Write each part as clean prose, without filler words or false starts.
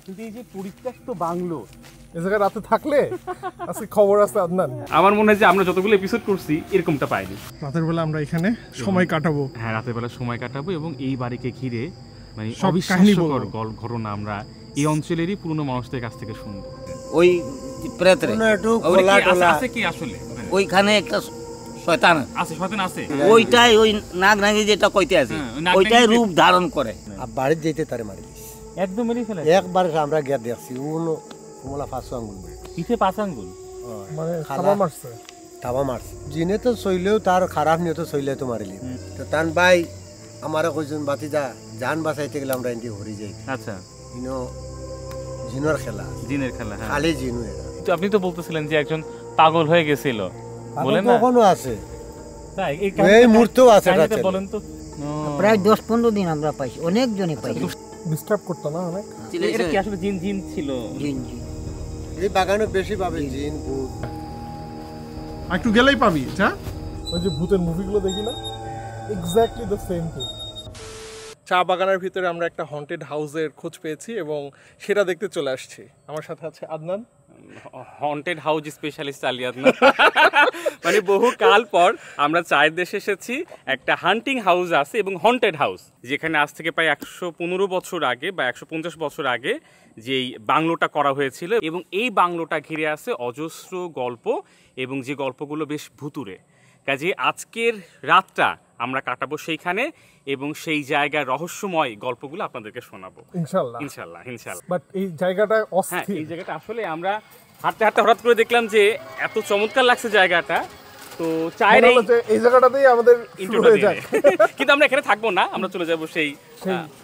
কিন্তু এই যে পরিত্যক্ত বাংলো, এই জায়গায় রাতে থাকলে আজকে খবর আছে আদনান। আমার মনে হয় যে আমরা যতগুলো এপিসোড করছি এরকমটা পাইনি। রাতের বেলা আমরা এখানে সময় কাটাবো। হ্যাঁ, রাতের বেলা সময় কাটাবো এবং এই বাড়িকে ঘিরে মানে সব অবিশ্বাস্যকর ঘটনা আমরা এই অঞ্চলেরই পুরনো মানুষদের কাছ থেকে শুনবো। ওই প্রেতরে আছে কি আসলে ওইখানে একটা শয়তান আছে, শয়তান আছে, ওইটাই ওই নাগ নাগি যেটা কইতে আছে ওইটাই রূপ ধারণ করে। বাড়ির যেতে তারে মারি একদম মেরে ফেলে। একবার আমরা গিয়ে দেখছি ওনো মোলা 5 আঙ্গুল পিঠে 5 আঙ্গুল মানে থাবা মারছে। থাবা মারছে জিনে তো সইলেও তার খারাপ নিয়ে তো সইলে তো মারিলি। তো তান ভাই আমারে কইছেন বাতিজা জান বাঁচাইতে গেলে আমরা এন্টি হরি যাই। আচ্ছা, ইনো জিনের খেলা, জিনের খেলা। হ্যাঁ, খালি জিনু এরা। তো আপনি তো বলতেছিলেন যে একজন পাগল হয়ে গেছিল, বলেন না? কখনো আছে, তাই এই মুহূর্তেও আছে। বলেন তো। প্রায় 10-15 দিন আমরা পাইছি, অনেক জনই পাইছি। ডিস্টার্ব করতো না অনেক? এটা কি আসলে জিন জিন ছিল? জিন জিন এই বাগানে বেশি পাবে জিন ভূত। একটু গেলেই পাবি। যা, ওই যে ভূতের মুভিগুলো দেখি না, এক্স্যাক্টলি দ্য সেম থিং। চা বাগানের ভিতরে আমরা একটা হন্টেড হাউসের খোঁজ পেয়েছি এবং সেটা দেখতে চলে আসছি। আমার সাথে আছে Adnan, haunted house specialist Ali Adnan. মানে বহু কাল পর আমরা চায়ের দেশে এসেছি। একটা হান্টিং হাউস আছে এবং হন্টেড হাউস, যেখানে আজ থেকে প্রায় 115 বছর আগে বা 150 বছর আগে যেই বাংলোটা করা হয়েছিল এবং এই বাংলোটা ঘিরে আছে অজস্র গল্প এবং যে গল্পগুলো বেশ ভুতুড়ে। কাজে আজকের রাতটা আমরা কাটাবো সেইখানে এবং সেই জায়গার রহস্যময় গল্পগুলো আপনাদেরকে শোনাবো ইনশাআল্লাহ ইনশাআল্লাহ ইনশাআল্লাহ। বাট এই জায়গাটা হ্যাঁ, অস্থির। এই জায়গাটা আসলে আমরা হাঁটতে হাঁটতে হঠাৎ করে দেখলাম যে এত চমৎকার লাগছে জায়গাটা। তো চায়ের এই জায়গাটাতেই আমাদের শুরু হয়ে যায়। কিন্তু আমরা এখানে থাকবো না, আমরা চলে যাব সেই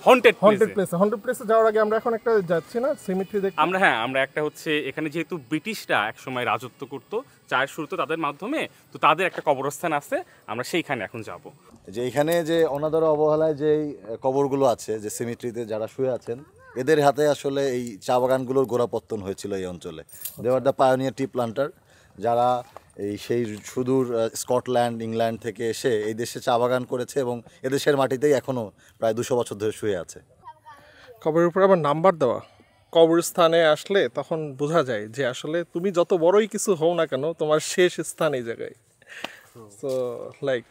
হন্টেড প্লেসে। হন্টেড প্লেসে যাওয়ার আগে আমরা এখন একটা যাচ্ছি না সিমেট্রি দেখতে। আমরা একটা হচ্ছে এখানে যেহেতু ব্রিটিশরা একসময় রাজত্ব করতো চায়ের শুরু তো তাদের মাধ্যমে, তো তাদের একটা কবরস্থান আছে, আমরা সেইখানে এখন যাব। যে এখানে যে অনাদর অবহেলায় যে কবরগুলো আছে, যে সিমেট্রিতে যারা শুয়ে আছেন, এদের হাতে আসলে এই চা বাগানগুলোর গোড়াপত্তন হয়েছিল এই অঞ্চলে। They are the pioneer tea planter, যারা এই সেই সুদূর স্কটল্যান্ড ইংল্যান্ড থেকে এসে এই দেশে চা বাগান করেছে এবং এদেশের মাটিতেই এখনও প্রায় 200 বছর ধরে শুয়ে আছে। কবরের উপর আবার নাম্বার দেওয়া। কবরস্থানে আসলে তখন বোঝা যায় যে আসলে তুমি যত বড়ই কিছু হও না কেন, তোমার শেষ স্থান এই জায়গায়। So like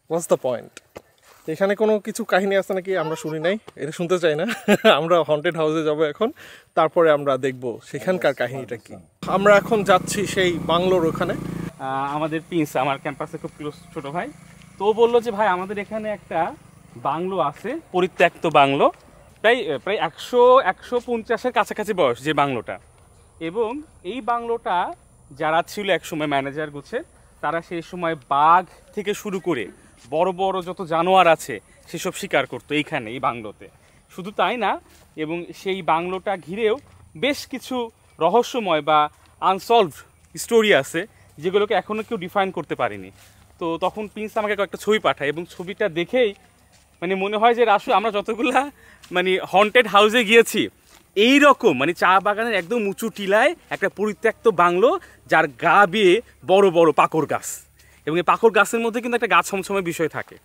what's the point? এখানে কোনো কিছু কাহিনী আছে নাকি আমরা শুনি নাই, এটা শুনতে চাই না। আমরা হন্টেড হাউসে যাব এখন, তারপরে আমরা দেখব সেখানকার কাহিনীটা কি। আমরা এখন যাচ্ছি সেই বাংলোর ওখানে। আমাদের প্রিন্স আমার ক্যাম্পাসে খুব ক্লোজ ছোট ভাই, তো বললো যে ভাই আমাদের এখানে একটা বাংলো আছে, পরিত্যক্ত বাংলো, প্রায় 150-150-এর কাছাকাছি বয়স যে বাংলোটা। এবং এই বাংলোটা যারা ছিল একসময় ম্যানেজার গোছে, তারা সেই সময় বাঘ থেকে শুরু করে বড় বড় যত জানোয়ার আছে সেসব শিকার করতো এইখানে এই বাংলোতে। শুধু তাই না, এবং সেই বাংলোটা ঘিরেও বেশ কিছু রহস্যময় বা আনসলভড স্টোরি আছে যেগুলোকে এখনও কেউ ডিফাইন করতে পারেনি। তো তখন প্রিন্স আমাকে কয়েকটা ছবি পাঠায় এবং ছবিটা দেখেই মানে মনে হয় যে রাসু আমরা যতগুলা মানে হন্টেড হাউসে গিয়েছি এই রকম মানে চা বাগানের একদম উঁচু টিলায় একটা পরিত্যক্ত বাংলো, যার গা বেয়ে বড় বড় পাকড় গাছ, এবং এই পাকড় গাছের মধ্যে কিন্তু একটা গাছ ছমছমের বিষয় থাকে।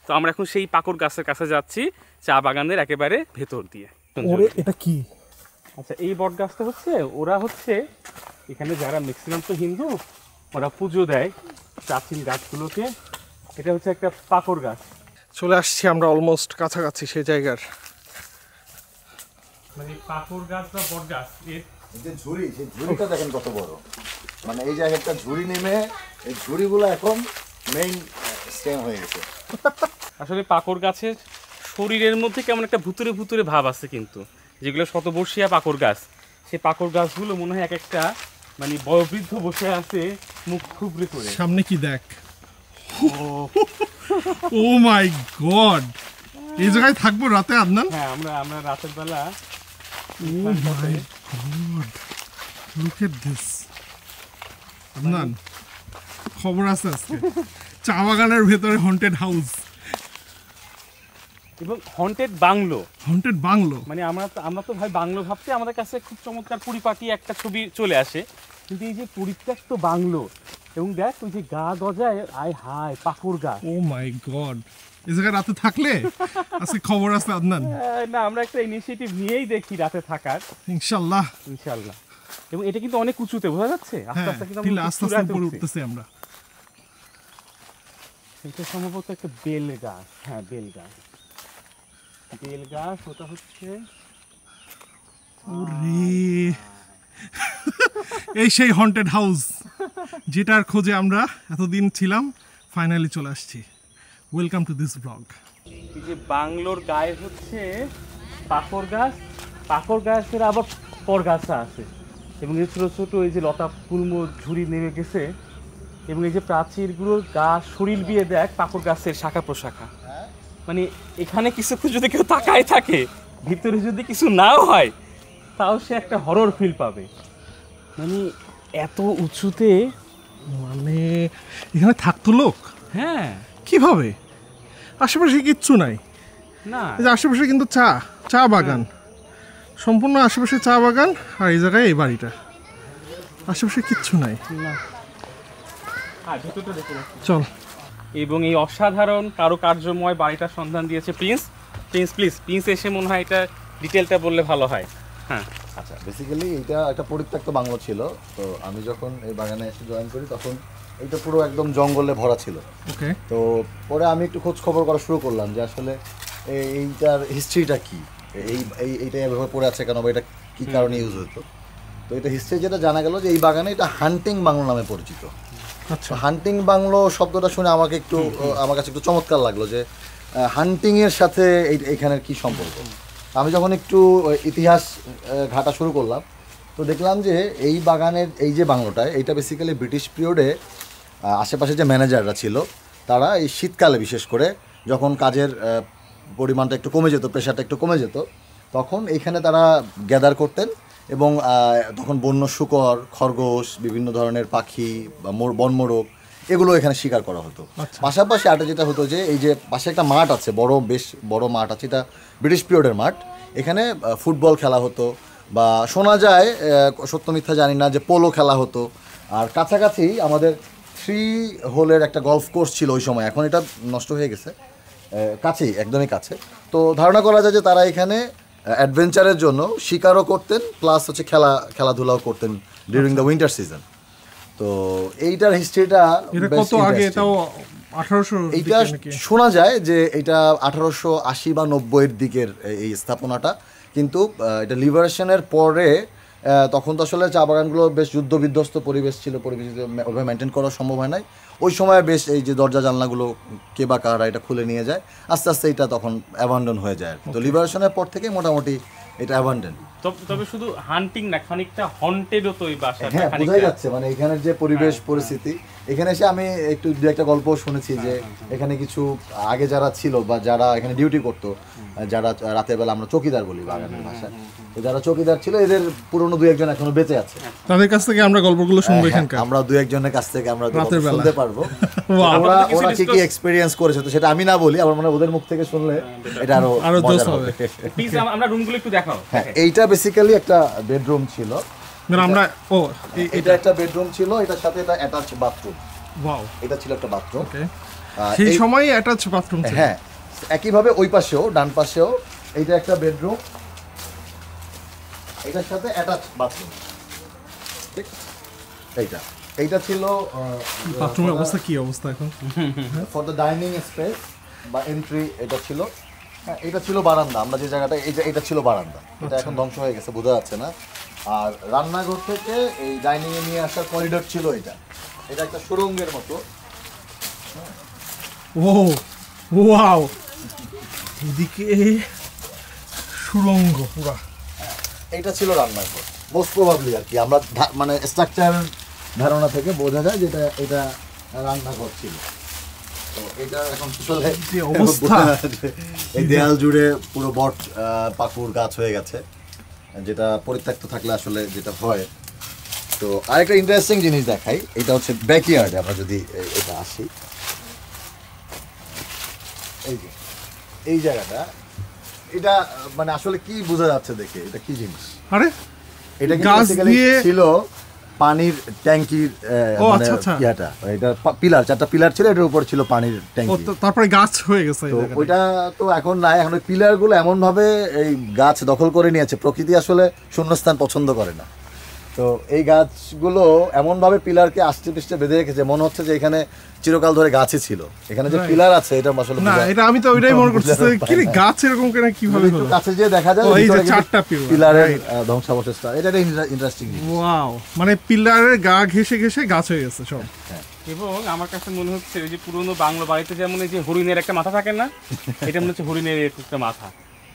তো আমরা এখন সেই পাকড় গাছের কাছে যাচ্ছি, চা বাগানের একেবারে ভেতর দিয়ে। এটা কি? আচ্ছা, এই বট গাছটা হচ্ছে ওরা হচ্ছে এখানে যারা ম্যাক্সিমাম তো হিন্দু, ওরা পুজো দেয় প্রাচীন গাছগুলোকে। এটা হচ্ছে একটা পাকড় গাছ। চলে আসছি আমরা অলমোস্ট কাছাকাছি সেই জায়গার। মানে পাকড় গাছ বা বট গাছ, এই যে ঝুড়ি, সেই ঝুড়িটা দেখেন কত বড়। মানে এই জায়গায় একটা ঝুড়ি নেমে এই ঝুড়িগুলো এখন মেইন স্টেম হয়ে গেছে। আসলে পাকড় গাছের শরীরের মধ্যে কেমন একটা ভুতুরে ভুতুরে ভাব আছে, কিন্তু যেগুলো শতবর্ষীয়া পাকড় গাছ, সেই পাকড় গাছগুলো মনে হয় এক একটা মানে বয়োবৃদ্ধ বসে আছে মুখ থুবড়ে করে। সামনে কি দেখ, ও মাই গড! এই জায়গায় থাকবো রাতে আদনান? হ্যাঁ, আমরা রাতের বেলা। Oh my God, look at this Adnan. খবর আছে আজকে চা বাগানের ভেতরে হন্টেড হাউস এবং হন্টেড বাংলো। হন্টেড বাংলো মানে আমরা তো ভাই বাংলো ভাবছি, আমাদের কাছে খুব চমৎকার পরিপাটি একটা ছবি চলে আসে, কিন্তু এই যে পরিত্যক্ত বাংলো এবং দেখ ওই যে গা গজায়, আয় হায় পাকড় গাছ। ও মাই গড! এই জায়গায় রাতে থাকলে আজকে খবর আছে আদনান, না আমরা একটা ইনিশিয়েটিভ নিয়েই দেখি রাতে থাকার, ইনশাল্লাহ। ইনশাআল্লাহ। এবং এটা কিন্তু অনেক উঁচুতে, বোঝা যাচ্ছে আস্তে হ্যাঁ, আস্তে কিন্তু টিলা আমরা আস্তে উঁচু আস্তে রাতে উপরে উঠছি। উঠতেছি আমরা। এটা সম্ভবত একটা বেল গাছ, হ্যাঁ বেল গাছ, বেল গাছ। ওটা হচ্ছে ওরে এই সেই হন্টেড হাউস যেটার খোঁজে আমরা এতদিন ছিলাম, ফাইনালি চলে আসছি। Welcome to this blog. এই যে বাংলোর গায়ে হচ্ছে পাকড় গাছ, পাকড় গাছের আবার পর গাছা আছে, এবং এই ছোটো ছোটো এই যে লতা কুলমো ঝুড়ি নেমে গেছে, এবং এই যে প্রাচীরগুলোর গাছ শরীর বিয়ে দেখ পাকড় গাছের শাখা প্রশাখা। মানে এখানে কিছুক্ষণ যদি কেউ তাকায় থাকে, ভিতরে যদি কিছু নাও হয়, তাও সে একটা হরর ফিল পাবে। মানে এত উঁচুতে, মানে এখানে থাকতো লোক হ্যাঁ কিভাবে? আশেপাশে কিচ্ছু নাই। না এই যে আশেপাশে কিন্তু চা বাগান, সম্পূর্ণ আশেপাশে চা বাগান, আর এই জায়গায় এই বাড়িটা, আশেপাশে কিচ্ছু নাই। না, আর ভিতরটা দেখে রাখি। চল। এবং এই অসাধারণ কারুকার্যময় বাড়িটার সন্ধান দিয়েছে প্রিন্স। প্রিন্স এসে মনে হয় এটা ডিটেলটা বললে ভালো হয়। হ্যাঁ আচ্ছা, বেসিক্যালি এটা একটা পরিত্যক্ত বাংলো ছিল। তো আমি যখন এই বাগানে এসে জয়েন করি তখন এটা পুরো একদম জঙ্গলে ভরা ছিল। ওকে। তো পরে আমি একটু খোঁজ খবর করা শুরু করলাম যে আসলে এইটার হিস্ট্রিটা কি, এইটা এভাবে পড়ে আছে কেন, বা এটা কী কারণে ইউজ হতো। তো এটা হিস্ট্রি যেটা জানা গেল যে এই বাগানে এটা হান্টিং বাংলো নামে পরিচিত। আচ্ছা। হান্টিং বাংলো শব্দটা শুনে আমার কাছে একটু চমৎকার লাগলো যে হান্টিংয়ের সাথে এইখানের কি সম্পর্ক। আমি যখন একটু ইতিহাস ঘাটা শুরু করলাম, তো দেখলাম যে এই বাগানের এই যে বাংলোটায়, এইটা বেসিক্যালি ব্রিটিশ পিরিয়ডে আশেপাশে যে ম্যানেজাররা ছিল তারা এই শীতকালে বিশেষ করে যখন কাজের পরিমাণটা একটু কমে যেত, প্রেশারটা একটু কমে যেত, তখন এইখানে তারা গ্যাদার করতেন এবং তখন বন্য শূকর, খরগোশ, বিভিন্ন ধরনের পাখি বা বনমোরগ এগুলো এখানে শিকার করা হতো। পাশাপাশি আরেকটা যেটা হতো যে এই যে পাশে একটা মাঠ আছে, বেশ বড় মাঠ আছে, এটা ব্রিটিশ পিরিয়ডের মাঠ। এখানে ফুটবল খেলা হতো, বা শোনা যায়, সত্য মিথ্যা জানি না, যে পোলো খেলা হতো। আর কাছাকাছি আমাদের 3 হোলের একটা গলফ কোর্স ছিল ওই সময়, এখন এটা নষ্ট হয়ে গেছে, কাছেই, একদমই কাছে। তো ধারণা করা যায় যে তারা এখানে অ্যাডভেঞ্চারের জন্য শিকারও করতেন, প্লাস হচ্ছে খেলাধুলাও করতেন ডিউরিং দ্য উইন্টার সিজন। তো এইটার হিস্ট্রিটা কত আগে? এটাও 1800? এইটা শোনা যায় যে এটা 1880 বা 90-এর দিকের এই স্থাপনাটা, কিন্তু এটা লিবারেশনের পরে তখন তো আসলে চা বাগানগুলো বেশ যুদ্ধ বিধ্বস্ত পরিবেশ ছিল, ওভাবে মেনটেন করা সম্ভব হয় নাই। ওই সময় বেশ এই যে দরজা জানলাগুলো কে বা কারা এটা খুলে নিয়ে যায়, আস্তে আস্তে এটা তখন অ্যাবান্ডন হয়ে যায়। তো লিবারেশনের পর থেকে মোটামুটি এটা অ্যাবান্ডন। তবে শুধু হান্টিং না, খানিকটা হন্টেডও তো এই বাসাটা। হ্যাঁ, বোঝাই যাচ্ছে মানে এখানের যে পরিবেশ পরিস্থিতি। এখানে এসে আমি একটু দু একটা গল্প শুনেছি যে এখানে কিছু আগে যারা ছিল বা যারা এখানে ডিউটি করতো, যারা রাতের বেলা আমরা চৌকিদার বলি বাগানের ভাষায়, তো যারা চৌকিদার ছিল এদের পুরনো 2-1 জন এখনো বেঁচে আছে। তাদের কাছ থেকে আমরা গল্পগুলো শুনবো এখানকার। আমরা 2-1 জনের কাছ থেকে আমরা রাতের বেলা শুনতে পারবো ওরা কি কি এক্সপেরিয়েন্স করেছে। তো সেটা আমি না বলি, আমার মনে হয় ওদের মুখ থেকে শুনলে এটা আরো জোশ মজার হবে। হবে। প্লিজ আমরা রুমগুলো একটু দেখাও। হ্যাঁ, এইটা বেসিক্যালি একটা বেডরুম ছিল। আমরা এটা একটা বেডরুম ছিল, এটার সাথে এটা অ্যাটাচ বাথরুম। ওয়াও, এটা ছিল একটা বাথরুম। সেই সময় অ্যাটাচ বাথরুম ছিল। হ্যাঁ, একইভাবে ওই পাশেও, ডান পাশেও এইটা একটা বেডরুম, এটার সাথে অ্যাটাচ বাথরুম। ঠিক, এইটা ছিল বাথরুমের অবস্থা কি অবস্থা এখন? ফর দ্য ডাইনিং স্পেস বা এন্ট্রি এটা ছিল। হ্যাঁ, এটা ছিল বারান্দা। আমরা যে জায়গাটা, এটা ছিল বারান্দা, এটা এখন ধ্বংস হয়ে গেছে, বোঝা যাচ্ছে না। আর রান্নাঘর থেকে এই ডাইনিং এ নিয়ে আসার করিডোর ছিল এটা একটা সুড়ঙ্গের মতো। ও ওয়াও, এদিকে সুড়ঙ্গ পুরা। এইটা ছিল রান্নাঘর মোস্ট প্রবাবলি, আর কি আমরা মানে স্ট্রাকচার ধারণা থেকে বোঝা যায় যেটা এটা রান্নাঘর ছিল। তো এটা এখন আসলে অবস্থা, এই দেয়াল জুড়ে পুরো বট পাকুড় গাছ হয়ে গেছে, যেটা পরিত্যক্ত থাকলে আসলে যেটা হয়। তো আরেকটা ইন্টারেস্টিং জিনিস দেখাই, এটা হচ্ছে ব্যাকইয়ার্ডে। আমরা যদি এটা আসি, এই যে এই জায়গাটা, এটা মানে আসলে কি বোঝা যাচ্ছে দেখে, এটা কি জিনিস? আরে এটা গাছ বেসিক্যালি দিয়ে ছিল পানির ট্যাঙ্কির ও, মানে আচ্ছা, আচ্ছা। ইয়াটা এটা পিলার, 4টা পিলার ছিল, এটার উপর ছিল পানির ও, ট্যাঙ্কি। তারপরে গাছ হয়ে গেছে এই তো জায়গাটায়। ওইটা তো এখন নাই, এখন ওই পিলারগুলো এমনভাবে এই গাছ দখল করে নিয়েছে, প্রকৃতি আসলে শূন্যস্থান পছন্দ করে না। তো এই গাছগুলো এমনভাবে পিলারকে আষ্টে পৃষ্ঠে বেঁধে রেখেছে, মনে হচ্ছে যে এখানে চিরকাল ধরে গাছই ছিল। এখানে যে পিলার আছে এটা আসলে না, এটা আমি তো ওইটাই মনে করছি যে কি রে, গাছ এরকম করে কিভাবে একটু হলো? কাছে যে দেখা যায় ও, এই যে ভিতরে কিন্তু 4টা pillar, পিলারের right. ধ্বংসাবশেষটা, এটা একটা ইন্টারেস্টিং। ওয়াও, মানে পিলারের গা ঘেসে ঘেসে গাছ হয়ে গেছে সব। এবং আমার কাছে মনে হচ্ছে ওই যে পুরোনো বাংলো বাড়িতে যেমন এই যে হরিণের একটা মাথা থাকে না, এটা মনে হচ্ছে হরিণের একটা মাথা।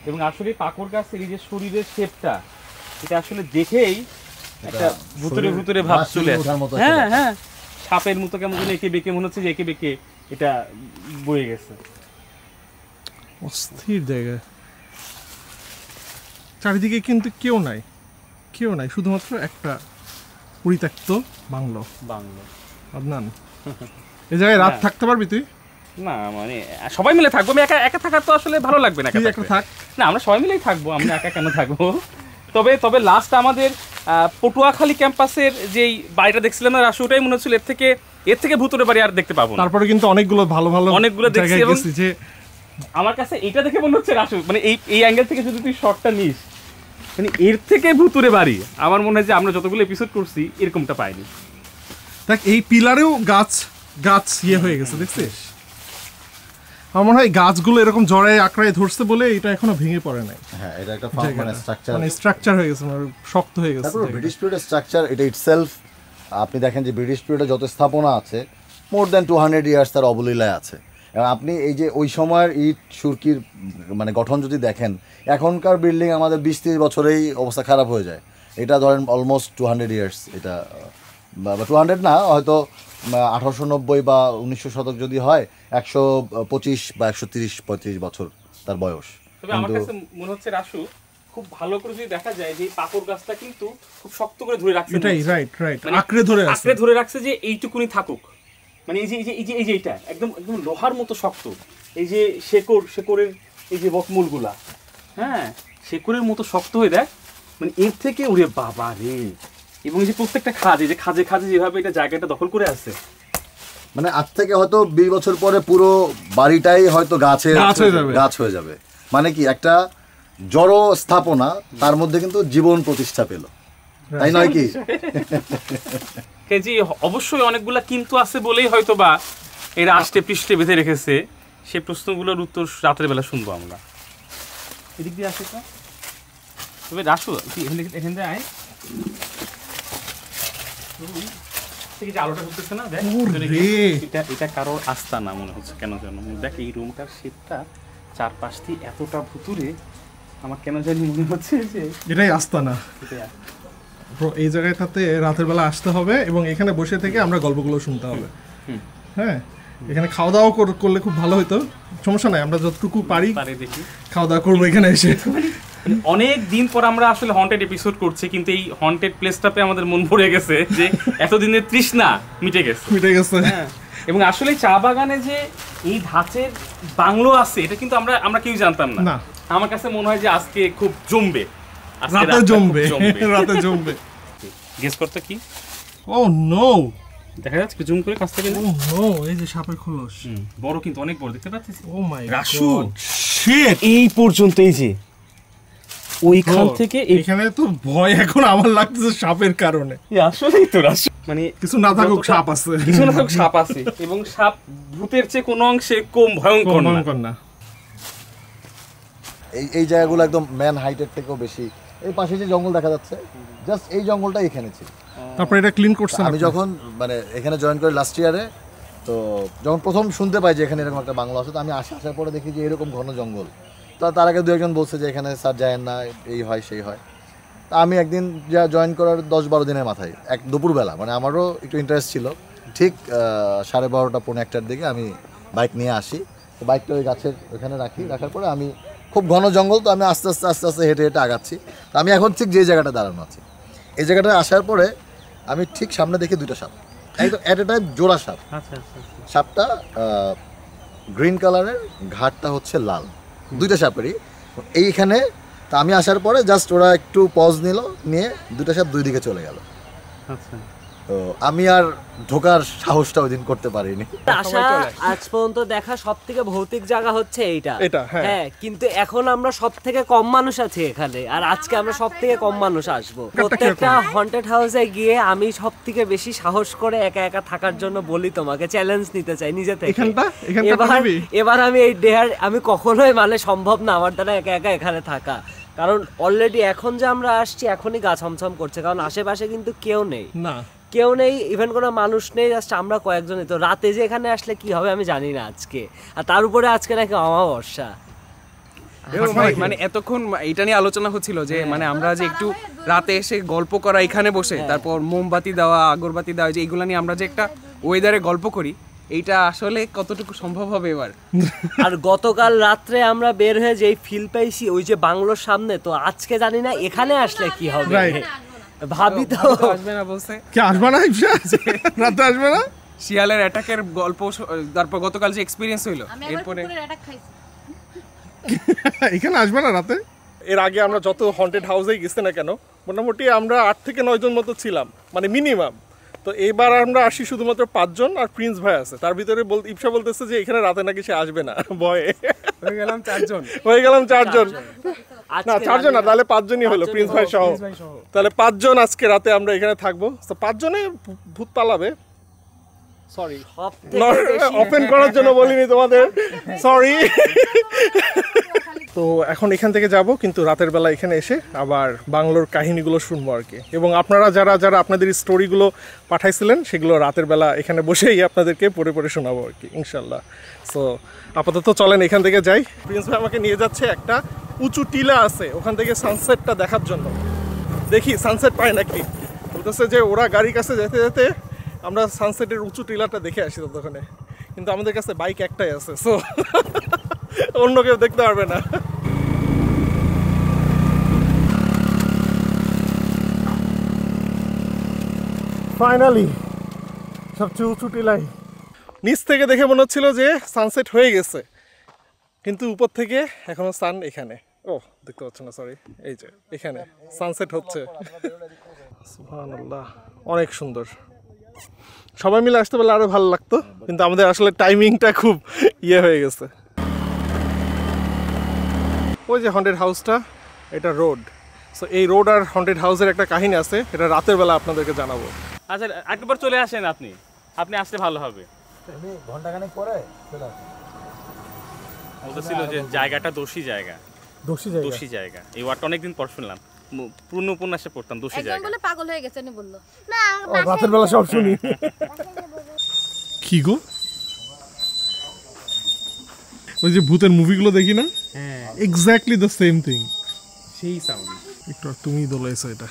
এবং আসলে পাকড় গাছের এই যে শরীরের শেপটা, এটা আসলে দেখেই একটা ভুতুরে ভুতুরে ভাব চলে আসে। ওঠার মতো একটা হ্যাঁ ব্যাপার। হ্যাঁ, সাপের মতো কেমন যেন এঁকে বেঁকে মনে হচ্ছে যে এঁকে বেঁকে এটা বয়ে গেছে। অস্থির জায়গা, চারিদিকে কিন্তু কেউ নাই, কেউ নাই, শুধুমাত্র একটা পরিত্যক্ত বাংলো। বাংলো আদনান, এই জায়গায় রাত না। থাকতে পারবি তুই? না মানে সবাই মিলে থাকবো, আমি একা একা থাকার তো আসলে ভালো লাগবে না। একা তুই একটা থাকলে। থাক। না, আমরা সবাই মিলেই থাকবো, আমরা একা কেন থাকবো? তবে লাস্ট আমাদের পটুয়াখালী ক্যাম্পাসের যেই বাড়িটা দেখছিলাম না রাশু, ওটাই মনে হচ্ছিল এর থেকে ভুতুরে বাড়ি আর দেখতে পাবো না। তারপরে কিন্তু অনেকগুলো ভালো ভালো অনেকগুলো দেখছি জায়গায় এবং গেছি যে আমার কাছে এটা দেখে মনে হচ্ছে রাশু, মানে এই অ্যাঙ্গেল থেকে যদি তুই শটটা নিস, মানে এর থেকে ভুতুরে বাড়ি আমার মনে হয় যে আমরা যতগুলো এপিসোড করছি এরকমটা পাইনি। দেখ, এই পিলারেও গাছ গাছ ইয়ে হয়ে গেছে, দেখছিস? আমার মনে হয় গাছগুলো এরকম জড়ায় আঁকড়ায় ধরছে বলে এটা এখনো ভেঙে পড়ে নাই। হ্যাঁ, এটা একটা মানে জায়গাটা। স্ট্রাকচার। মানে স্ট্রাকচার হয়ে গেছে, মানে শক্ত হয়ে গেছে তারপর জায়গাটা। ব্রিটিশ পিরিয়ডের স্ট্রাকচার এটা ইটসেলফ, আপনি দেখেন যে ব্রিটিশ পিরিয়ডে যত স্থাপনা আছে মোর দ্যান 200 ইয়ার্স তার অবলীলায় আছে। এবং আপনি এই যে ওই সময়ের ইট সুরকির মানে গঠন যদি দেখেন, এখনকার বিল্ডিং আমাদের 20-30 বছরেই অবস্থা খারাপ হয়ে যায়। এটা ধরেন অলমোস্ট 200 ইয়ার্স, এটা বা 200 না, হয়তো 1890 বা 1900 শতক যদি হয়, 125 বা 130-35 বছর তার বয়স। তবে আমার কাছে মনে হচ্ছে রাশু, খুব ভালো করে যদি দেখা যায় যে এই পাকড় গাছটা কিন্তু খুব শক্ত করে ধরে রাখছে। এটাই রাইট রাইট, মানে আঁকড়ে ধরে আছে। আঁকড়ে ধরে রাখছে যে এইটুকুনি থাকুক, মানে এই যে এইটা একদম একদম লোহার মতো শক্ত। এই যে শেকড়ের এই যে বকমূলগুলা, হ্যাঁ, শেকড়ের মতো শক্ত হয়ে দেখ, মানে এর থেকে ওরে বাবা রে। এবং এই যে প্রত্যেকটা খাজ, এই যে খাজে খাজে যেভাবে এটা জায়গাটা দখল করে আছে, মানে আজ থেকে হয়তো 20 বছর পরে পুরো বাড়িটাই হয়তো গাছ হয়ে যাবে। মানে কি একটা জড় স্থাপনা, তার মধ্যে কিন্তু জীবন প্রতিষ্ঠা পেল, তাই নয় কি? যে অবশ্যই অনেকগুলা কিন্তু আছে বলেই হয়তো বা এরা আষ্টে পৃষ্ঠে বেঁধে রেখেছে। সেই প্রশ্নগুলোর উত্তর রাতের বেলা শুনবো আমরা। এদিক দিয়ে আসে তো। তবে রাসু, এখান দিয়ে আয়। যে আলোটা ঢুকতেছে না, দেখ এটা কারোর আস্তানা মনে হচ্ছে কেন যেন। দেখ এই রুমটার শেপটা চারপাশ দিয়ে এতটা ভুতুরে, আমার কেন জানি মনে হচ্ছে যে এটাই আস্তানা। এই জায়গাটাতে রাতের বেলা আসতে হবে এবং এখানে বসে থেকে আমরা গল্পগুলো শুনতে হবে। হ্যাঁ, এখানে খাওয়া দাওয়া করলে খুব ভালো হতো। সমস্যা নাই, আমরা যতটুকু পারি দেখি খাওয়া দাওয়া করবো এখানে এসে। অনেক দিন পর আমরা আসলে হন্টেড এপিসোড করছি, কিন্তু এই হন্টেড প্লেসটাতে আমাদের মন ভরে গেছে যে এতদিনের তৃষ্ণা মিটে গেছে। হ্যাঁ, এবং আসলে চা বাগানে যে এই ধাঁচের বাংলো আছে এটা কিন্তু আমরা কেউ জানতাম না। আমার কাছে মনে হয় যে আজকে খুব জমবে, রাতে জমবে। গেস করতে কি? ও নো, দেখা যাচ্ছে জুম করে কাছ থেকে। ও নো, এই যে সাপের খোলস বড়, কিন্তু অনেক বড়, দেখতে পাচ্ছিস? ও মাই রাসু, গড, শিট। এই পর্যন্ত, এই যে ওইখান থেকে এখানে তো ভয় এখন আমার লাগতেছে সাপের কারণে। আসলেই তো রাসু, মানে কিছু না থাকুক সাপ আছে, সাপ আছে, এবং সাপ ভূতের চেয়ে কোনো অংশে কম ভয়ঙ্কর না। এই জায়গাগুলো একদম ম্যান হাইটের থেকেও বেশি। এই পাশে যে জঙ্গল দেখা যাচ্ছে, জাস্ট এই জঙ্গলটা এখানে ছিল। তারপরে এটা ক্লিন করছে। আমি যখন মানে এখানে জয়েন করি লাস্ট ইয়ারে, তো যখন প্রথম শুনতে পাই যে এখানে এরকম একটা বাংলো আছে, তো আমি আসার পরে দেখি যে এরকম ঘন জঙ্গল। তো তার আগে দু একজন বলছে যে এখানে স্যার যায় না, এই হয় সেই হয়। তা আমি একদিন যা জয়েন করার 10-12 দিনের মাথায় এক দুপুরবেলা, মানে আমারও একটু ইন্টারেস্ট ছিল, ঠিক 12:30-1টার দিকে আমি বাইক নিয়ে আসি। তো বাইকটা ওই গাছের ওখানে রাখার পরে আমি, খুব ঘন জঙ্গল, তো আমি আস্তে আস্তে হেঁটে আগাচ্ছি। তো আমি এখন ঠিক যে জায়গাটা দাঁড়ানো আছি, এই জায়গাটায় আসার পরে আমি ঠিক সামনে দেখি 2টা সাপ, একদম অ্যাট এ টাইম জোড়া সাপ। সাপটা গ্রিন কালারের, ঘাটটা হচ্ছে লাল, 2টা সাপেরই এইখানে। তা আমি আসার পরে জাস্ট ওরা একটু পজ নিয়ে 2টা সাপ 2 দিকে চলে গেল। তো আমি আর ঢোকার সাহসটা ওই দিন করতে পারিনি। আশা আজ পর্যন্ত দেখা সব থেকে ভৌতিক জায়গা হচ্ছে এইটা। হ্যাঁ, কিন্তু এখন আমরা সব থেকে কম মানুষ আছি এখানে, আর আজকে আমরা সব থেকে কম মানুষ আসবো। প্রত্যেকটা হন্টেড হাউসে গিয়ে আমি সব থেকে বেশি সাহস করে একা একা থাকার জন্য বলি তোমাকে, চ্যালেঞ্জ নিতে চাই নিজে থেকে। এবার আমি এই ডেয়ার আমি কখনোই মানে সম্ভব না আমার দ্বারা একা একা এখানে থাকা, কারণ অলরেডি এখন যে আমরা আসছি এখনই গা ছমছম করছে, কারণ আশেপাশে কিন্তু কেউ নেই, কেউ নেই, ইভেন কোনো মানুষ নেই, জাস্ট আমরা কয়েকজনই। তো রাতে যে এখানে আসলে কি হবে আমি জানি না আজকে, আর তার উপরে আজকে নাকি অমাবস্যা। মানে এতক্ষণ এটা নিয়ে আলোচনা হচ্ছিল যে মানে আমরা যে একটু রাতে এসে গল্প করা এখানে বসে, তারপর মোমবাতি দেওয়া, আগরবাতি দেওয়া, যে এগুলো নিয়ে আমরা যে একটা ওয়েদারে গল্প করি, এইটা আসলে কতটুকু সম্ভব হবে এবার। আর গতকাল রাত্রে আমরা বের হয়ে যেই ফিল পাইছি ওই যে বাংলোর সামনে, তো আজকে জানি না এখানে আসলে কি হবে, ভাবি তো আসবে না বলছে, কি আসবে না, রাতে আসবে না, শিয়ালের অ্যাটাকের গল্প, তারপর গতকাল যে এক্সপেরিয়েন্স হইলো, এরপরে এখানে আসবে না রাতে। এর আগে আমরা যত হন্টেড হাউসেই গেছি না কেন, মোটামুটি আমরা 8 থেকে 9 জন মতো ছিলাম, মানে মিনিমাম। তো এইবার আমরা আসি শুধুমাত্র 5 জন, আর প্রিন্স ভাই আছে। তার ভিতরে ইপসা বলতেছে যে এখানে রাতে নাকি সে আসবে না, ভয়ে হয়ে গেলাম 4 জন। না 4 জন না, তাহলে 5 জনই হলো, প্রিন্স ভাই সহ। তাহলে 5 জন আজকে রাতে আমরা এখানে থাকবো। তো 5 জনে ভূত পালাবে। সরি, ওপেন করার জন্য বলিনি তোমাদের, সরি। তো এখন এখান থেকে যাব, কিন্তু রাতের বেলা এখানে এসে আবার বাংলোর কাহিনীগুলো শুনবো আর কি। এবং আপনারা যারা আপনাদের স্টোরিগুলো পাঠাইছিলেন, সেগুলো রাতের বেলা এখানে বসেই আপনাদেরকে পড়ে পড়ে শোনাবো আর কি, ইনশাল্লাহ। সো আপাতত চলেন এখান থেকে যাই। প্রিন্স ভাই আমাকে নিয়ে যাচ্ছে একটা উঁচু টিলা আছে, ওখান থেকে সানসেটটা দেখার জন্য। দেখি সানসেট পায় নাকি। বলতেছে যে ওরা গাড়ির কাছে যেতে যেতে আমরা সানসেটের উঁচু টিলাটা দেখে আসি ততক্ষণে, কিন্তু আমাদের কাছে বাইক একটাই আছে, সো অন্য কেউ দেখতে পারবে না। ফাইনালি সবচেয়ে উঁচু টিলাই। নিচ থেকে দেখে মনে হচ্ছিল যে সানসেট হয়ে গেছে, কিন্তু উপর থেকে এখনো সান এখানে, ও দেখতে পাচ্ছ না, সরি, এই যে এখানে সানসেট হচ্ছে। সুবহানাল্লাহ, অনেক সুন্দর। সবাই মিলে আসতে পারলে আরো ভালো লাগতো, কিন্তু আমাদের আসলে টাইমিংটা খুব হয়ে গেছে। ওই যে হন্টেড হাউসটা, এটা রোড। সো এই রোড আর হন্টেড হাউসের একটা কাহিনী আছে, এটা রাতের বেলা আপনাদেরকে জানাবো। আচ্ছা, একবার চলে আসেন, আপনি আসলে ভালো হবে। ঘন্টাখানেক পরে বলতেছিল যে জায়গাটা দোষী জায়গা। এই ওয়ার্ডটা অনেকদিন পর শুনলাম, পূর্ণ উপন্যাসে পড়তাম, দোষী জায়গা। বলে পাগল হয়ে গেছে বললো না, রাতের বেলা সব শুনি। কি গো, ওই যে ভূতের মুভিগুলো দেখি না, এক্স্যাক্টলি দ্য সেম থিং, সেই সাউন্ড। একটু তুমি দোলাইছো এটা।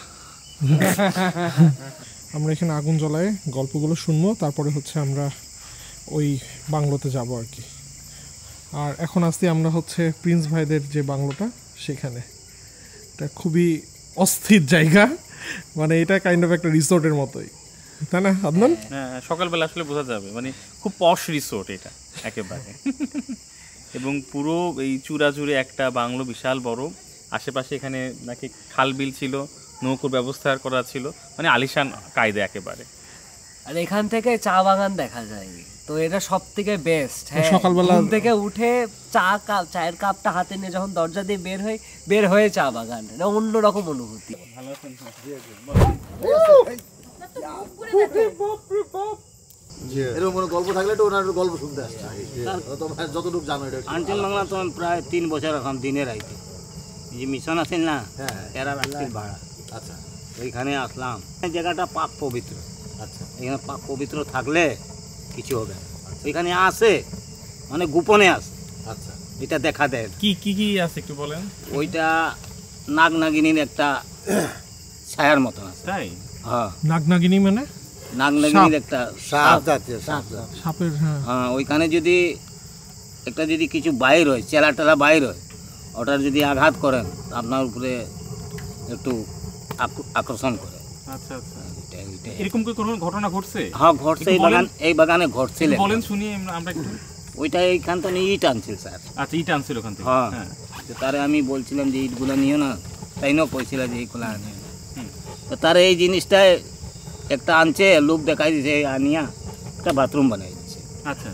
আমরা এখানে আগুন জ্বলায় গল্পগুলো শুনবো, তারপরে হচ্ছে আমরা ওই বাংলোতে যাব আর কি। আর এখন আসছি আমরা হচ্ছে প্রিন্স ভাইদের যে বাংলোটা, সেখানে। এটা খুবই অস্থির জায়গা, মানে এটা কাইন্ড অফ একটা রিসোর্টের মতোই, তাই না আদনান? হ্যাঁ, সকালবেলা আসলে বোঝা যাবে, মানে খুব পশ রিসোর্ট এটা একেবারে। এবং পুরো এই চূড়া জুড়ে একটা বাংলো, বিশাল বড়। আশেপাশে এখানে নাকি খাল বিল ছিল, নৌকোর ব্যবস্থা করা ছিল, মানে আলিশান কায়দা একেবারে। আর এখান থেকে চা বাগান দেখা যায়, তো এটা সব থেকে বেস্ট। হ্যাঁ, সকালবেলা থেকে উঠে চায়ের কাপটা হাতে নিয়ে যখন দরজা দিয়ে বের হয়ে চা বাগান, এটা অন্যরকম অনুভূতি। এরকম কোনো গল্প থাকলে তো ওনার গল্প শুনতে আসছে, যতটুকু জানো। এটা আঞ্চল বাংলা তো প্রায় 3 বছর এখন দিনে রাইতে যে মিশন আছে না, এরা রাত্রির ভাড়া। আচ্ছা, ওইখানে আসলাম। এই জায়গাটা পাক পবিত্র। আচ্ছা, এখানে পাক পবিত্র থাকলে কিছু হবে। এখানে আসে মানে গোপনে আসে। আচ্ছা, এটা দেখা দেয়। কি আছে একটু বলেন। ওইটা নাগনাগিনীর একটা ছায়ার মতন আছে। তাই? হ্যাঁ, নাগনাগিনী মানে নাগনাগিনীর একটা সাপ জাতীয় সাপের। হ্যাঁ, ওইখানে যদি কিছু বাইর হয়, চেলা টেলা বাইর হয়, ওটার যদি আঘাত করেন আপনার উপরে একটু আকর্ষণ করে। আচ্ছা আচ্ছা, এরকম কি কোনো ঘটনা ঘটছে? হ্যাঁ, ঘটছে। এই বাগানে ঘটছিল। বলেন শুনি আমরা একটু। ওইটা এইখান থেকে ইট আনছিল স্যার। আচ্ছা, ইট আনছিল ওখান থেকে? হ্যাঁ, তারে আমি বলছিলাম যে ইটগুলো নিও না, তাই না কইছিল যে এইগুলো নিও না। তো তার এই জিনিসটাই একটা আনছে, লোক দেখাই দিছে, আনিয়া একটা বাথরুম বানাই দিচ্ছে। আচ্ছা।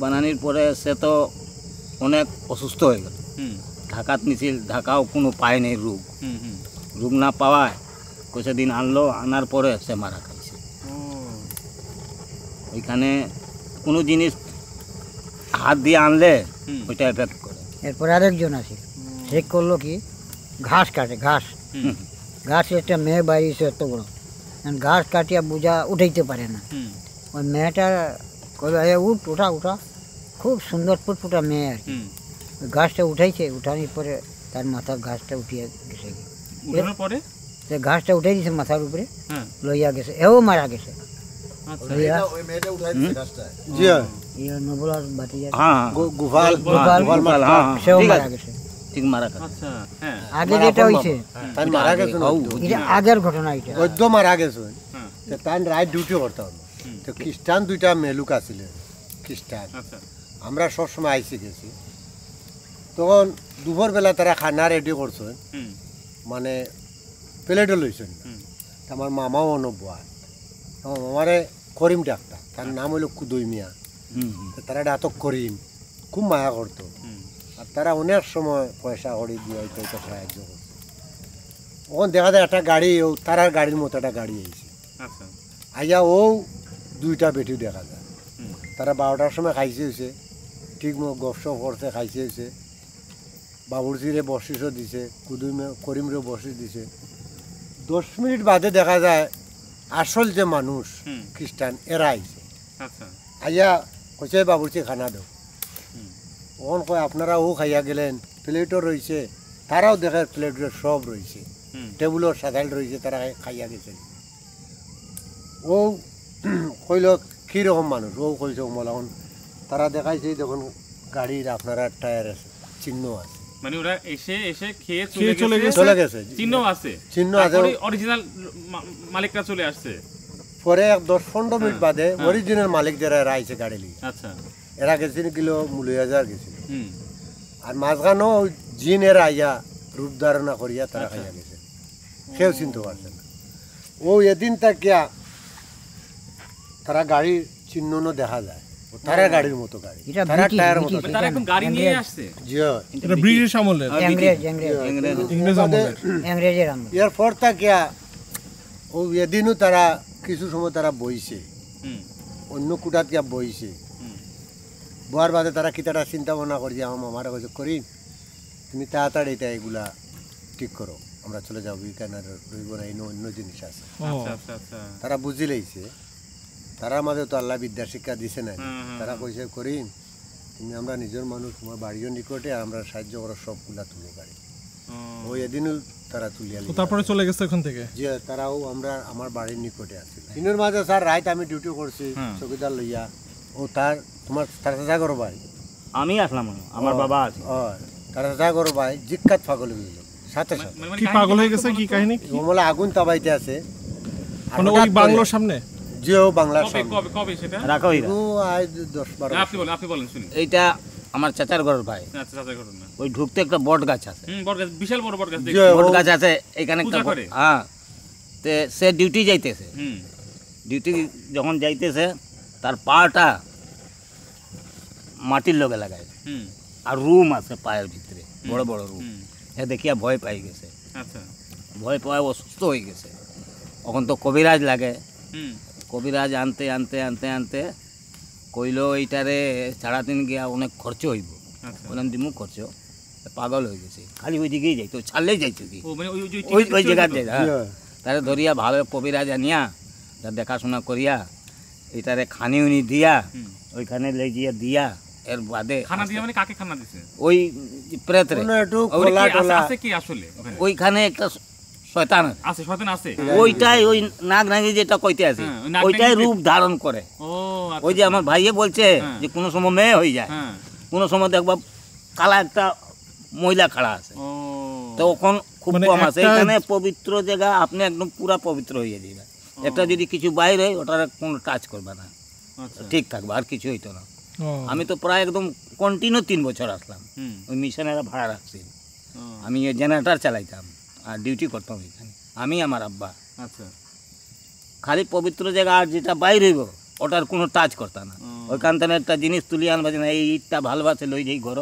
বানানোর পরে সে তো অনেক অসুস্থ হয়ে গেল। ঢাকাত নিছিল, ঢাকাও কোনো পায় নেই রোগ। রোগ না পাওয়ায় কিছু দিন আনলো, আনার পরে সে মারা খাইছে। ওইখানে কোনো জিনিস হাত দিয়ে আনলে ওইটা এফেক্ট করে। এরপরে আরেকজন আছে, সে করলো কি ঘাস কাটে, ঘাস একটা মেয়ে বাইরেছে এত বড়, ঘাস কাটিয়া বোঝা উঠাইতে পারে না। ওই মেয়েটা কবে উঠ উঠা উঠা, খুব সুন্দর ফুটফুটা মেয়ে আর কি। ওই ঘাসটা উঠাইছে, উঠানোর পরে তার মাথার ঘাসটা উঠিয়ে গেছে। পরে সে ঘাসটা উঠাই দিয়েছে মাথার উপরে, লইয়া গেছে, এও মারা গেছে। সেও মারা গেছে। ঠিক মারা গেছে। আগে যেটা হয়েছে আগের ঘটনা, এটা বৈদ্য মারা গেছে, তার রাইট ডিউটি করতে হলো। তো খ্রিস্টান দুইটা মেলুক আছিল, খ্রিস্টান। আমরা সবসময় আইসি গেছি, তখন দুপুর বেলা তারা খানা রেডি করছে, মানে প্লেটও লইছেন। আমার মামাও অনুভব, আমার মামারে করিম ডাক্তার, তার নাম হইল কুদই মিয়া। তারা ডাতক করিম, খুব মায়া করতো, আর তারা অনেক সময় পয়সা করি দিয়ে হয়তো সাহায্য করতো। ওখানে দেখা যায় একটা গাড়ি, তারার গাড়ির মতো একটা গাড়ি আইছে, আইয়া ও দুইটা বেটি দেখা যায়। তারা 12টার সময় খাইছে হয়েছে, ঠিক মতো গপসপ করছে, খাইছে হয়েছে। বাবুরজিরে বসিসও দিছে, করিমরেও বসিস দিছে। 10 মিনিট বাদে দেখা যায় আসল যে মানুষ খ্রিস্টান এরা আইছে। আইয়া কইছে বাবুরচি খানা দাও। ওখান কয় আপনারা ও খাইয়া গেলেন, প্লেটও রয়েছে, তারাও দেখে প্লেটের সব রয়েছে, টেবুলও সাজাল রয়েছে, তারা খাইয়া গেছে। ও কইল কীরকম মানুষ, ও কইছে মলাখন তারা দেখাইছে, দেখুন গাড়ির আপনারা টায়ার আছে, চিহ্ন আছে। মানে ওরা এসে খেয়ে চলে গেছে, চিহ্ন আছে, অরিজিনাল মালিকরা চলে আসছে। পরে 10-15 মিনিট বাদে অরিজিনাল মালিক যারা এরা আইছে গাড়ি নিয়ে। আচ্ছা। এরা গেছিল কিলো মুলিয়াজার গেছিল, আর মাঝখানেও জিন এরা আইয়া রূপ ধারণা করিয়া তারা খাইয়া গেছে, কেউ চিনতে পারছে না। ও এদিন তাকিয়া তারা গাড়ির চিহ্ন দেখা যায়, তারা গাড়ির মতো গাড়ি, তারা টায়ার মতো। তারা এখন গাড়ি নিয়ে আসছে। জি, এটা ব্রিটিশ আমলের, ইংরেজের আমল। এরপর তাকিয়া ও এদিনও তারা কিছু সময় তারা বইছে, অন্য কুটাত গিয়া বইছে। বয়ার বাদে তারা কিতাটা চিন্তা ভাবনা করছে, আমার মামারা কাছে করি তুমি তাড়াতাড়ি এটা এগুলা ঠিক করো, আমরা চলে যাবো, এখানে রইব না, অন্য জিনিস আছে। তারা বুঝি লাইছে, তারা মাঝে তো আল্লাহ বিদ্যা শিক্ষা দিছে না। তারা কইছে করিম তুমি আমরা নিজের মানুষ, তোমার বাড়িও নিকটে, আমরা সাহায্য করো, সবগুলা তুলো গাড়ি। ওই এদিনও তারা তুলিয়া তারপরে চলে গেছে ওখান থেকে। যে তারাও আমরা আমার বাড়ির নিকটে আছিল। দিনের মাঝে স্যার রাত আমি ডিউটি করছি চৌকিদার লইয়া, ও তার তোমার তার যা করো ভাই, আমি আসলাম, আমার বাবা আছে, তার যা করো ভাই জিজ্ঞাত পাগল হয়ে গেল সাথে সাথে। কি পাগল হয়ে গেছে, কি কাহিনী? ওমলা আগুন তাবাইতে আছে, মানে ওই বাংলোর সামনে। জিও বাংলার সামনে। কবে সেটা? রাখো ও আজ 10-12। আপনি বলেন শুনি। এইটা আমার চাচার ঘরের ভাই। আচ্ছা, চাচার ঘটনা। ওই ঢুকতে একটা বট গাছ আছে, বট গাছ, বিশাল বড় বট গাছ। বট গাছ আছে এখানে একটা। হ্যাঁ, তে সে ডিউটি যাইতেছে, ডিউটি যখন যাইতেছে তার পাটা মাটির লগে লাগায়, আর রুম আছে পায়ের ভিতরে, বড় বড় রুম। সে দেখিয়া ভয় পাই গেছে। আচ্ছা। ভয় পায় অসুস্থ হয়ে গেছে। তখন তো কবিরাজ লাগে, কবিরাজ আনতে আনতে আনতে আনতে কইল এইটারে সারা দিন গিয়া অনেক খরচ হইব। বললাম দিমু খরচ, পাগল হয়ে গেছে, খালি ওই দিকেই যাইতো, ছাড়লেই যাইতো কি ওই জায়গাতে। তারে ধরিয়া ভালো কবিরাজ আনিয়া তার দেখাশোনা করিয়া এইটারে খানি উনি দিয়া ওইখানে লেগিয়ে দিয়া, এর বাদে খানা দিয়া মানে কাকে খানা দিছে? ওই প্রেতরে। আছে কি আসলে ওইখানে একটা শয়তান আছে, শয়তান আছে। ওইটাই ওই নাগ নাগি যেটা কইতে আছে, ওইটাই রূপ ধারণ করে। ওই যে আমার ভাইয়ে বলছে যে কোনো সময় মেয়ে হয়ে যায়, কোনো সময় দেখবা কালা একটা মহিলা খাড়া আছে, তখন খুব কম আছে। এখানে পবিত্র জায়গা, আপনি একদম পুরা পবিত্র হয়ে যাবে। একটা যদি কিছু বাইরে হয় ওটার কোনো টাচ করবে না, ঠিক থাকবে, আর কিছু হইতো না। আমি তো প্রায় একদম কন্টিনিউ 3 বছর আসলাম। ওই মিশনেরা ভাড়া রাখছি, আমি জেনারেটার চালাইতাম আর ডিউটি করতাম এখানে, আমি আমার আব্বা। আচ্ছা। খালি পবিত্র জায়গা আর যেটা বাইরে হইব ওটার কোনো টাচ করতা না। ওইখান থেকে একটা জিনিস তুলি আনবা যে না এই ইটটা ভালোবাসে লই যেই ঘর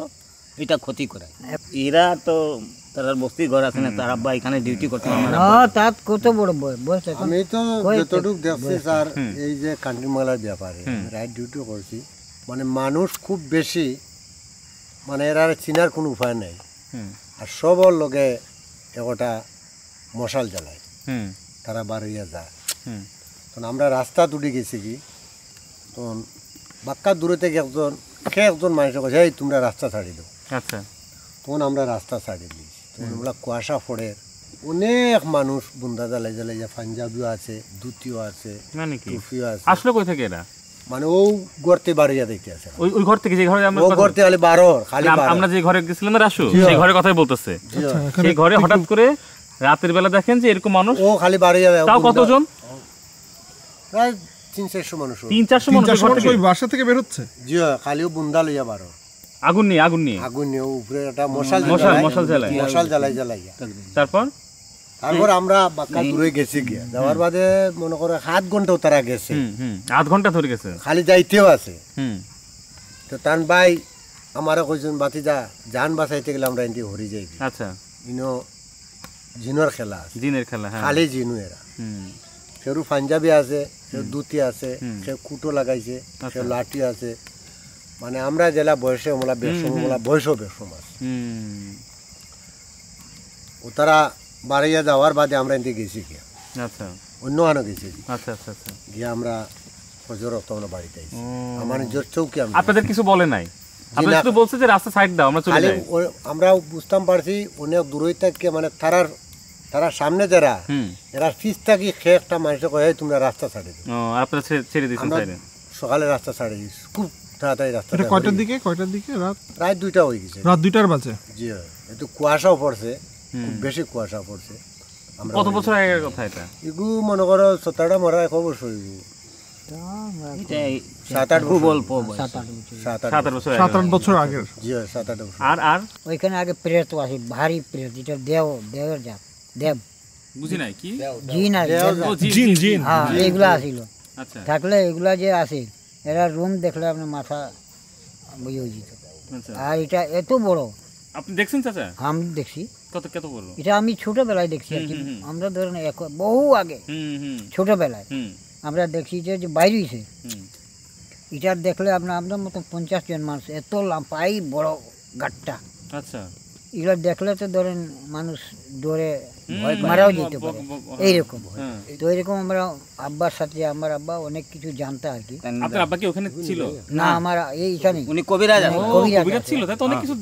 এটা ক্ষতি করে। এরা তো তারা বস্তির ঘর আছে না, তার আব্বা এখানে ডিউটি করতে তার কত বড় বয়স। আমি তো যতটুকু দেখছি স্যার, এই যে কান্ট্রিমালার ব্যাপারে রাইট ডিউটি করছি, মানে মানুষ খুব বেশি, মানে এরা চিনার কোনো উপায় নেই। আর সবর লগে একটা মশাল জ্বালায়, তারা বার হইয়া যায়। তখন আমরা রাস্তা তুলে গেছি কি, তখন বাক্কা দূরে থেকে একজন মানুষের কাছে এই তোমরা রাস্তা ছাড়ি দাও। আচ্ছা, তখন আমরা রাস্তা ছাড়ি দিয়েছি। তখন আমরা কুয়াশা পড়ে অনেক মানুষ বুন্দা জ্বালাই জ্বালাই, পাঞ্জাবিও আছে, ধুতিও আছে, মানে কি টুপিও আছে। আসলে কই থেকে এরা? মানে ও গর্তে বাড়িয়া দেখতে আছে, ওই ঘর থেকে যে ঘরে আমরা ও গর্তে খালি বারোর খালি আমরা যে ঘরে গেছিলাম না রাসু, সেই ঘরের কথাই বলতেছে। সেই ঘরে হঠাৎ করে রাতের বেলা দেখেন যে এরকম মানুষ, ও খালি বাড়িয়া দেয়। তাও কতজন? প্রায় 300-400 মানুষ। 300-400 মানুষ ওই বাসা থেকে বের হচ্ছে। জি, খালিও বুন্দা লইয়া বারো, আগুন নিয়ে আগুন নিয়ে উপরে একটা মশাল জ্বালাই জ্বালাইয়া। তারপর আমরা বাক্কা দূরে গেছি, গিয়া যাওয়ার বাদে মনে করো 7 ঘন্টাও তারা গেছে, 8 ঘন্টা ধরে গেছে, খালি যাইতেও আছে। তো তান ভাই আমারও কইছেন বাতি যা জান বাঁচাইতে গেলে আমরা এনটি হরি যাই। আচ্ছা, ইনো জিনের খেলা আছে, জিনের খেলা, খালি জিনু এরা। সেরু পাঞ্জাবি আছে, সে ধুতি আছে, সে কুটো লাগাইছে, সে লাঠি আছে। মানে আমরা জেলা বয়সে ওমলা বেশম, ওমলা বয়সও বেশম আছে। ও তারা বাড়িয়া যাওয়ার বাদে আমরা এনতে গেছি গিয়া। আচ্ছা, অন্য আনো গেছি। আচ্ছা আচ্ছা আচ্ছা, গিয়া আমরা ফজর রক্ত আমরা বাড়িতে আইছি। আমার নিজের চৌকি আমরা। আপনাদের কিছু বলে নাই? আপনারা শুধু বলছে যে রাস্তা সাইড দাও, আমরা চলে যাই। আমরা বুঝতাম পারছি অনেক দূরই থেকে, মানে তারা সামনে যারা এরা ফিস থাকি খে একটা মানুষের কয়ে তোমরা রাস্তা ছাড়ে দিও। আপনারা ছেড়ে দিয়েছেন সাইডে? সকালে রাস্তা ছাড়ে দিয়েছি, খুব তাড়াতাড়ি রাস্তা। কয়টার দিকে? রাত প্রায় 2টা হয়ে গেছে, রাত 2টার বাজে। জি, একটু কুয়াশাও পড়ছে, খুব বেশি কুয়াশা পড়ছে। কত বছর আগের কথা এটা? এগু মনে করো 7-8 মরা 1 বছর হইব। 7-8 বছর আগের। জি, 7-8 বছর। আর ওইখানে আগে প্রেত আছে, ভারী প্রেত, এটা দেবের জাত, দেব। বুঝি নাই কি? জিন আছে, জিন। হ্যাঁ, এইগুলা আসিল। আচ্ছা, থাকলে এগুলা যে আসে, এরা রুম দেখলে আপনার মাথা বই হয়ে যেত। আর এটা এত বড়, আপনি দেখছেন চাচা? আমি দেখছি। কত বড়? এটা আমি ছোটবেলায় দেখছি আর কি। আমরা ধরেন বহু আগে ছোটবেলায় আমরা দেখছি যে বাইরে হয়েছে। এটা দেখলে আপনার মতো 50 জন মানুষ, এত লম্বাই বড় গাটটা। আচ্ছা, এগুলো দেখলে তো ধরেন মানুষ ডরে মারাও যেতে পারে, এইরকম। তো এইরকম আমরা আব্বার সাথে, আমার আব্বা অনেক কিছু জানতো আর কি। আপনার আব্বা কি ওখানে ছিল? না, আমার এইখানে উনি কবিরাজ ছিল, তাই তো অনেক কিছু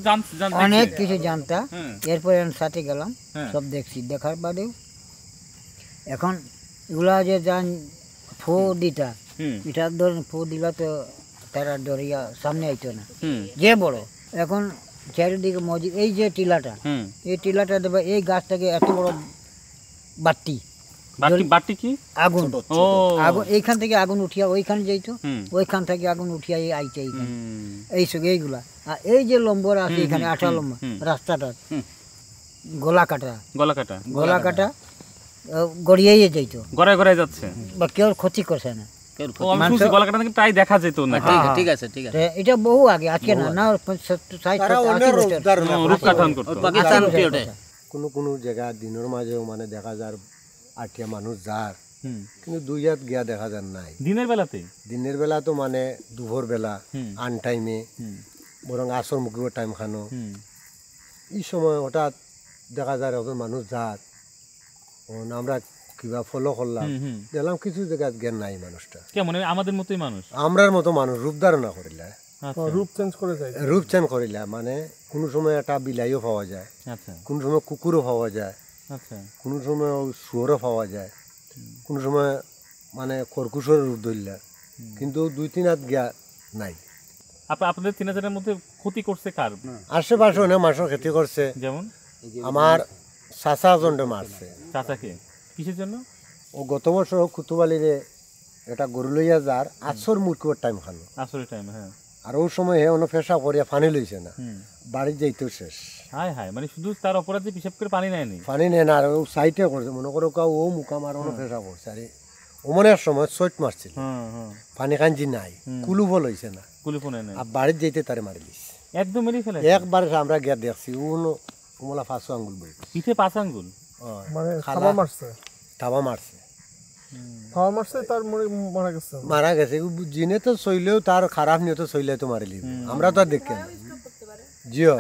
অনেক কিছু জানতা। এরপরে সাথে গেলাম, সব দেখছি। দেখার বাদেও এখন এগুলা যে জান ফো দিতা, এটা ধরেন ফো দিলা তো তারা ডরিয়া সামনে আইতো না, যে বড়। এখন চারিদিকে মসজিদ, এই যে টিলাটা, এই টিলাটা দেবে, এই গাছটাকে এত বড় বাতি, বাতি কি আগুন, আগুন এইখান থেকে আগুন উঠিয়া ওইখানে যাইতো, ওইখান থেকে আগুন উঠিয়া আইছে এইখানে, এইসব এইগুলা। আর এই যে লম্বর আছে এখানে 8 লম্বা রাস্তাটা, গলা কাটা গড়িয়াই যাইতো, গড়ায় যাচ্ছে, বা কেউ ক্ষতি করছে না। প্রায় দেখা যেত না। ঠিক আছে। এটা বহু আগে, আজকে না। কোনো জায়গা দিনের মাঝেও মানে দেখা যায় 8টা মানুষ যার, কিন্তু 2 হাত গিয়া দেখা যায় নাই দিনের বেলা তো মানে দুপুর বেলা আন টাইমে, বরং আসর মুখিব টাইম খানো, এই সময় হঠাৎ দেখা যায় একজন মানুষ যার। আমরা কিবা ফলো করলাম, দেখলাম কিছু জায়গা জ্ঞান নাই মানুষটা, আমাদের মতোই মানুষ, আমরার মতো মানুষ রূপ ধারণা করিলা, রূপ চেঞ্জ করিলা। মানে কোনো সময় একটা বিলাইও পাওয়া যায়, কোনো সময় কুকুরও পাওয়া যায়, কোনো সময় শুয়োরও পাওয়া যায়, কোনো সময় মানে খরকুশের রূপ ধরলা, কিন্তু 2-3 হাত গিয়া নাই। আপনাদের 3 হাজারের মধ্যে ক্ষতি করছে কার? আশেপাশে অনেক মানুষের ক্ষতি করছে, যেমন আমার চাচা জনটা মারছে। চাচাকে কিসের জন্য? ও গত বছর কুতুবালিরে এটা গরু লইয়া যার আসর মুরকুবার টাইম খানো, আসরের টাইম। হ্যাঁ, আর ওই সময় হে অন্য পেশা করিয়া পানি লইছে না, বাড়ি যাইতেও শেষ। হায়, মানে শুধু তার অপরাধে পিসাব করে পানি নেয় না, আর ও সাইটে করছে, মনে করো ও মুকাম আর অন্য পেশা করছে। আর অমনের সময় চৈত মারছিল পানি কাঞ্জি নাই কুলুফল হয়েছে না কুলুফোনে নাই আর বাড়ির যেতে তারে মারি দিছে একদম মেরে ফেলে একবারে আমরা গিয়া দেখছি ওমলা 5 আঙ্গুল বই পিঠে 5 আঙ্গুল মানে থাবা মারছে থাবা মারছে থাবা মারছে তার মারা গেছে মারা গেছে জিনে তো চইলেও তার খারাপ নিয়ে তো চইলে তো মারিলি আমরা তো আর দেখি না জিও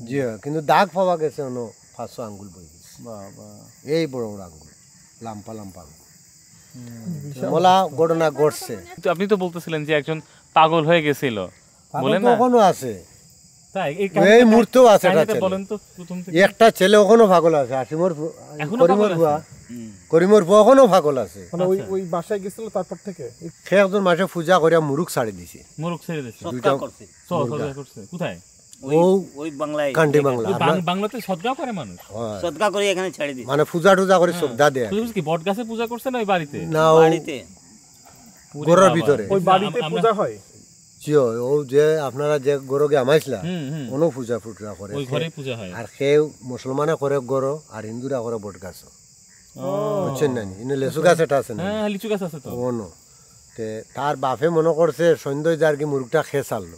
জিও কিন্তু দাগ পাওয়া গেছে অন্য 500 আঙ্গুল বই গেছে বাবা এই বড় বড় আঙ্গুল লাম্পা লাম্পা মোলা ঘটনা ঘটছে তো আপনি তো বলতেছিলেন যে একজন পাগল হয়ে গেছিল বলেন না কখনো আছে তাই এই মুহূর্তেও আছে বলেন তো প্রথম থেকে একটা ছেলে ওখানে পাগল আছে আসিমর করিমর বুয়া ওখানে পাগল আছে মানে ওই বাসায় গেছিল তারপর থেকে সে একজন মাসে পূজা করে মুরুখ ছাড়ি দিছে মুরুখ ছেড়ে দিছে সৎকা করছে সৎকা করছে কোথায় ওই বাংলায় কান্ডি বাংলা বাংলাতে সৎকা করে মানুষ সৎকা করে এখানে ছেড়ে দিছে মানে পূজা টুজা করে শ্রদ্ধা দেয় কি বট গাছে পূজা করছে না ওই বাড়িতে না বাড়িতে গোড়ার ভিতরে ওই বাড়িতে পূজা হয় জিও ও যে আপনারা যে গরুকে আমাইছিলা কোনো পূজা ফুটরা করে ওই ঘরে পূজা হয় আর সে মুসলমানে করে গরু আর হিন্দুরা করে বট গাছ বুঝছেন না ইনে লেচু গাছ এটা আছে না হ্যাঁ লিচু গাছ আছে তো ওনো তে তার বাপে মনে করছে সন্ধ্যয় যার কি মুরগটা খেয়ে চাললো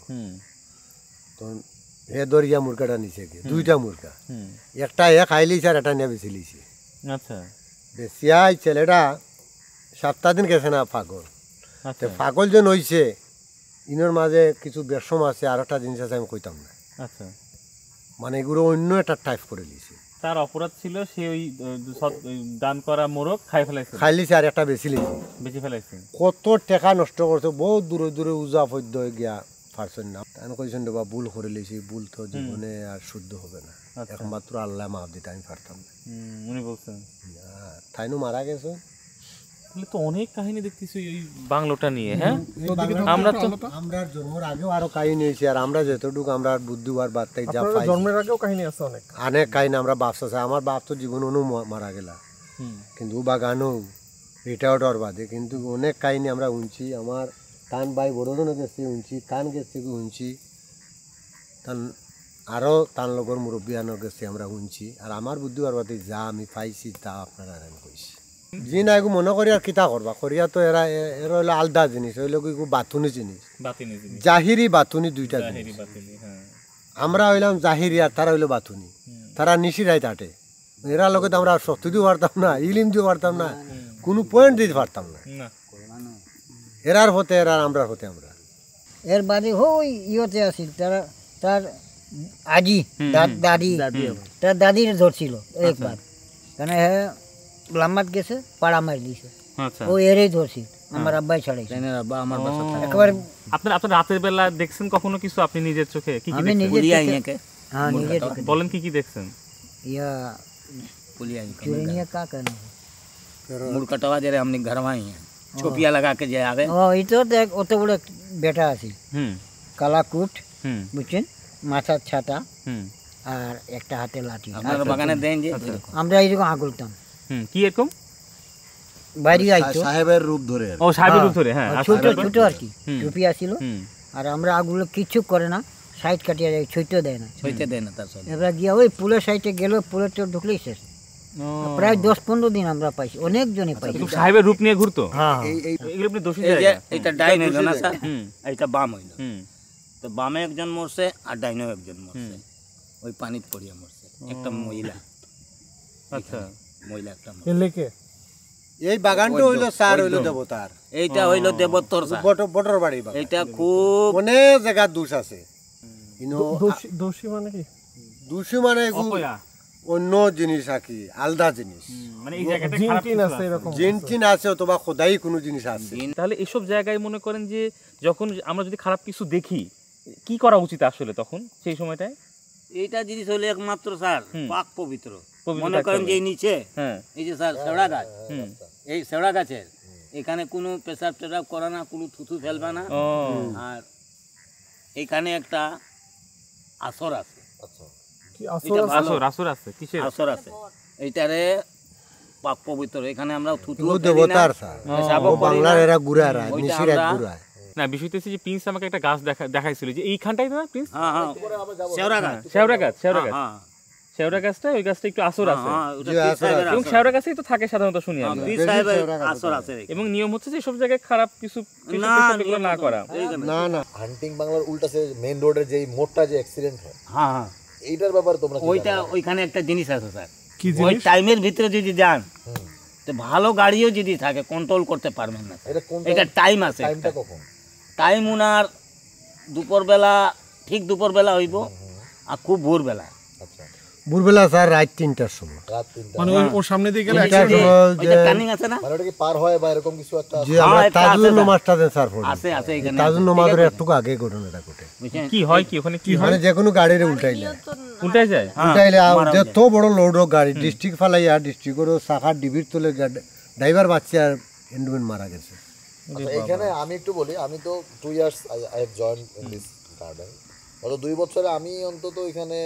তো হে দরিয়া মুরগাটা নিচে গিয়ে দুইটা মুরগা একটা খাইলিছে আর একটা নিয়ে বেশি লিছে আচ্ছা বেশিয়াই ছেলেটা 7 দিন গেছে না পাগল পাগল যে নইছে ইনোর মাঝে কিছু বেশম আছে আর একটা জিনিস আছে আমি কইতাম না আচ্ছা মানে এগুলো অন্য একটা টাইপ করে লিছে তার অপরাধ ছিল সে ওই দান করা মোরগ খাইলিছে আর একটা বেশি লিছে বেশি ফেলাইছে কত টাকা নষ্ট করছে বহুত দূরে দূরে উজা পদ্য গিয়া পারছেন না আমি কইছেন বা ভুল করে লিছি ভুল তো জীবনে আর শুদ্ধ হবে না একমাত্র আল্লাহ মাফ দিতে আমি পারতাম না উনি বলছেন তাইনু মারা গেছে তাহলে তো অনেক কাহিনী দেখতেছি ওই বাংলোটা নিয়ে হ্যাঁ আমরা জন্মের আগেও আরো কাহিনী হয়েছে আর আমরা যতটুকু আমরা বুদ্ধি আর বাদ থেকে যা পাই জন্মের আগেও কাহিনী আছে অনেক কাহিনী আমরা বাপস আছে আমার বাপ তো জীবন অনু মারা গেলা কিন্তু বাগানও এটাও ডর বাদে কিন্তু অনেক কাহিনী আমরা শুনছি আমার তান ভাই বড়জনে গেছে শুনছি তান গেছে শুনছি তান আরও তান লগর মুরব্বিয়ানো গেছে আমরা শুনছি আর আমার বুদ্ধি আর বাদে যা আমি পাইছি তা আপনারা আমি কইছি জি না এগু মনে করি আর কিতা করবা করিয়া তো এরা হইলো আলাদা জিনিস হইলো কি বাতুনি জিনিস জাহিরি বাতুনি দুইটা জিনিস আমরা হইলাম জাহিরি আর তারা হইলো বাতুনি তারা নিশিরাই তাটে এরা লোকে তো আমরা শক্তি দিতে পারতাম না ইলিম দিতে পারতাম না কোনো পয়েন্ট দিতে পারতাম না এরার হতে এরা আমরার হতে আমরা এর বাদে ওই ইয়েতে আসিল তারা তার আজি দাদি তার দাদির ধরছিল একবার কেন হ্যাঁ লাম্বাত গেছে পাড়া মারি দিয়েছে ও এরই ধরছিল আমার আব্বাই ছাড়াইছে একবার আপনার রাতের বেলা দেখছেন কখনো কিছু আপনি নিজের চোখে কি কি হ্যাঁ নিজের চোখে বলেন কি কি দেখছেন या चुरैया का करना मुड़कटवा जे हमने घर में ही है छोपिया लगा के जे आवे ओ ई तो देख ओते बड़े बेटा आसी কালাকুট বুঝছেন মাথা ছাতা আর একটা হাতে লাঠি আপনার বাগানে দেন যে আমরা এইরকম আগুলতাম কি এরকম বাড়ি আইতো সাহেবের রূপ ধরে ও সাহেবের রূপ ধরে হ্যাঁ ছোট ছোট আর কি টুপি আসিল আর আমরা আগুলো কিছু করে না সাইড কাটিয়ে যায় ছইতে দেয় না তার সাথে এবার গিয়া ওই পুলের সাইডে গেল পুলের তো ঢুকলেই শেষ প্রায় 10-15 দিন আমরা পাইছি অনেকজনই পাইছি সাহেবের রূপ নিয়ে ঘুরতো হ্যাঁ এগুলো আপনি দোষী জায়গা এটা ডাইন হইল না স্যার এটা বাম হইল তো বামে একজন মরছে আর ডাইনে একজন মরছে ওই পানিতে পড়িয়া মরছে একটা মহিলা আচ্ছা মহিলা একটা এলেকে এই বাগানটা হইলো স্যার হইলো দেবতার এইটা হইলো দেবতর বটর বাড়ি বাগান এটা খুব অনেক জায়গা দোষ আছে দোষী মানে কি দোষী মানে অন্য জিনিস আকি আলাদা জিনিস মানে এই জায়গাটা খারাপ আছে এরকম জিন আছে অথবা খোদাই কোনো জিনিস আছে তাহলে এসব জায়গায় মনে করেন যে যখন আমরা যদি খারাপ কিছু দেখি কি করা উচিত আসলে তখন সেই সময়টায় এইটা জিনিস হইলো একমাত্র স্যার পাক পবিত্র মনে করেন যে নিচে এই যে স্যার শেওড়া গাছ এই শেওড়া গাছের এখানে কোনো পেশাব টেশাব করে না কোনো থুথু ফেলবে না আর এখানে একটা আসর আছে আসর আছে কিসের আসর আছে এইটারে পাক পবিত্র এখানে আমরা থুথু দেবতার স্যার বাংলার এরা গুড়ারা নিশিরা গুড়া না বিষয়টা হচ্ছে যে প্রিন্স আমাকে একটা গাছ দেখাইছিল যে এইখানটাই না প্রিন্স হ্যাঁ হ্যাঁ শেওড়া গাছ শেওড়া গাছ শেওড়া গাছটা ওই গাছটা একটু আসর আছে ওটা পীর সাহেবের এবং আসর। শেওড়া গাছেই তো থাকে সাধারণত শুনি আমরা পীর সাহেবের আসর আছে এবং নিয়ম হচ্ছে যে সব জায়গায় খারাপ কিছু না, এগুলো না করা না না হান্টিং বাংলার উল্টা সে মেইন রোডের যেই মোড়টা যে অ্যাক্সিডেন্ট হয় হ্যাঁ হ্যাঁ এইটার ব্যাপারে তোমরা কি ওইটা জানো? ওইখানে একটা জিনিস আছে স্যার কি ওই জিনিস টাইমের ভিতরে যদি যান তো ভালো গাড়িও যদি থাকে কন্ট্রোল করতে পারবেন না স্যার। এটা কোন এটা টাইম আছে টাইমটা কখন? টাইম উনার দুপুরবেলা ঠিক দুপুরবেলা হইব আর খুব ভোরবেলা আচ্ছা, ভোরবেলা স্যার রাত 3টার সময় রাত 3টা। মানে ওর সামনে দিয়ে গেলে তিনটার সময় ওইটা টার্নিং আছে না মানে ওটা কি পার হয় বা এরকম কিছু একটা যে আমরা হ্যাঁ, এটা আছে তাজুল স্যার। নামাজটা দেন স্যার পড়ি আছে আছে এখানে তাজুল নামাজের একটু আগে ঘটনাটা ঘটে বুঝছেন? কি হয় কি ওখানে কি মানে যে কোনো গাড়ির উল্টাইলে উল্টায় যায় হ্যাঁ, উল্টাইলে মারা যে যায়। তো বড় লোড গাড়ি ডিস্ট্রিক্ট ফালাইয়া ডিস্ট্রিক্টেরও শাখার ডিবির তোলে ড্রাইভার বাচ্চা আর এন্ডুমেন্ট মারা গেছে আচ্ছা, এখানে আমি একটু বলি, আমি তো 2 years I have joined in this garden. গত 2 বছরে আমি অন্তত এখানে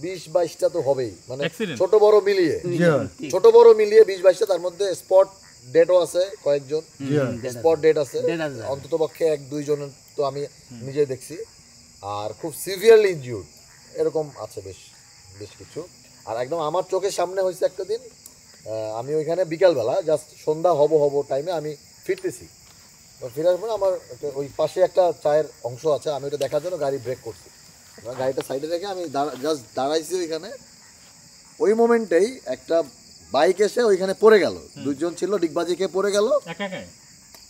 20-22টা তো হবেই, মানে Accident? ছোট বড় মিলিয়ে জি হ্যাঁ, ছোট বড় মিলিয়ে 20-22টা, তার মধ্যে স্পট ডেটও আছে কয়েকজন, জি হ্যাঁ। স্পট ডেট আছে Dead আছে। অন্তত পক্ষে 1-2 জনের তো আমি নিজে দেখছি, আর খুব সিভিয়ারলি ইনজিউর্ড এরকম আছে বেশ বেশ কিছু। আর একদম আমার চোখের সামনে হয়েছে একটা দিন, আমি ওইখানে বিকালবেলা জাস্ট সন্ধ্যা হব টাইমে আমি ফিরতেছি, ফেরার পরে আমার ওই পাশে একটা চায়ের অংশ আছে, আমি ওটা দেখার জন্য গাড়ি ব্রেক করছি, গাড়িটা সাইডে রেখে আমি জাস্ট দাঁড়াইছি ওইখানে। ওই মোমেন্টেই একটা বাইক এসে ওইখানে পড়ে গেল, দুজন ছিল, ডিগবাজি খেয়ে পড়ে গেল,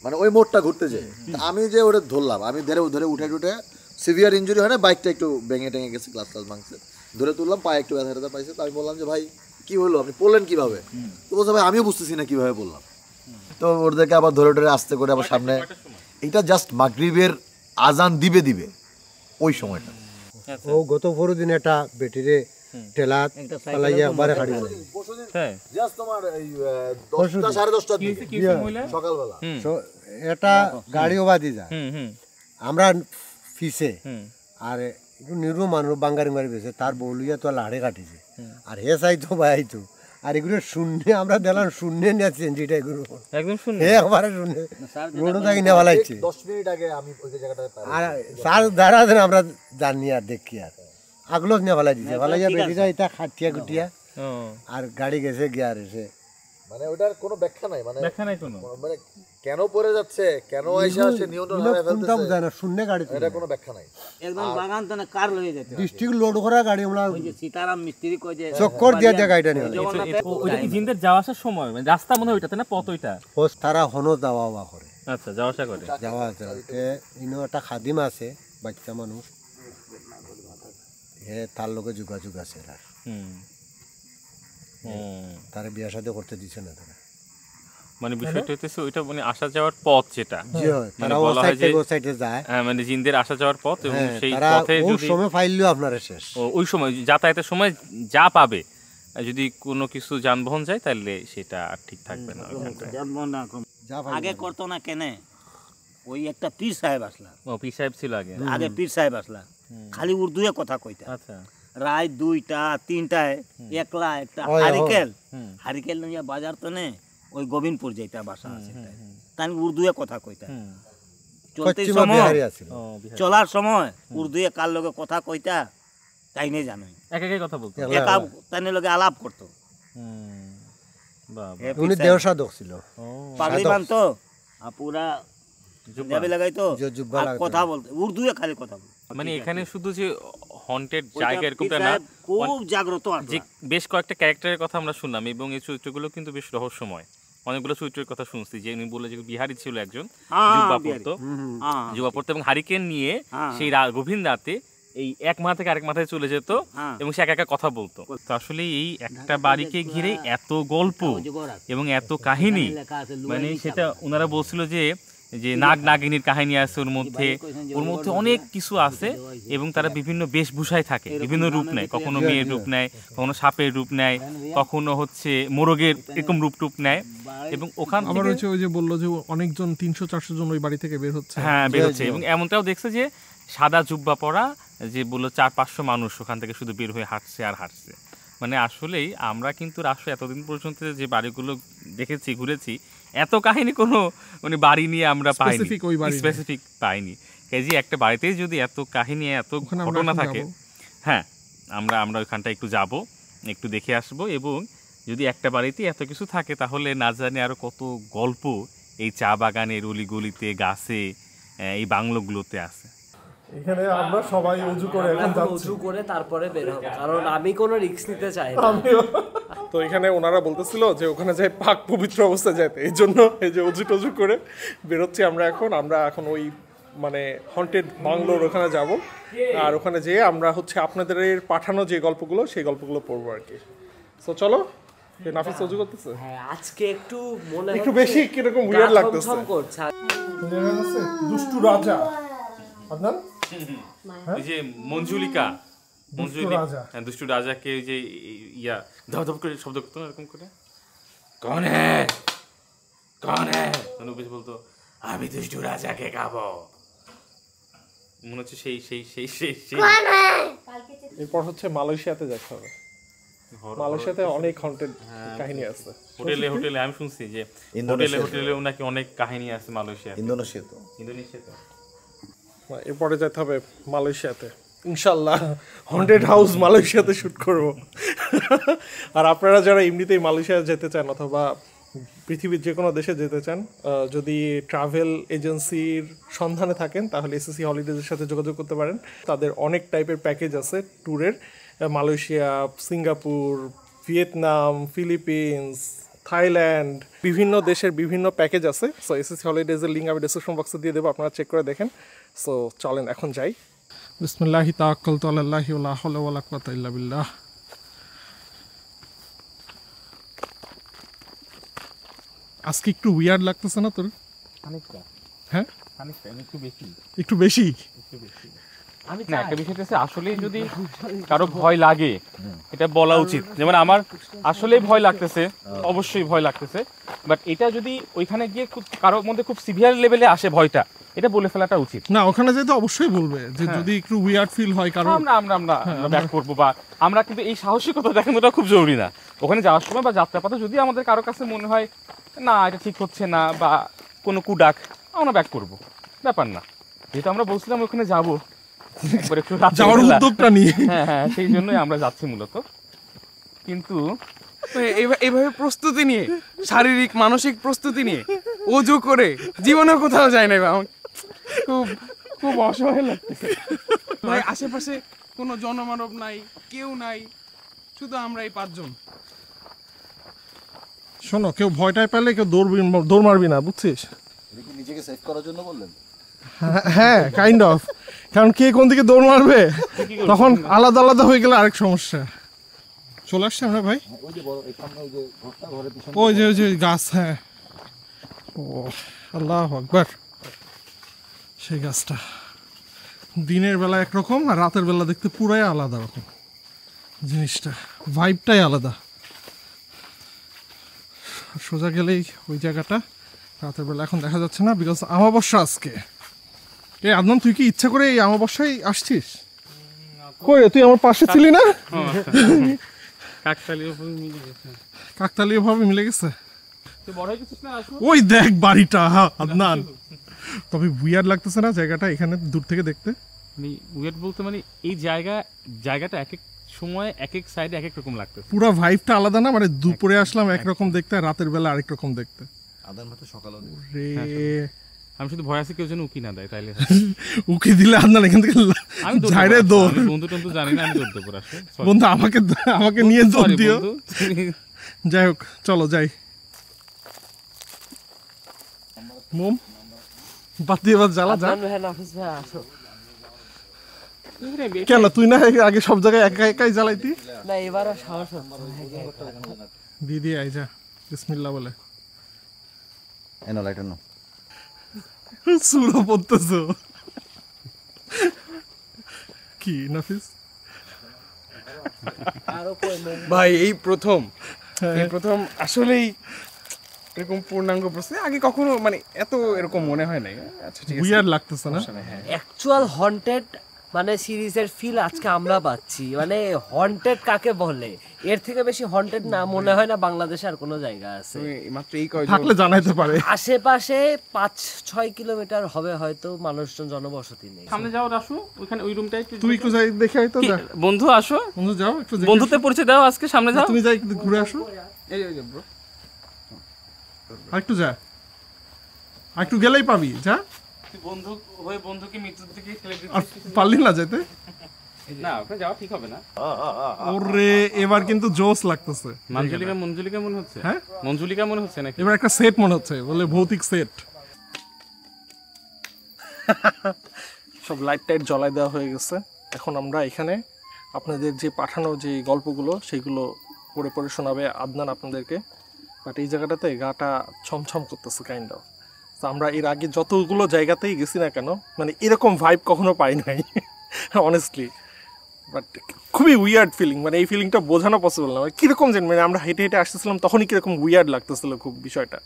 মানে ওই মোড়টা ঘুরতে যেয়ে আমি যে ওটা ধরলাম, আমি ধরে উঠে সিভিয়ার ইঞ্জুরি হয় না, বাইকটা একটু ভেঙে টেঙে গেছে, গ্লাস ভাঙছে, ধরে তুললাম, পায়ে একটু ব্যথা পাইছে। তো আমি বললাম যে ভাই কি হলো, আপনি পড়লেন কিভাবে? তো বলছে ভাই আমিও বুঝতেছি না কিভাবে বললাম। তো ওদেরকে আবার ধরে আস্তে করে আবার সামনে, এটা জাস্ট মাগরিবের আজান দিবে ওই সময়টা। ও গত পরশু দিন একটা বেটিরে টেলা ফালাইয়া একবারে হারিয়ে গেল হ্যাঁ জাস্ট তোমার এই 10টা 10:30টার দিকে সকালবেলা এটা গাড়িও বাদি যায় হুম আমরা ফিসে আর একটু নিরু মানুষ বাঙ্গারি মারি বেছে তার বউলিয়া তো লাড়ে কাটিছে আর হে চাইতো ভাই তো আর এগুলো শূন্য আমরা দিলাম শূন্য নিয়ে চেঞ্জিটা এগুলো একদম শুনুন হে একবারে শূন্য রোড থাকি নেওয়া লাগছে 10 মিনিট আগে আমি ওই জায়গাটায় আর স্যার দাঁড়া দেন আমরা জানি আর দেখি আর আগলো নিয়ে ফেলাই দিছে ফেলাইয়া বেটিটা এটা খাটিয়া গুটিয়া আর গাড়ি গেছে গিয়ার এসে, মানে ওটার কোনো ব্যাখ্যা নাই, মানে দেখা নাই কোনো মানে কেন পড়ে যাচ্ছে, কেন এসে আসে নিয়ন্ত্রণ হারিয়ে কোনটা ফেলতেছে, বোঝায় না শূন্য গাড়ি এটা কোনো ব্যাখ্যা নাই। একদম বাগান তো না কার লয়ে যেতে ডিস্ট্রিক্ট লোড করা গাড়ি আমরা ওই যে সীতারাম মিস্ত্রি কই যে চক্কর দিয়া দিয়া গাড়িটা নিয়ে ওইটা কি জিন্দের যাওয়া আসার সময় মানে রাস্তা মনে হয় ওইটাতে না পথ ওইটা হোস তারা হনো যাওয়া আওয়া করে আচ্ছা যাওয়া আসা করে যাওয়া আছে ইনো একটা খাদিম আছে বাচ্চা মানুষ হে তার লোকে যোগাযোগ আছে এরা তারা বিয়া শাদী করতে দিছে না তারা মানে বিষয়টা হচ্ছে ওইটা মানে আসা যাওয়ার পথ যেটা জি হয় মানে তারা ও বলা হয় সাইড যে থেকে ও সাইডে যায় হ্যাঁ মানে জিন্দের আসা যাওয়ার পথ এবং হ্যাঁ, সেই তারা পথে ওই যদি সময় ফাইললেও আপনারা শেষ ওই সময় যাতায়াতের সময় যা পাবে যদি কোনো কিছু যানবাহন যায় তাহলে সেটা আর ঠিক থাকবে না ওইখানটায়। যা ফাইল আগে করতো না কেনে ওই একটা পীর সাহেব আসলা ও পি সাহেব ছিল আগে আগে পীর সাহেব আসলা খালি উর্দুয়ে কথা কইতা আচ্ছা রাত 2টা 3টায় একলা একটা ওই, হারিকেল নিয়ে বাজার তো নে ওই গোবিন্দপুর যাইতা বাসা আছে তাই উর্দুয়ে কথা কইতা চলতে পশ্চিমা সময় বিহারি আছিল ও বিহার চলার সময় উর্দুয়ে কার লগে কথা কইতা তাই নেই জানো একাই কথা বলতো একা তাই লগে আলাপ করতো বাবা উনি দেওসা দছিল পাগড়ি বানতো আর পুরা যাবে লাগাইতো জুব্বা আর লাগাইতো। কথা বলতো উর্দুয়ে খালি কথা বলতো মানে এখানে শুধু যে হন্টেড জায়গা এরকমটা পীর না সাহেব খুব জাগ্রত যে আসলা বেশ কয়েকটা ক্যারেক্টারের কথা আমরা শুনলাম এবং এই চরিত্রগুলো কিন্তু বেশ রহস্যময় অনেকগুলো চরিত্রের কথা শুনছি যে উনি বলে যে বিহারি ছিল একজন জুব্বা পরতো জুব্বা পরতো এবং হারিকেন নিয়ে সেই গভীর রাতে এই এক মাথা থেকে আরেক মাথায় চলে যেত এবং সে একা একা কথা বলতো। তো আসলে এই একটা বাড়িকে ঘিরে এত গল্প এবং এত কাহিনী মানে সেটা ওনারা বলছিল যে যে নাগ নাগিনীর কাহিনী আছে ওর মধ্যে অনেক কিছু আছে এবং তারা বিভিন্ন বেশভূষায় থাকে, বিভিন্ন রূপ নেয়, কখনো মেয়ের রূপ নেয়, কখনো সাপের রূপ নেয়, কখনো হচ্ছে মোরগের এরকম রূপ নেয় এবং ওখান আবার থেকে হচ্ছে ওই যে বললো যে অনেকজন 300-400 জন ওই বাড়ি থেকে বের হচ্ছে হ্যাঁ বের হচ্ছে এবং এমনটাও দেখছে যে সাদা জুব্বা পরা যে বললো 400-500 মানুষ ওখান থেকে শুধু বের হয়ে হাঁটছে আর হাঁটছে। মানে আসলেই আমরা কিন্তু রাষ্ট্র এতদিন পর্যন্ত যে বাড়িগুলো দেখেছি ঘুরেছি এত কাহিনী কোনো মানে বাড়ি নিয়ে আমরা পাইনি, Specific ওই বাড়ি স্পেসিফিক পাইনি। এই যে একটা বাড়িতেই যদি এত কাহিনী এত ওখানে আমরা ঘটনা এখন থাকে যাবো। হ্যাঁ আমরা ওইখানটা একটু যাব একটু দেখে আসবো, এবং যদি একটা বাড়িতে এত কিছু থাকে তাহলে না জানি আরও কত গল্প এই চা বাগানের অলিগলিতে, গাছে, এই বাংলোগুলোতে আছে। এখানে আমরা সবাই উজু করে এখন যাচ্ছি, উজু করে তারপরে বের হবো, কারণ আমি কোনো রিস্ক নিতে চাই না। তো এখানে ওনারা বলতেছিল যে ওখানে যাই পাক পবিত্র অবস্থায় যাইতে, এই জন্য এই যে উজু টজু করে বেরোচ্ছি আমরা এখন ওই মানে হন্টেড বাংলোর ওখানে যাব, আর ওখানে যেয়ে আমরা হচ্ছে আপনাদের পাঠানো যে গল্পগুলো সেই গল্পগুলো পড়বো আর কি। তো চলো। নাফিস উজু করতেছে, হ্যাঁ আজকে একটু মনে একটু বেশি কিরকম উইয়ার্ড লাগতেছে। দুষ্টু রাজা আদনান, ওই যে মঞ্জুলিকা, হ্যাঁ দুষ্টু রাজাকে ওই যে ইয়া ধপ ধপ করে শব্দ করতো এরকম করে, কন হ্যাঁ কন হ্যাঁ, অনুবেশ বলতো আমি দুষ্টু রাজাকে খাবো, মনে হচ্ছে সেই সেই সেই সেই সেই। এরপর হচ্ছে মালয়েশিয়াতে যেতে হবে। মালয়েশিয়াতে অনেক হন্টেড কাহিনী আছে। হোটেলে আমি শুনছি যে হোটেলে নাকি অনেক কাহিনী আছে মালয়েশিয়া, ইন্দোনেশিয়াতে। এরপরে যেতে হবে মালয়েশিয়াতে ইনশাল্লাহ, হন্টেড হাউস মালয়েশিয়াতে শুট করব। আর আপনারা যারা এমনিতেই মালয়েশিয়া যেতে চান অথবা পৃথিবীর যে কোনো দেশে যেতে চান, যদি ট্রাভেল এজেন্সির সন্ধানে থাকেন তাহলে এসএসসি হলিডেজের সাথে যোগাযোগ করতে পারেন। তাদের অনেক টাইপের প্যাকেজ আছে ট্যুরের, Malaysia, Singapore, Vietnam, Philippines, Thailand, বিভিন্ন দেশের বিভিন্ন প্যাকেজ আছে। সো এসএসসি হলিডেজের লিঙ্ক আমি ডেসক্রিপশন বক্সে দিয়ে দেবো, আপনারা চেক করে দেখেন। সো চলেন এখন যাই। বিসমিল্লাহি তাওয়াক্কালতু আলাল্লাহি ওয়া লা হাওলা ওয়া লা কুওয়াতা ইল্লা বিল্লাহ। আজকে একটু উইয়ার্ড লাগতেছে না তোর? হ্যাঁ একটু বেশি। আমি না একটা বিষয় হচ্ছে আসলে যদি কারো ভয় লাগে এটা বলা উচিত, যেমন আমার আসলেই ভয় লাগতেছে, অবশ্যই ভয় লাগতেছে, বাট এটা যদি ওইখানে গিয়ে কারোর মধ্যে খুব সিভিয়ার লেভেলে আসে ভয়টা, এটা বলে ফেলাটা উচিত না। ওখানে যেতে অবশ্যই বলবে যে যদি একটু উইয়ার্ড ফিল হয় কারণ আমরা ব্যাক করবো, বা আমরা কিন্তু এই সাহসিকতা দেখানোটা খুব জরুরি না। ওখানে যাওয়ার সময় বা যাত্রাপথে যদি আমাদের কারো কাছে মনে হয় না এটা ঠিক হচ্ছে না বা কোনো কুডাক, আমরা ব্যাক করবো, ব্যাপার না। যেহেতু আমরা বলছিলাম ওখানে যাবো, যাওয়ার উদ্যোগটা নিয়ে, হ্যাঁ সেই জন্যই আমরা যাচ্ছি মূলত। কিন্তু এইভাবে প্রস্তুতি নিয়ে, শারীরিক মানসিক প্রস্তুতি নিয়ে ওজু করে জীবনে কোথাও যায় না, খুব খুব অসহায় লাগতেছে ভাই। আশেপাশে কোনো জনমানব নাই, কেউ নাই, শুধু আমরা এই 5 জন। শোনো, কেউ ভয়টাই পেলে কেউ দৌড় মারবি না, বুঝছিস? নিজেকে সেভ করার জন্য বললেন? হ্যাঁ কাইন্ড অফ, কারণ কে কোন দিকে দৌড় মারবে তখন আলাদা আলাদা হয়ে গেলে আরেক সমস্যা। চলে আসছে আমরা ভাই, ওই যে গাছ, হ্যাঁ ও আল্লাহু আকবার, সেই গাছটা দিনের বেলা একরকম আর রাতের বেলা দেখতে পুরাই আলাদা রকম, জিনিসটা ভাইবটাই আলাদা। সোজা গেলেই ওই জায়গাটা, রাতের বেলা এখন দেখা যাচ্ছে না বিকজ আমাবস্যা আজকে। এই আদনান, তুই কি ইচ্ছা করে এই আমাবস্যায় আসছিস? কই তুই আমার পাশে ছিলি না? কাকতালীয় ভাবে মিলে গেছে। ওই দেখ বাড়িটা আদনান, তবে উইয়ার্ড লাগতেছে না জায়গাটা এখানে দূর থেকে দেখতে? উইয়ার্ড বলতে মানে এই জায়গাটা এক এক সময় এক এক সাইডে এক এক রকম লাগতেছে, পুরো ভাইবটা আলাদা না? মানে দুপুরে আসলাম একরকম দেখতে, রাতের বেলা আরেক রকম দেখতে। আদান ভাতে সকালে আমি শুধু ভয় আছে কেউ যেন উকি না দেয়, তাইলে উকি দিলে আদনান এখান থেকে ঝাড়ে দৌড়। বন্ধু টন্ধু জানি না, আমি দৌড় দেবো। বন্ধু আমাকে নিয়ে দৌড় দিও। যাই হোক চলো যাই। মোম বাতি এবার জ্বালা যা। কেন তুই না আগে সব জায়গায় একাই জ্বালাইতি? না এবার সাহস দিদি আই যা, বিসমিল্লাহ বলে। এনো লাইটার নো, সুরা পড়তেছো কি নাফিস? ভাই এই প্রথম আসলেই এরকম পূর্ণাঙ্গ প্রস্তুতি, আগে কখনো মানে এত এরকম মনে হয় নাই। আচ্ছা ঠিক আছে, উইয়ার্ড লাগতেছে না? অ্যাকচুয়াল হন্টেড মানে সিরিজের ফিল আজকে আমরা পাচ্ছি। মানে হন্টেড কাকে বলে, এর থেকে বেশি হন্টেড না মনে হয় না বাংলাদেশে আর কোনো জায়গা আছে। মাত্র এই কয়জন থাকলে জানাইতে পারে। আশেপাশে 5-6 কিলোমিটার হবে হয়তো, মানুষজন জনবসতি নেই। সামনে যাও রাসু, ওখানে ওই রুমটা একটু তুই একটু যাই দেখে আয় তো। যা বন্ধু আসো, বন্ধু যাও একটু বন্ধুতে পরিচয় দাও আজকে, সামনে যাও। তুমি যাই একটু ঘুরে আসো। এই যে ব্রো, আরেকটু যা, আরেকটু গেলেই পাবি। যা, তুই বন্ধু হয়ে বন্ধুকে মৃত্যুর দিকে ঠেলে আর দিচ্ছিস। পারলি না যেতে? না, ওখানে যাওয়া ঠিক হবে না। ওরে এবার কিন্তু জোস লাগতেছে। মঞ্জুলিকা মনে হচ্ছে। হ্যাঁ, মঞ্জুলিকা মনে হচ্ছে নাকি? এবার একটা সেট মনে হচ্ছে, বলে ভৌতিক সেট। সব লাইট টাইট জ্বলাই দেওয়া হয়ে গেছে। এখন আমরা এখানে আপনাদের যে পাঠানো যে গল্পগুলো সেগুলো পড়ে পড়ে শোনাবে আদনান আপনাদেরকে। বাট এই জায়গাটাতে গাটা ছমছম করতেছে কাইন্ড অফ। তো আমরা এর আগে যতগুলো জায়গাতেই গেছি না কেন, মানে এরকম ভাইব কখনো পাই নাই অনেস্টলি। বাট খুবই উইয়ার্ড ফিলিং, মানে এই ফিলিংটা বোঝানো পসিবল না। মানে কীরকম যেন, মানে আমরা হেঁটে হেঁটে আসতেছিলাম তখনই কীরকম উইয়ার্ড লাগতেছিল খুব বিষয়টা।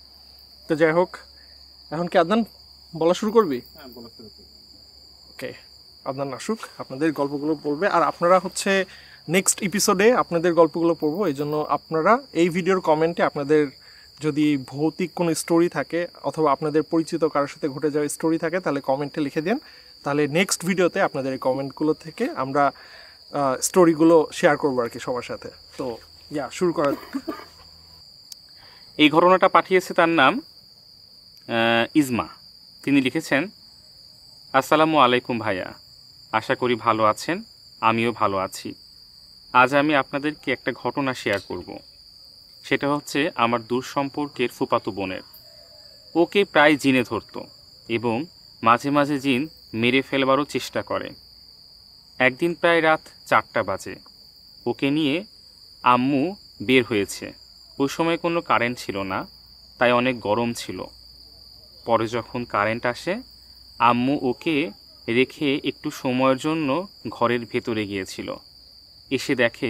তো যাই হোক, এখন কি আদনান বলা শুরু করবি? হ্যাঁ, বলা শুরু করব। ওকে, আদনান আসুক, আপনাদের গল্পগুলো বলবে। আর আপনারা হচ্ছে নেক্সট এপিসোডে আপনাদের গল্পগুলো পড়বো। এই জন্য আপনারা এই ভিডিওর কমেন্টে আপনাদের যদি ভৌতিক কোনো স্টোরি থাকে অথবা আপনাদের পরিচিত কারোর সাথে ঘটে যাওয়া স্টোরি থাকে তাহলে কমেন্টে লিখে দিন। তাহলে নেক্সট ভিডিওতে আপনাদের এই কমেন্টগুলো থেকে আমরা স্টোরিগুলো শেয়ার করবো আর কি সবার সাথে। তো শুরু করা। এই ঘটনাটা পাঠিয়েছে, তার নাম ইজমা। তিনি লিখেছেন, আসসালামু আলাইকুম ভাইয়া, আশা করি ভালো আছেন। আমিও ভালো আছি। আজ আমি আপনাদেরকে একটা ঘটনা শেয়ার করব। সেটা হচ্ছে আমার দূর সম্পর্কের ফুফাতো বোনের। ওকে প্রায় জিনে ধরতো এবং মাঝে মাঝে জিন মেরে ফেলবারও চেষ্টা করে। একদিন প্রায় রাত 4টা বাজে ওকে নিয়ে আম্মু বের হয়েছে। ওই সময় কোনো কারেন্ট ছিল না, তাই অনেক গরম ছিল। পরে যখন কারেন্ট আসে, আম্মু ওকে রেখে একটু সময়ের জন্য ঘরের ভেতরে গিয়েছিল। এসে দেখে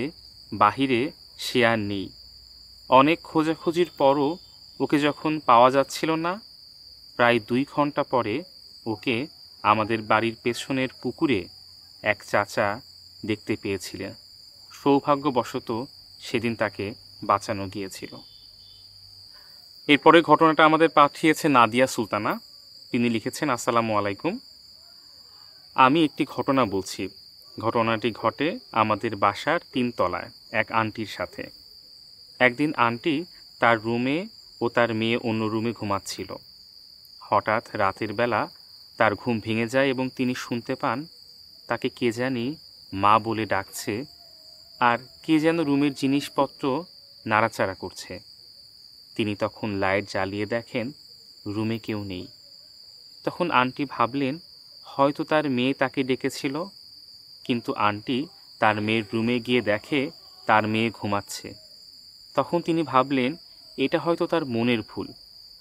বাহিরে সে আর নেই। অনেক খোঁজাখুঁজির পরও ওকে যখন পাওয়া যাচ্ছিল না, প্রায় 2 ঘন্টা পরে ওকে আমাদের বাড়ির পেছনের পুকুরে এক চাচা দেখতে পেয়েছিলেন। সৌভাগ্যবশত সেদিন তাকে বাঁচানো গিয়েছিল। এরপরে ঘটনাটা আমাদের পাঠিয়েছে নাদিয়া সুলতানা। তিনি লিখেছেন, আসসালামু আলাইকুম, আমি একটি ঘটনা বলছি। ঘটনাটি ঘটে আমাদের বাসার 3 তলায় এক আন্টির সাথে। একদিন আন্টি তার রুমে ও তার মেয়ে অন্য রুমে ঘুমাচ্ছিল। হঠাৎ রাতের বেলা তার ঘুম ভেঙে যায় এবং তিনি শুনতে পান তাকে কে জানি মা বলে ডাকছে, আর কে যেন রুমের জিনিসপত্র নাড়াচাড়া করছে। তিনি তখন লাইট জ্বালিয়ে দেখেন রুমে কেউ নেই। তখন আন্টি ভাবলেন হয়তো তার মেয়ে তাকে ডেকেছিল, কিন্তু আন্টি তার মেয়ের রুমে গিয়ে দেখে তার মেয়ে ঘুমাচ্ছে। তখন তিনি ভাবলেন এটা হয়তো তার মনের ভুল,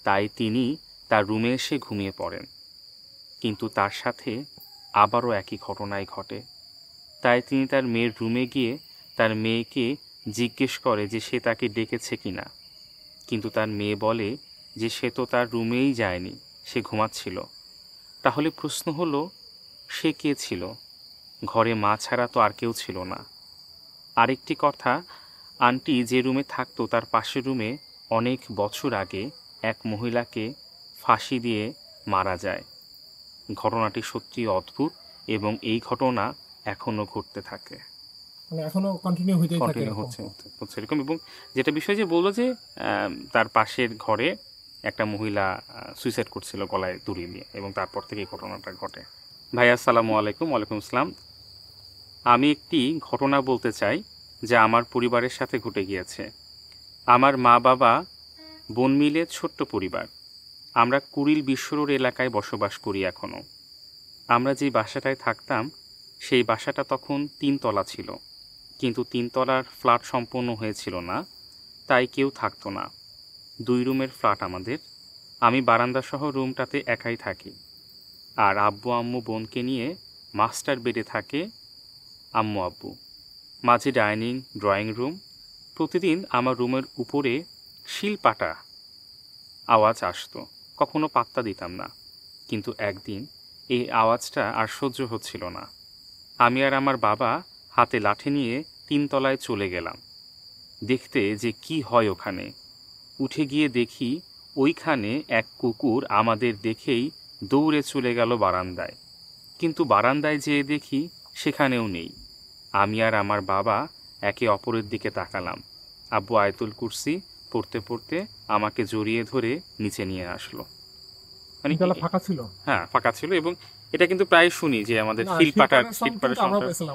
তাই তিনি তার রুমে এসে ঘুমিয়ে পড়েন। কিন্তু তার সাথে আবারও একই ঘটনাই ঘটে। তাই তিনি তার মেয়ের রুমে গিয়ে তার মেয়েকে জিজ্ঞেস করে যে সে তাকে ডেকেছে কিনা। কিন্তু তার মেয়ে বলে যে সে তো তার রুমেই যায়নি, সে ঘুমাচ্ছিল। তাহলে প্রশ্ন হলো সে কে ছিল? ঘরে মা ছাড়া তো আর কেউ ছিল না। আরেকটি কথা, আন্টি যে রুমে থাকতো তার পাশের রুমে অনেক বছর আগে এক মহিলাকে ফাঁসি দিয়ে মারা যায়। ঘটনাটি সত্যি অদ্ভুত এবং এই ঘটনা এখনো ঘটতে থাকে, মানে এখনো কন্টিনিউ হচ্ছে এরকম। এবং যেটা বিষয় যে বললো যে তার পাশের ঘরে একটা মহিলা সুইসাইড করছিল গলায় দড়ি দিয়ে, এবং তারপর থেকে এই ঘটনাটা ঘটে। ভাই আসসালামু আলাইকুম। ওয়ালাইকুম আসসালাম। আমি একটি ঘটনা বলতে চাই যা আমার পরিবারের সাথে ঘটে গিয়েছে। আমার মা বাবা বোন মিলে ছোট্ট পরিবার। আমরা কুড়িল বিশ্ব রোড এলাকায় বসবাস করি এখনও। আমরা যে বাসাটায় থাকতাম সেই বাসাটা তখন 3 তলা ছিল, কিন্তু 3 তলার ফ্ল্যাট সম্পন্ন হয়েছিল না, তাই কেউ থাকতো না। 2 রুমের ফ্ল্যাট আমাদের। আমি বারান্দাসহ রুমটাতে একাই থাকি, আর আব্বু আম্মু বোনকে নিয়ে মাস্টার বেডে থাকে আম্মু আব্বু। মাঝে ডাইনিং ড্রয়িং রুম। প্রতিদিন আমার রুমের উপরে শিলপাটা আওয়াজ আসতো, কখনো পাত্তা দিতাম না। কিন্তু একদিন এই আওয়াজটা আর সহ্য হচ্ছিল না। আমি আর আমার বাবা হাতে লাঠি নিয়ে 3 তলায় চলে গেলাম দেখতে যে কি হয় ওখানে। উঠে গিয়ে দেখি ওইখানে এক কুকুর আমাদের দেখেই দৌড়ে চলে গেল বারান্দায়, কিন্তু বারান্দায় যেয়ে দেখি সেখানেও নেই। আমি আর আমার বাবা একে অপরের দিকে তাকালাম। আব্বু আয়াতুল কুরসি পড়তে পড়তে আমাকে জড়িয়ে ধরে নিচে নিয়ে আসলো। মানে ফাঁকা ছিল? হ্যাঁ, ফাঁকা ছিল। এবং এটা কিন্তু প্রায় শুনি যে আমাদের শিলপাটার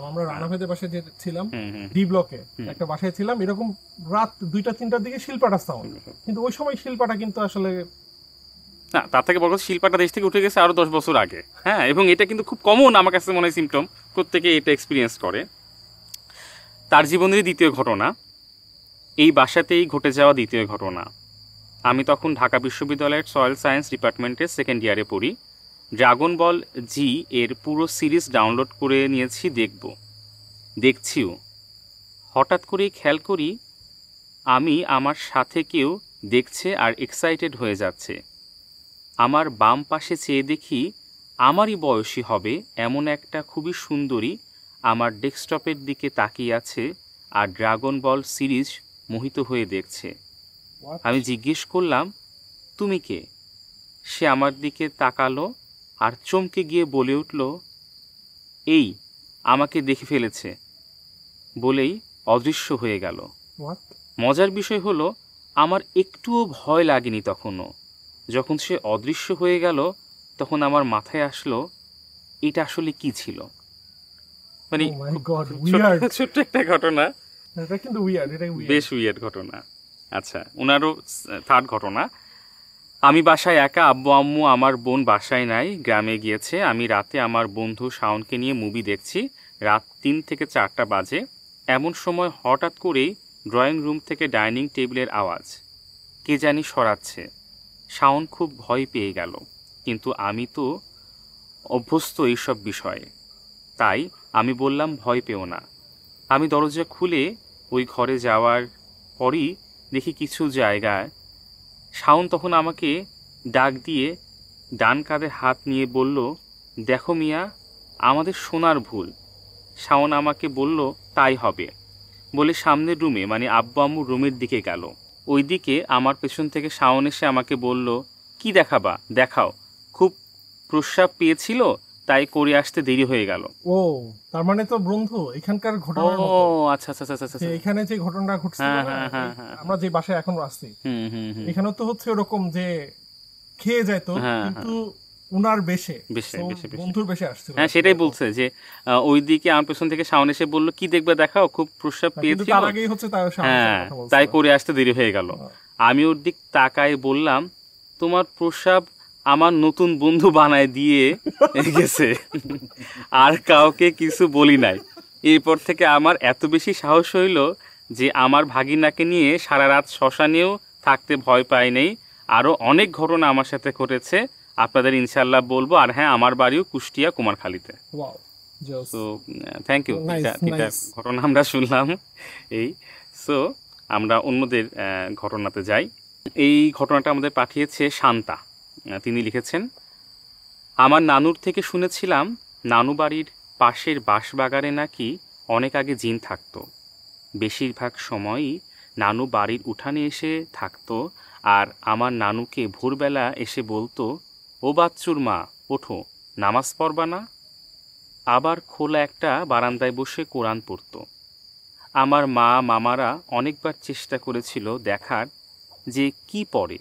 আমরা রানাভেদের বাসায় যে ছিলাম ডি ব্লকে একটা বাসায় ছিলাম, এরকম রাত 2টা-3টার দিকে শিলপাটা সাউন্ড, কিন্তু ওই সময় শিলপাটা কিন্তু আসলে না, তার থেকে বড় কথা শিলপাটা দেশ থেকে উঠে গেছে আরো 10 বছর আগে। হ্যাঁ, এবং এটা কিন্তু খুব কমন, আমার কাছে মনে হয় সিমটম, প্রত্যেকে এটা এক্সপিরিয়েন্স করে। তার জীবনের দ্বিতীয় ঘটনা, এই বাসাতেই ঘটে যাওয়া দ্বিতীয় ঘটনা। আমি তখন ঢাকা বিশ্ববিদ্যালয়ের সয়েল সায়েন্স ডিপার্টমেন্টের 2nd ইয়ারে পড়ি। ড্রাগন বল জি এর পুরো সিরিজ ডাউনলোড করে নিয়েছি, দেখছিও। হঠাৎ করেই খেয়াল করি আমি আমার সাথে কেউ দেখছে আর এক্সাইটেড হয়ে যাচ্ছে। আমার বাম পাশে চেয়ে দেখি আমারই বয়সী হবে এমন একটা খুবই সুন্দরী আমার ডেস্কটপের দিকে তাকিয়ে আছে আর ড্রাগন বল সিরিজ মোহিত হয়ে দেখছে। আমি জিজ্ঞেস করলাম, তুমি কে? সে আমার দিকে তাকালো আর চমকে গিয়ে বলে উঠল, এই আমাকে দেখে ফেলেছে, বলেই অদৃশ্য হয়ে গেল। মজার বিষয় হলো আমার একটুও ভয় লাগেনি তখনও। যখন সে অদৃশ্য হয়ে গেল তখন আমার মাথায় আসলো এটা আসলে কি ছিল। মানে ছোট্ট একটা ঘটনা, বেশ উইয়ার্ড ঘটনা। আচ্ছা, ওনারও 3rd ঘটনা। আমি বাসায় একা, আব্বু আম্মু আমার বোন বাসায় নাই, গ্রামে গিয়েছে। আমি রাতে আমার বন্ধু শাওনকে নিয়ে মুভি দেখছি। রাত 3 থেকে 4টা বাজে। এমন সময় হঠাৎ করেই ড্রয়িং রুম থেকে ডাইনিং টেবিলের আওয়াজ, কে জানি সরাচ্ছে। শাওন খুব ভয় পেয়ে গেল, কিন্তু আমি তো অভ্যস্ত এইসব বিষয়ে, তাই আমি বললাম ভয় পেও না। আমি দরজা খুলে ওই ঘরে যাওয়ার পরই দেখি কিছু জায়গায় শাওন তখন আমাকে ডাক দিয়ে ডান কাঁধে হাত নিয়ে বলল, দেখো মিয়া, আমাদের শোনার ভুল। শাওন আমাকে বলল, তাই হবে, বলে সামনের রুমে মানে আব্বু আম্মুর রুমের দিকে গেল। ওই দিকে আমার পেছন থেকে শাওন এসে আমাকে বলল, কি দেখাবা, দেখাও। খুব প্রস্রাব পেয়েছিল, তাই করে আসতে দেরি হয়ে গেল। ও, তার মানে তো বন্ধু এখানকার ঘটনা। ও আচ্ছা আচ্ছা আচ্ছা, এখানে যে ঘটনাটা ঘটছে, আমরা যে বাসায় এখন আসছি, এখানে তো হচ্ছে ওরকম যে খেয়ে যায় তো, কিন্তু উনার বেশে বন্ধুর বেশে আসছে। হ্যাঁ, সেটাই বলছে যে ওইদিকে আমার পেছন থেকে শাওন এসে বলল, কি দেখবে দেখাও, খুব প্রস্রাব পেয়েছিল, তার আগেই হচ্ছে তাই করে আসতে দেরি হয়ে গেল। আমি ওর দিক তাকায় বললাম, তোমার প্রস্রাব আমার নতুন বন্ধু বানায় দিয়ে গেছে, আর কাউকে কিছু বলি নাই। এরপর থেকে আমার এত বেশি সাহস হইল যে আমার ভাগিনাকে নিয়ে সারা রাত শ্মশানেও থাকতে ভয় পাই নেই। আরও অনেক ঘটনা আমার সাথে ঘটেছে, আপনাদের ইনশাল্লাহ বলবো। আর হ্যাঁ, আমার বাড়িও কুষ্টিয়া কুমারখালীতে। তো থ্যাংক ইউ। এটা ঘটনা আমরা শুনলাম। এই সো আমরা অন্যদের ঘটনাতে যাই। এই ঘটনাটা আমাদের পাঠিয়েছে শান্তা। তিনি লিখেছেন, আমার নানুর থেকে শুনেছিলাম নানু বাড়ির পাশের বাঁশবাগানে নাকি অনেক আগে জিন থাকতো। বেশিরভাগ সময়ই নানু বাড়ির উঠানে এসে থাকতো, আর আমার নানুকে ভোরবেলা এসে বলতো, ও বাচ্চুর মা, ওঠো, নামাজ পড়বা না? আবার খোলা একটা বারান্দায় বসে কোরআন পড়তো। আমার মা মামারা অনেকবার চেষ্টা করেছিল দেখার যে কি পড়ে,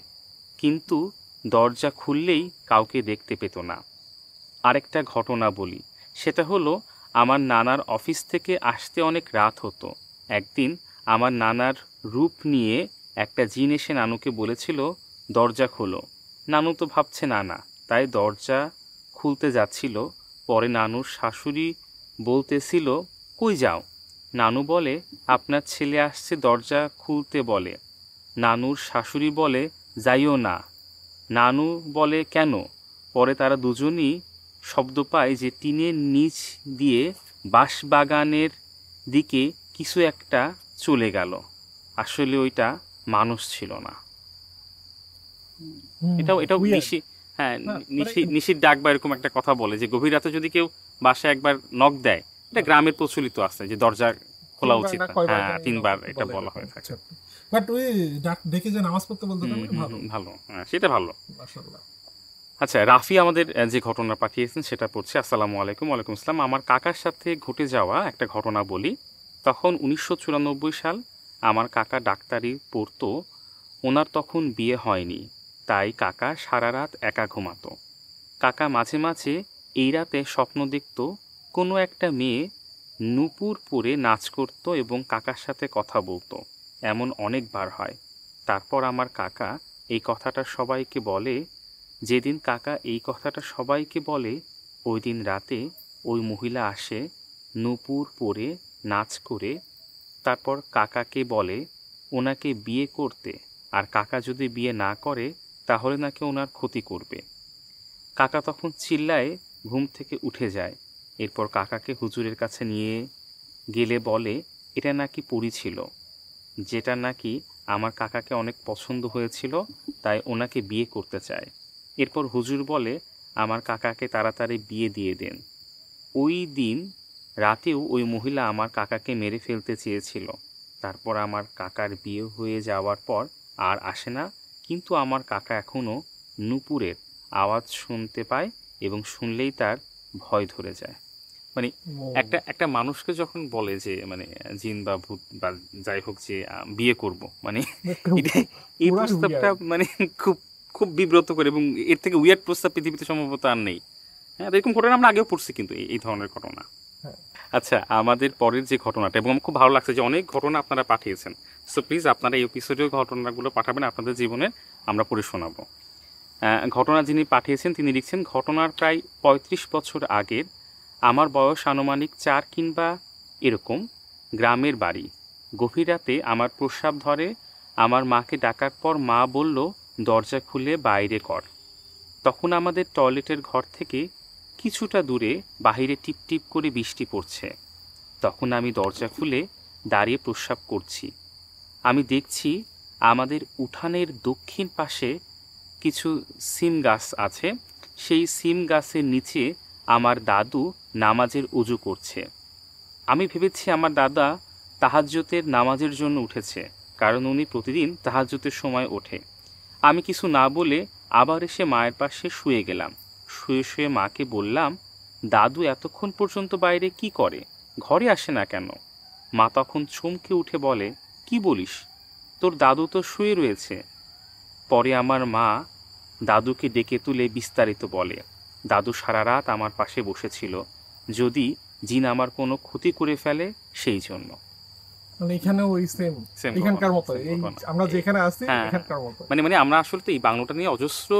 কিন্তু দরজা খুললেই কাউকে দেখতে পেত না। আরেকটা ঘটনা বলি, সেটা হলো আমার নানার অফিস থেকে আসতে অনেক রাত হতো। একদিন আমার নানার রূপ নিয়ে একটা জিন এসে নানুকে বলেছিল, দরজা খোলো। নানু তো ভাবছে না, তাই দরজা খুলতে যাচ্ছিল। পরে নানুর শাশুড়ি বলতেছিল, কই যাও? নানু বলে, আপনার ছেলে আসছে, দরজা খুলতে বলে। নানুর শাশুড়ি বলে, যাইও না। নানু বলে, কেন? পরে তারা দুজনই শব্দ পায় যে টিনের নিচ দিয়ে বাঁশবাগানের দিকে কিছু একটা চলে গেল। আসলে ওইটা মানুষ ছিল না। এটাও নিশির ডাক বা এরকম একটা কথা বলে যে গভীর রাতে যদি কেউ বাসায় একবার নক দেয়, এটা গ্রামের প্রচলিত আছে যে দরজা খোলা উচিত না, না। কয়বার হ্যাঁ, জানি 3 বার বলে এটা বলা হয়ে থাকে। বাট ওই ডেকে যে নামাজ পড়তে বলতে ভালো, ভালো, হ্যাঁ সেটা ভালো। মাশাআল্লাহ। আচ্ছা, রাফি আমাদের যে ঘটনা পাঠিয়েছেন সেটা পড়ছে। আসসালামু আলাইকুম। ওয়ালাইকুম আসসালাম। আমার কাকার সাথে ঘটে যাওয়া একটা ঘটনা বলি। তখন 1994 সাল। আমার কাকা ডাক্তারি পড়তো। ওনার তখন বিয়ে হয়নি, তাই কাকা সারা রাত একা ঘুমাতো। কাকা মাঝে মাঝে এই রাতে স্বপ্ন দেখতো কোনো একটা মেয়ে নূপুর পরে নাচ করত এবং কাকার সাথে কথা বলতো। এমন অনেকবার হয়। তারপর আমার কাকা এই কথাটা সবাইকে বলে। যেদিন কাকা এই কথাটা সবাইকে বলে ওই দিন রাতে ওই মহিলা আসে নূপুর পরে নাচ করে। তারপর কাকাকে বলে ওনাকে বিয়ে করতে, আর কাকা যদি বিয়ে না করে তাহলে নাকি ওনার ক্ষতি করবে। কাকা তখন চিল্লায় ঘুম থেকে উঠে যায়। এরপর কাকাকে হুজুরের কাছে নিয়ে গেলে বলে এটা নাকি পরী ছিল, যেটা নাকি আমার কাকাকে অনেক পছন্দ হয়েছিল, তাই ওনাকে বিয়ে করতে চায়। এরপর হুজুর বলে আমার কাকাকে তাড়াতাড়ি বিয়ে দিয়ে দেন। ওই দিন রাতেও ওই মহিলা আমার কাকাকে মেরে ফেলতে চেয়েছিল। তারপর আমার কাকার বিয়ে হয়ে যাওয়ার পর আর আসে না, কিন্তু আমার কাকা এখনও নূপুরের আওয়াজ শুনতে পায় এবং শুনলেই তার ভয় ধরে যায়। মানে একটা মানুষকে যখন বলে যে মানে জিন বা ভূত বা যাই হোক যে বিয়ে করব, মানে এই প্রস্তাবটা মানে খুব খুব বিব্রত করে, এবং এর থেকে উইয়ার্ড প্রস্তাব পৃথিবীতে সম্ভবত আর নেই। হ্যাঁ, এরকম ঘটনা আমরা আগেও পড়ছি কিন্তু এই ধরনের ঘটনা। আচ্ছা, আমাদের পরের যে ঘটনাটা, এবং আমার খুব ভালো লাগছে যে অনেক ঘটনা আপনারা পাঠিয়েছেন। সো প্লিজ আপনারা এই এপিসোডেও ঘটনাগুলো পাঠাবেন আপনাদের জীবনের, আমরা পড়ে শোনাবো। ঘটনা যিনি পাঠিয়েছেন তিনি লিখছেন, ঘটনার প্রায় 35 বছর আগের। আমার বয়স আনুমানিক 4 কিংবা এরকম। গ্রামের বাড়ি। গভীর রাতে আমার প্রস্রাব ধরে। আমার মাকে ডাকার পর মা বলল দরজা খুলে বাইরে কর। তখন আমাদের টয়লেটের ঘর থেকে কিছুটা দূরে বাহিরে টিপটিপ করে বৃষ্টি পড়ছে। তখন আমি দরজা খুলে দাঁড়িয়ে প্রস্রাব করছি। আমি দেখছি আমাদের উঠানের দক্ষিণ পাশে কিছু সিম গাছ আছে। সেই সিম গাছের নিচে আমার দাদু নামাজের উজু করছে। আমি ভেবেছি আমার দাদা তাহাজ্জুদের নামাজের জন্য উঠেছে, কারণ উনি প্রতিদিন তাহাজ্জুদের সময় ওঠে। আমি কিছু না বলে আবার এসে মায়ের পাশে শুয়ে গেলাম। শুয়ে শুয়ে মাকে বললাম, দাদু এতক্ষণ পর্যন্ত বাইরে কি করে, ঘরে আসে না কেন? মা তখন চমকে উঠে বলে, কি বলিস, তোর দাদু তো শুয়ে রয়েছে। পরে আমার মা দাদুকে ডেকে তুলে বিস্তারিত বলে। দাদু সারা রাত আমার পাশে বসেছিল, যদি জিন আমার কোনো ক্ষতি করে ফেলে সেই জন্য। মানে এখানে ওই সেম এখানকার মতো, এই আমরা যেখানে আছি এখানকার মতো। মানে আমরা আসলে তো এই বাংলাটা নিয়ে অজস্র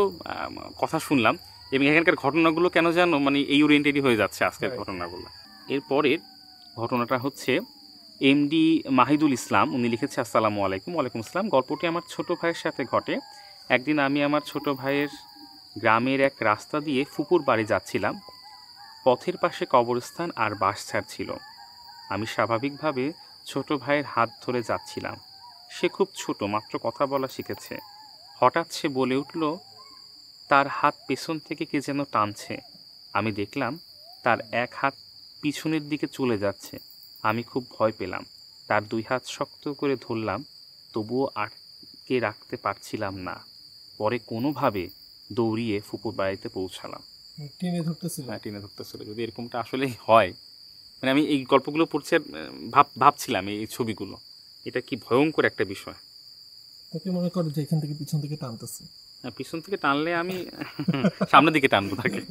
কথা শুনলাম, এবং এখানকার ঘটনাগুলো কেন জানো মানে এই ওরিয়েন্টেডই হয়ে যাচ্ছে আজকের ঘটনাগুলো। এরপরের ঘটনাটা হচ্ছে এমডি মাহিদুল ইসলাম, উনি লিখেছে, আসসালামু আলাইকুম। ওয়ালাইকুম আসসালাম। গল্পটি আমার ছোট ভাইয়ের সাথে ঘটে। একদিন আমি আমার ছোট ভাইয়ের গ্রামের এক রাস্তা দিয়ে ফুপুর বাড়ি যাচ্ছিলাম। পথের পাশে কবরস্থান আর বাঁশঝাড় ছিল। আমি স্বাভাবিকভাবে ছোট ভাইয়ের হাত ধরে যাচ্ছিলাম। সে খুব ছোট, মাত্র কথা বলা শিখেছে। হঠাৎ সে বলে উঠল, তার হাত পেছন থেকে কে যেন টানছে। আমি দেখলাম তার এক হাত পিছনের দিকে চলে যাচ্ছে। আমি খুব ভয় পেলাম। তার 2 হাত শক্ত করে ধরলাম, তবুও আটকে রাখতে পারছিলাম না। পরে কোনোভাবে দৌড়িয়ে ফুপুর বাড়িতে পৌঁছালাম। টেনে ধরতেছিল। হ্যাঁ, টেনে ধরতেছিল। যদি এরকমটা আসলেই হয়, মানে আমি এই গল্পগুলো পড়ছি আর ভাবছিলাম এই ছবিগুলো, এটা কি ভয়ঙ্কর একটা বিষয়। তোকে মনে করো যে এখান থেকে পিছন থেকে টানতেছে। হ্যাঁ, পিছন থেকে টানলে আমি সামনের দিকে টানবো তাকে।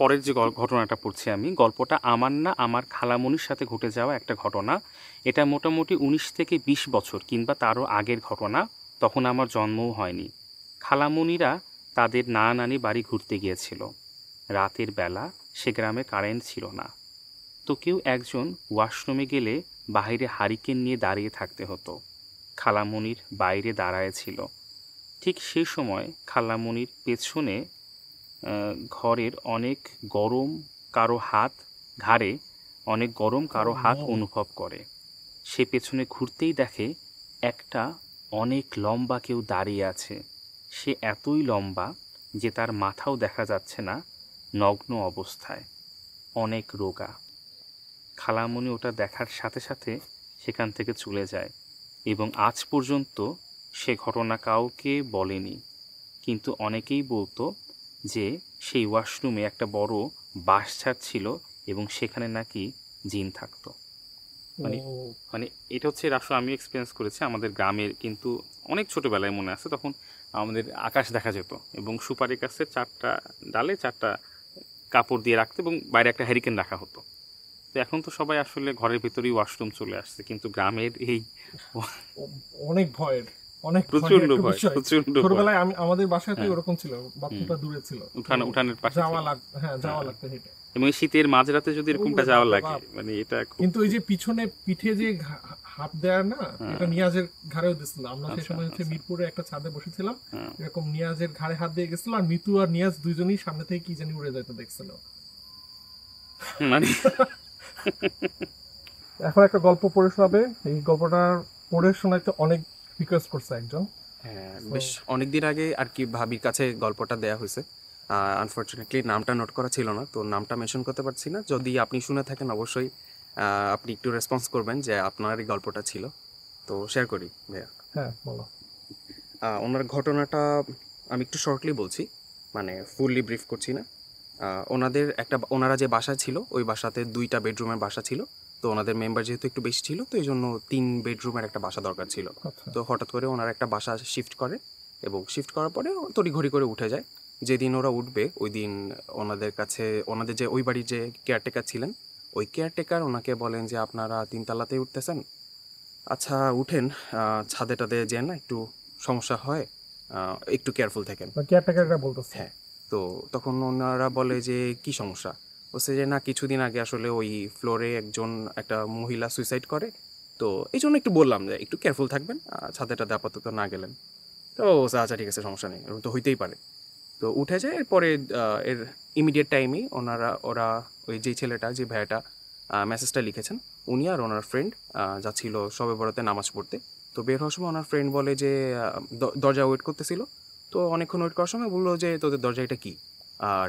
পরের যে ঘটনাটা পড়ছি আমি, গল্পটা আমার না, আমার খালামণির সাথে ঘটে যাওয়া একটা ঘটনা। এটা মোটামুটি 19 থেকে 20 বছর কিংবা তারও আগের ঘটনা। তখন আমার জন্মও হয়নি। খালামণিরা তাদের নানি বাড়ি ঘুরতে গিয়েছিল। রাতের বেলা সে গ্রামে কারেন্ট ছিল না, তো কেউ একজন ওয়াশরুমে গেলে বাইরে হারিকেন নিয়ে দাঁড়িয়ে থাকতে হতো। খালামণির বাইরে দাঁড়ায় ছিল। ঠিক সেই সময় খালামণির পেছনে ঘরের অনেক গরম কারো হাত, ঘাড়ে অনেক গরম কারো হাত অনুভব করে। সে পেছনে ঘুরতেই দেখে একটা অনেক লম্বা কেউ দাঁড়িয়ে আছে। সে এতই লম্বা যে তার মাথাও দেখা যাচ্ছে না, নগ্ন অবস্থায়, অনেক রোগা। খালামণি ওটা দেখার সাথে সাথে সেখান থেকে চলে যায় এবং আজ পর্যন্ত সে ঘটনা কাউকে বলেনি। কিন্তু অনেকেই বলতো যে সেই ওয়াশরুমে একটা বড় বাঁশঝাড় ছিল এবং সেখানে নাকি জিন থাকতো। মানে মানে এটা হচ্ছে আসলে আমি এক্সপিরিয়েন্স করেছি আমাদের গ্রামের, কিন্তু অনেক ছোটোবেলায় মনে আছে। তখন আমাদের আকাশ দেখা যেত এবং সুপারি গাছের 4টা ডালে 4টা কাপড় দিয়ে রাখতো এবং বাইরে একটা হ্যারিকেন রাখা হতো। তো এখন তো সবাই আসলে ঘরের ভিতরেই ওয়াশরুম চলে আসছে, কিন্তু গ্রামের এই অনেক ভয়ের, অনেক প্রচন্ড ভয়, প্রচন্ড ছোটবেলায় আমাদের বাসাতে ওরকম ছিল, বাথরুমটা দূরে ছিল, উঠানের পাশে যাওয়া লাগতো হেঁটে। এবং শীতের মাঝরাতে যদি এরকমটা যাওয়া লাগে, মানে এটা কিন্তু ওই যে পিছনে পিঠে যে হাত দেয়ার না, এটা নিয়াজের ঘাড়েও দিছিল। আমরা সেই সময় হচ্ছে মিরপুরে একটা ছাদে বসেছিলাম, এরকম নিয়াজের ঘাড়ে হাত দিয়ে গেছিল, আর মিতু আর নিয়াজ দুইজনই সামনে থেকে কি জানি উড়ে যাইতে দেখছিল। মানে এখন একটা গল্প পড়ে শোনাবে। এই গল্পটা পড়ে শোনাইতে অনেক রিকোয়েস্ট করছে একজন। হ্যাঁ, বেশ অনেকদিন আগে আর কি ভাবির কাছে গল্পটা দেয়া হয়েছে। আনফর্চুনেটলি নামটা নোট করা ছিল না, তো নামটা মেনশন করতে পারছি না। যদি আপনি শুনে থাকেন অবশ্যই আপনি একটু রেসপন্স করবেন যে আপনার এই গল্পটা ছিল। তো শেয়ার করি ভাইয়া। হ্যাঁ বলো। ওনার ঘটনাটা আমি একটু শর্টলি বলছি, মানে ফুললি ব্রিফ করছি না। ওনারা যে বাসা ছিল, ওই বাসাতে 2টা বেডরুমের বাসা ছিল। তো ওনাদের মেম্বার যেহেতু একটু বেশি ছিল, তো এই জন্য 3 বেডরুমের একটা বাসা দরকার ছিল। তো হঠাৎ করে ওনারা একটা বাসা শিফট করে এবং শিফট করার পরে তড়িঘড়ি করে উঠে যায়। যেদিন ওরা উঠবে ওই দিন ওনাদের কাছে ওনাদের যে ওই বাড়ির যে কেয়ারটেকার ছিলেন, ওই কেয়ারটেকার ওনাকে বলেন যে আপনারা 3 তলাতেই উঠতেছেন, আচ্ছা উঠেন, ছাদে টাদে যেন না, একটু সমস্যা হয়, একটু কেয়ারফুল থাকেন। কেয়ারটেকাররা বলতেছে। হ্যাঁ, তো তখন ওনারা বলে যে কি সমস্যা? বলছে যে না, কিছুদিন আগে আসলে ওই ফ্লোরে একটা মহিলা সুইসাইড করে, তো এই জন্য একটু বললাম যে একটু কেয়ারফুল থাকবেন, ছাদেটাতে আপাতত না গেলেন। তো আচ্ছা ঠিক আছে, সমস্যা নেই, এরকম তো হইতেই পারে। তো উঠে যায়। এরপরে এর ইমিডিয়েট টাইমেই ওরা ওই যে ছেলেটা, যে ভাইয়াটা মেসেজটা লিখেছেন, উনি আর ওনার ফ্রেন্ড যাচ্ছিল শবে বরাতে নামাজ পড়তে। তো বের হওয়ার সময় ওনার ফ্রেন্ড বলে যে দরজা ওয়েট করতেছিল। তো অনেকক্ষণ ওয়েট করার সময় বললো যে তোদের দরজা এটা কি,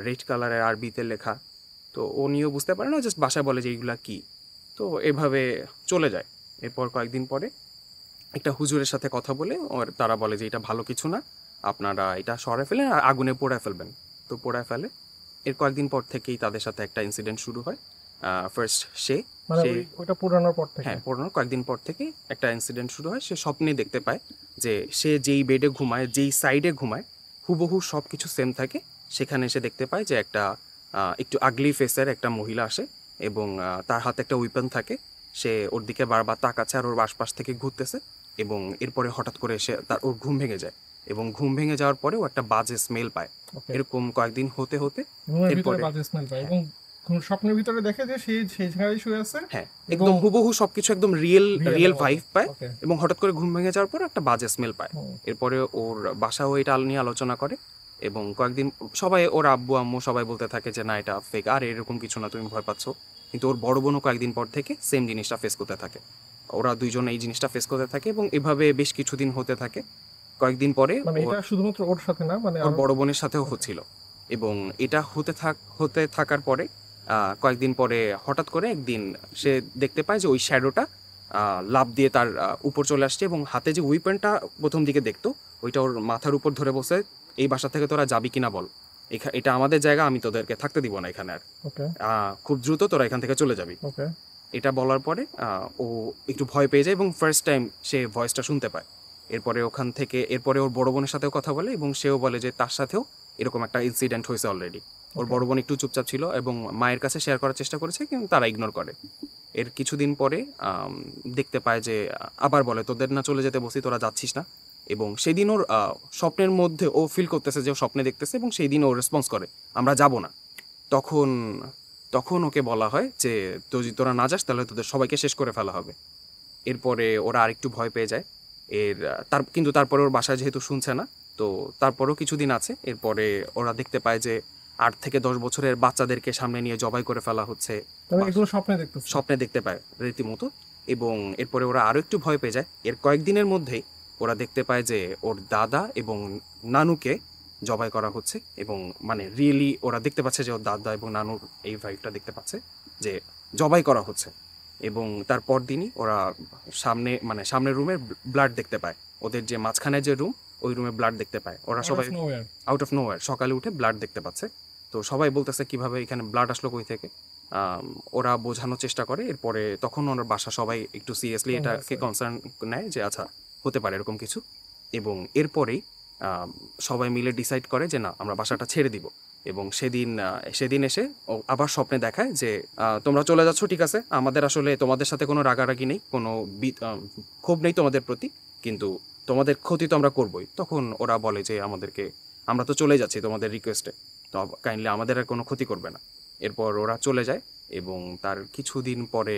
রেড কালারের আরবিতে লেখা। তো উনিও বুঝতে পারে না, জাস্ট বাসায় বলে যে এইগুলা কি। তো এভাবে চলে যায়। এরপর কয়েকদিন পরে একটা হুজুরের সাথে কথা বলে তারা বলে যে এটা ভালো কিছু না, আপনারা এটা সরায় ফেলেন আর আগুনে পোড়ায় ফেলবেন। তো পোড়ায় ফেলে। এর কয়েকদিন পর থেকেই তাদের সাথে একটা ইনসিডেন্ট শুরু হয়। ফার্স্ট ওটা পোড়ানোর পর থেকে, হ্যাঁ, পোড়ানোর কয়েকদিন পর থেকে একটা ইনসিডেন্ট শুরু হয়। সে স্বপ্নে দেখতে পায় যে সে যেই বেডে ঘুমায়, যেই সাইডে ঘুমায়, হুবহু সব কিছু সেম থাকে। সেখানে সে দেখতে পায় যে একটা একটু আগলি ফেসের একটা মহিলা আসে এবং তার হাতে একটা উইপন থাকে। সে ওর দিকে বারবার তাকাচ্ছে আর ওর আশপাশ থেকে ঘুরতেছে। এবং এরপরে হঠাৎ করে ওর ঘুম ভেঙে যায় এবং ঘুম ভেঙে যাওয়ার পরে ও একটা বাজে স্মেল পায়। এরকম কয়েকদিন হতে হতে এরপরে বাজে স্মেল পায় এবং স্বপ্নের ভিতরে দেখে যে সেই জায়গায় শুয়ে আছে। হ্যাঁ, একদম হুবহু সবকিছু একদম রিয়েল ভাইব পায় এবং হঠাৎ করে ঘুম ভেঙে যাওয়ার পর একটা বাজে স্মেল পায়। এরপরে ওর বাসাও এটা নিয়ে আলোচনা করে এবং কয়েকদিন সবাই, ওর আব্বু আম্মু সবাই বলতে থাকে যে না এটা ফেক, আর এরকম কিছু না, তুমি ভয় পাচ্ছ। কিন্তু ওর বড় বোনও কয়েকদিন পর থেকে সেম জিনিসটা ফেস করতে থাকে। ওরা দুইজন এই জিনিসটা ফেস করতে থাকে এবং এভাবে বেশ কিছুদিন হতে থাকে। কয়েকদিন পরে এটা শুধুমাত্র ওর সাথে না, মানে ওর বড় বোনের সাথেও হচ্ছিল। এবং এটা হতে থাকার পরে কয়েকদিন পরে হঠাৎ করে একদিন সে দেখতে পায় যে ওই শ্যাডোটা লাফ দিয়ে তার উপর চলে আসছে এবং হাতে যে উইপনটা প্রথম দিকে দেখতো ওইটা ওর মাথার উপর ধরে বসে, এই বাসা থেকে তোরা যাবি কিনা বল, এটা আমাদের জায়গা, আমি তোদেরকে থাকতে দিব না এখানে, আর খুব দ্রুত তোরা এখান থেকে চলে যাবি। এটা বলার পরে ও একটু ভয় পেয়ে যায় এবং ফার্স্ট টাইম সে ভয়েসটা শুনতে পায়। এরপরে ওর বড় বোনের সাথেও কথা বলে এবং সেও বলে যে তার সাথেও এরকম একটা ইনসিডেন্ট হয়েছে অলরেডি। ওর বড় বোন একটু চুপচাপ ছিল এবং মায়ের কাছে শেয়ার করার চেষ্টা করেছে, কিন্তু তারা ইগনোর করে। এর কিছুদিন পরে দেখতে পায় যে আবার বলে তোদের না চলে যেতে বসি, তোরা যাচ্ছিস না। এবং সেদিন ওর স্বপ্নের মধ্যে ও ফিল করতেছে যে ও স্বপ্নে দেখতেছে এবং সেই দিন ও রেসপন্স করে আমরা যাব না। তখন ওকে বলা হয় যে যদি তোরা না যাস তাহলে তোদের সবাইকে শেষ করে ফেলা হবে। এরপরে ওরা আরেকটু ভয় পেয়ে যায়। কিন্তু তারপরে ওর বাসায় যেহেতু শুনছে না, তো তারপরেও কিছুদিন আছে। এরপরে ওরা দেখতে পায় যে 8 থেকে 10 বছরের বাচ্চাদেরকে সামনে নিয়ে জবাই করে ফেলা হচ্ছে, স্বপ্নে দেখতে পায় রীতিমতো। এবং এরপরে ওরা আরো একটু ভয় পেয়ে যায়। এর কয়েকদিনের মধ্যেই ওরা দেখতে পায় যে ওর দাদা এবং নানুকে জবাই করা হচ্ছে এবং মানে রিয়েলি ওরা দেখতে পাচ্ছে যে ওর দাদা এবং নানুর এই ভাইবটা দেখতে পাচ্ছে। যে জবাই করা হচ্ছে, এবং তারপর দিনই ওরা সামনের রুমের ব্লাড দেখতে পায়, ওদের যে মাঝখানে যে রুম ওই রুমে ব্লাড দেখতে পায়। ওরা সবাই আউট অফ নোওয়্যার সকালে উঠে ব্লাড দেখতে পাচ্ছে। তো সবাই বলতেছে কিভাবে এখানে ব্লাড আসলো কই থেকে। ওরা বোঝানোর চেষ্টা করে, এরপরে তখন ওনার বাসা সবাই একটু সিরিয়াসলি এটাকে কনসার্ন নেয় যে আচ্ছা হতে পারে এরকম কিছু, এবং এরপরেই সবাই মিলে ডিসাইড করে যে না আমরা বাসাটা ছেড়ে দিব। এবং সেদিন এসে আবার স্বপ্নে দেখায় যে তোমরা চলে যাচ্ছ, ঠিক আছে, আমাদের আসলে তোমাদের সাথে কোনো রাগারাগি নেই, কোনো ক্ষোভ নেই তোমাদের প্রতি, কিন্তু তোমাদের ক্ষতি তো আমরা করবোই। তখন ওরা বলে যে আমরা তো চলে যাচ্ছি তোমাদের রিকোয়েস্টে, তো কাইন্ডলি আমাদের আর কোনো ক্ষতি করবে না। এরপর ওরা চলে যায়, এবং তার কিছুদিন পরে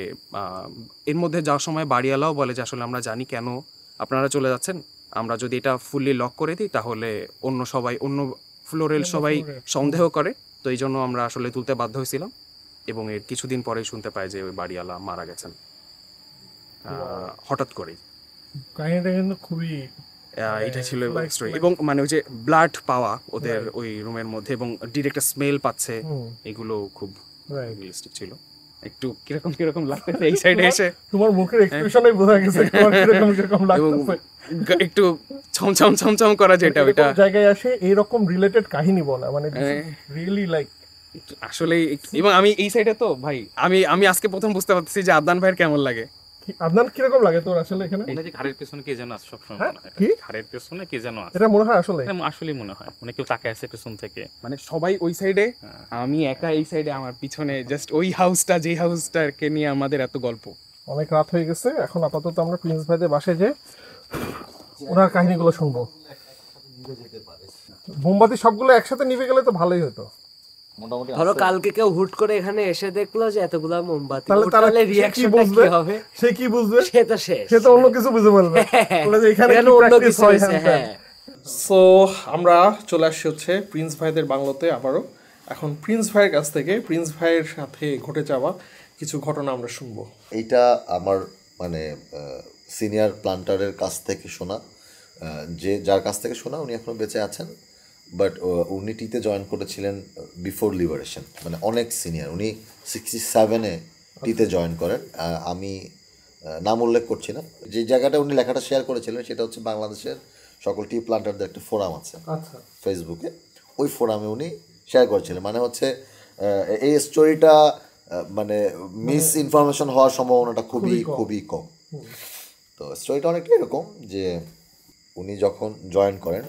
এর মধ্যে যাওয়ার সময় বাড়িওয়ালাও বলে যে আসলে আমরা জানি কেন আপনারা চলে যাচ্ছেন, আমরা যদি এটা ফুললি লক করে দিই তাহলে অন্য ফ্লোরের সবাই সন্দেহ করে, তো এই জন্য আমরা আসলে তুলতে বাধ্য হয়েছিলাম। এবং এর কিছুদিন পরেই শুনতে পাই যে ওই বাড়িওয়ালা মারা গেছেন হঠাৎ করেই। কাহিনীটা কিন্তু খুবই এটা ছিল স্টোরি, এবং মানে ওই যে ব্লাড পাওয়া ওদের ওই রুমের মধ্যে এবং ডিরেক্ট স্মেল পাচ্ছে, এগুলো খুব রিয়েলিস্টিক ছিল। একটু কিরকম লাগতেছে এই সাইডে এসে, তোমার মুখের এক্সপ্রেশনেই বোঝা গেছে তোমার কিরকম লাগতেছে, একটু ছমছম করা, যেটা ওইটা জায়গায় আসে এইরকম রিলেটেড কাহিনী বলা, মানে রিয়েলি লাইক আসলে। এবং আমি এই সাইডে তো ভাই আমি আজকে প্রথম বুঝতে পারতেছি যে আদনান ভাইয়ের কেমন লাগে। আদনান কিরকম লাগে তোর আসলে এখানে? এটা যে ঘাড়ের পেছনে কে যেন আছে সবসময় মনে হয়, ঘাড়ের পেছনে কে যেন আছে, এটা মনে হয় আসলে মনে হয় মানে কেউ তাকায় আছে পেছন থেকে, মানে সবাই ওই সাইডে, আমি একা এই সাইডে, আমার পিছনে জাস্ট ওই হাউসটা, যে হাউসটাকে নিয়ে আমাদের এত গল্প। অনেক রাত হয়ে গেছে, এখন আপাতত আমরা প্রিন্স ভাইদের বাসায় যে ওনার কাহিনীগুলো শুনবো। মোমবাতি সবগুলো একসাথে নিভে গেলে তো ভালোই হতো। ধরো কালকে কেউ হুট করে এখানে এসে দেখলো যে এতগুলা মোমবাতি, তাহলে রিঅ্যাকশনটা কি হবে? সে কি বুঝবে? সে তো অন্য কিছু বুঝে বলবে, বলে যে এখানে অন্য কিছু হয়েছে। সো আমরা চলে আসছি হচ্ছে প্রিন্স ভাইদের বাংলোতে আবারও। এখন প্রিন্স ভাইয়ের কাছ থেকে প্রিন্স ভাইয়ের সাথে ঘটে যাওয়া কিছু ঘটনা আমরা শুনবো। এইটা আমার মানে সিনিয়র প্লান্টারের কাছ থেকে শোনা, যার কাছ থেকে শোনা উনি এখনো বেঁচে আছেন, বাট উনি টিতে জয়েন করেছিলেন বিফোর লিবারেশন, মানে অনেক সিনিয়র। উনি 67-এ টিতে জয়েন করেন। আমি নাম উল্লেখ করছি না। যে জায়গাটা উনি লেখাটা শেয়ার করেছিলেন সেটা হচ্ছে বাংলাদেশের সকল টি প্লান্টারদের একটা ফোরাম আছে ফেসবুকে, ওই ফোরামে উনি শেয়ার করেছিলেন। মানে হচ্ছে এই স্টোরিটা মানে মিস ইনফরমেশন হওয়ার সম্ভাবনাটা খুবই কম। তো স্টোরিটা অনেকটা এরকম যে উনি যখন জয়েন করেন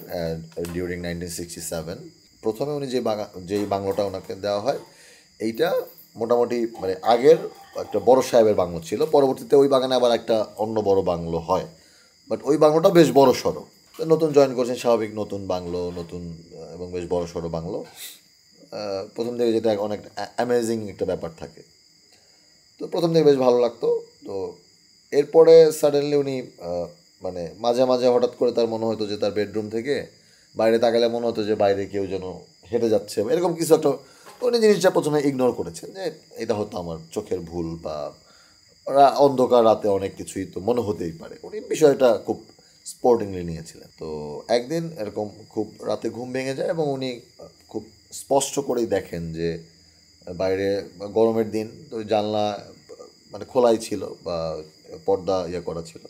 ডিউরিং 1967, প্রথমে উনি যেই বাংলোটা ওনাকে দেওয়া হয়, এইটা মোটামুটি মানে আগের একটা বড় সাহেবের বাংলো ছিল। পরবর্তীতে ওই বাগানে আবার একটা অন্য বড় বাংলো হয়, বাট ওই বাংলোটা বেশ বড় সড়ো। নতুন জয়েন করছেন, স্বাভাবিক, নতুন বাংলো, নতুন এবং বেশ বড় সড়ো বাংলো। প্রথম থেকে যেটা অনেক অ্যামেজিং একটা ব্যাপার থাকে, তো প্রথম থেকে বেশ ভালো লাগতো। তো এরপরে সাডেনলি উনি মানে মাঝে মাঝে হঠাৎ করে তার মনে হতো যে তার বেডরুম থেকে বাইরে তাকালে মনে হতো যে বাইরে কেউ যেন হেঁটে যাচ্ছে, এরকম কিছু একটা। উনি জিনিসটা প্রথমে ইগনোর করেছেন যে এটা হয়তো আমার চোখের ভুল, বা অন্ধকার রাতে অনেক কিছুই তো মনে হতেই পারে। উনি বিষয়টা খুব স্পোর্টিংলি নিয়েছিলেন। তো একদিন এরকম খুব রাতে ঘুম ভেঙে যায় এবং উনি খুব স্পষ্ট করেই দেখেন যে বাইরে গরমের দিন, তো জানলা মানে খোলাই ছিল বা পর্দা করা ছিল।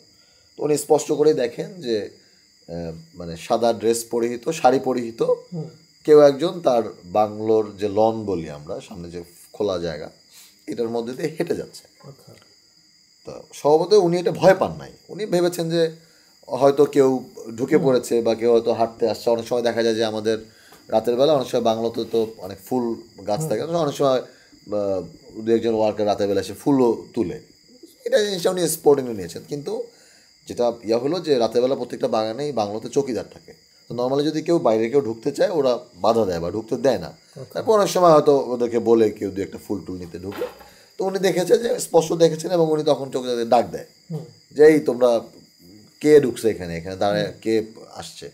তো উনি স্পষ্ট করেই দেখেন যে মানে সাদা ড্রেস পরিহিত, শাড়ি পরিহিত কেউ একজন তার বাংলোর যে লন বলি আমরা, সামনে যে খোলা জায়গা, এটার মধ্যে দিয়ে হেঁটে যাচ্ছে। তো স্বভাবতই উনি এটা ভয় পান নাই। উনি ভেবেছেন যে হয়তো কেউ ঢুকে পড়েছে বা কেউ হয়তো হাঁটতে আসছে। অনেক সময় দেখা যায় যে আমাদের রাতের বেলা অনেক সময় বাংলোতে তো অনেক ফুল গাছ থাকে, অনেক সময় দু একজন ওয়ার্কার রাতের বেলা এসে ফুলও তুলে। এটা জিনিসটা উনি স্পোর্টিংলি নিয়েছেন। কিন্তু যেটা হলো যে রাতের বেলা প্রত্যেকটা বাগানেই বাংলোতে চৌকিদার থাকে। তো নর্মালি যদি কেউ বাইরে কেউ ঢুকতে চায় ওরা বাধা দেয় বা ঢুকতে দেয় না। তারপর অনেক সময় হয়তো ওদেরকে বলে কেউ দু একটা ফুল টুল নিতে ঢুকে। তো উনি দেখেছে যে স্পষ্ট দেখেছেন এবং উনি তখন চৌকিদারদের ডাক দেয় যে এই তোমরা কে ঢুকছে এখানে, দাঁড়ায় কে আসছে।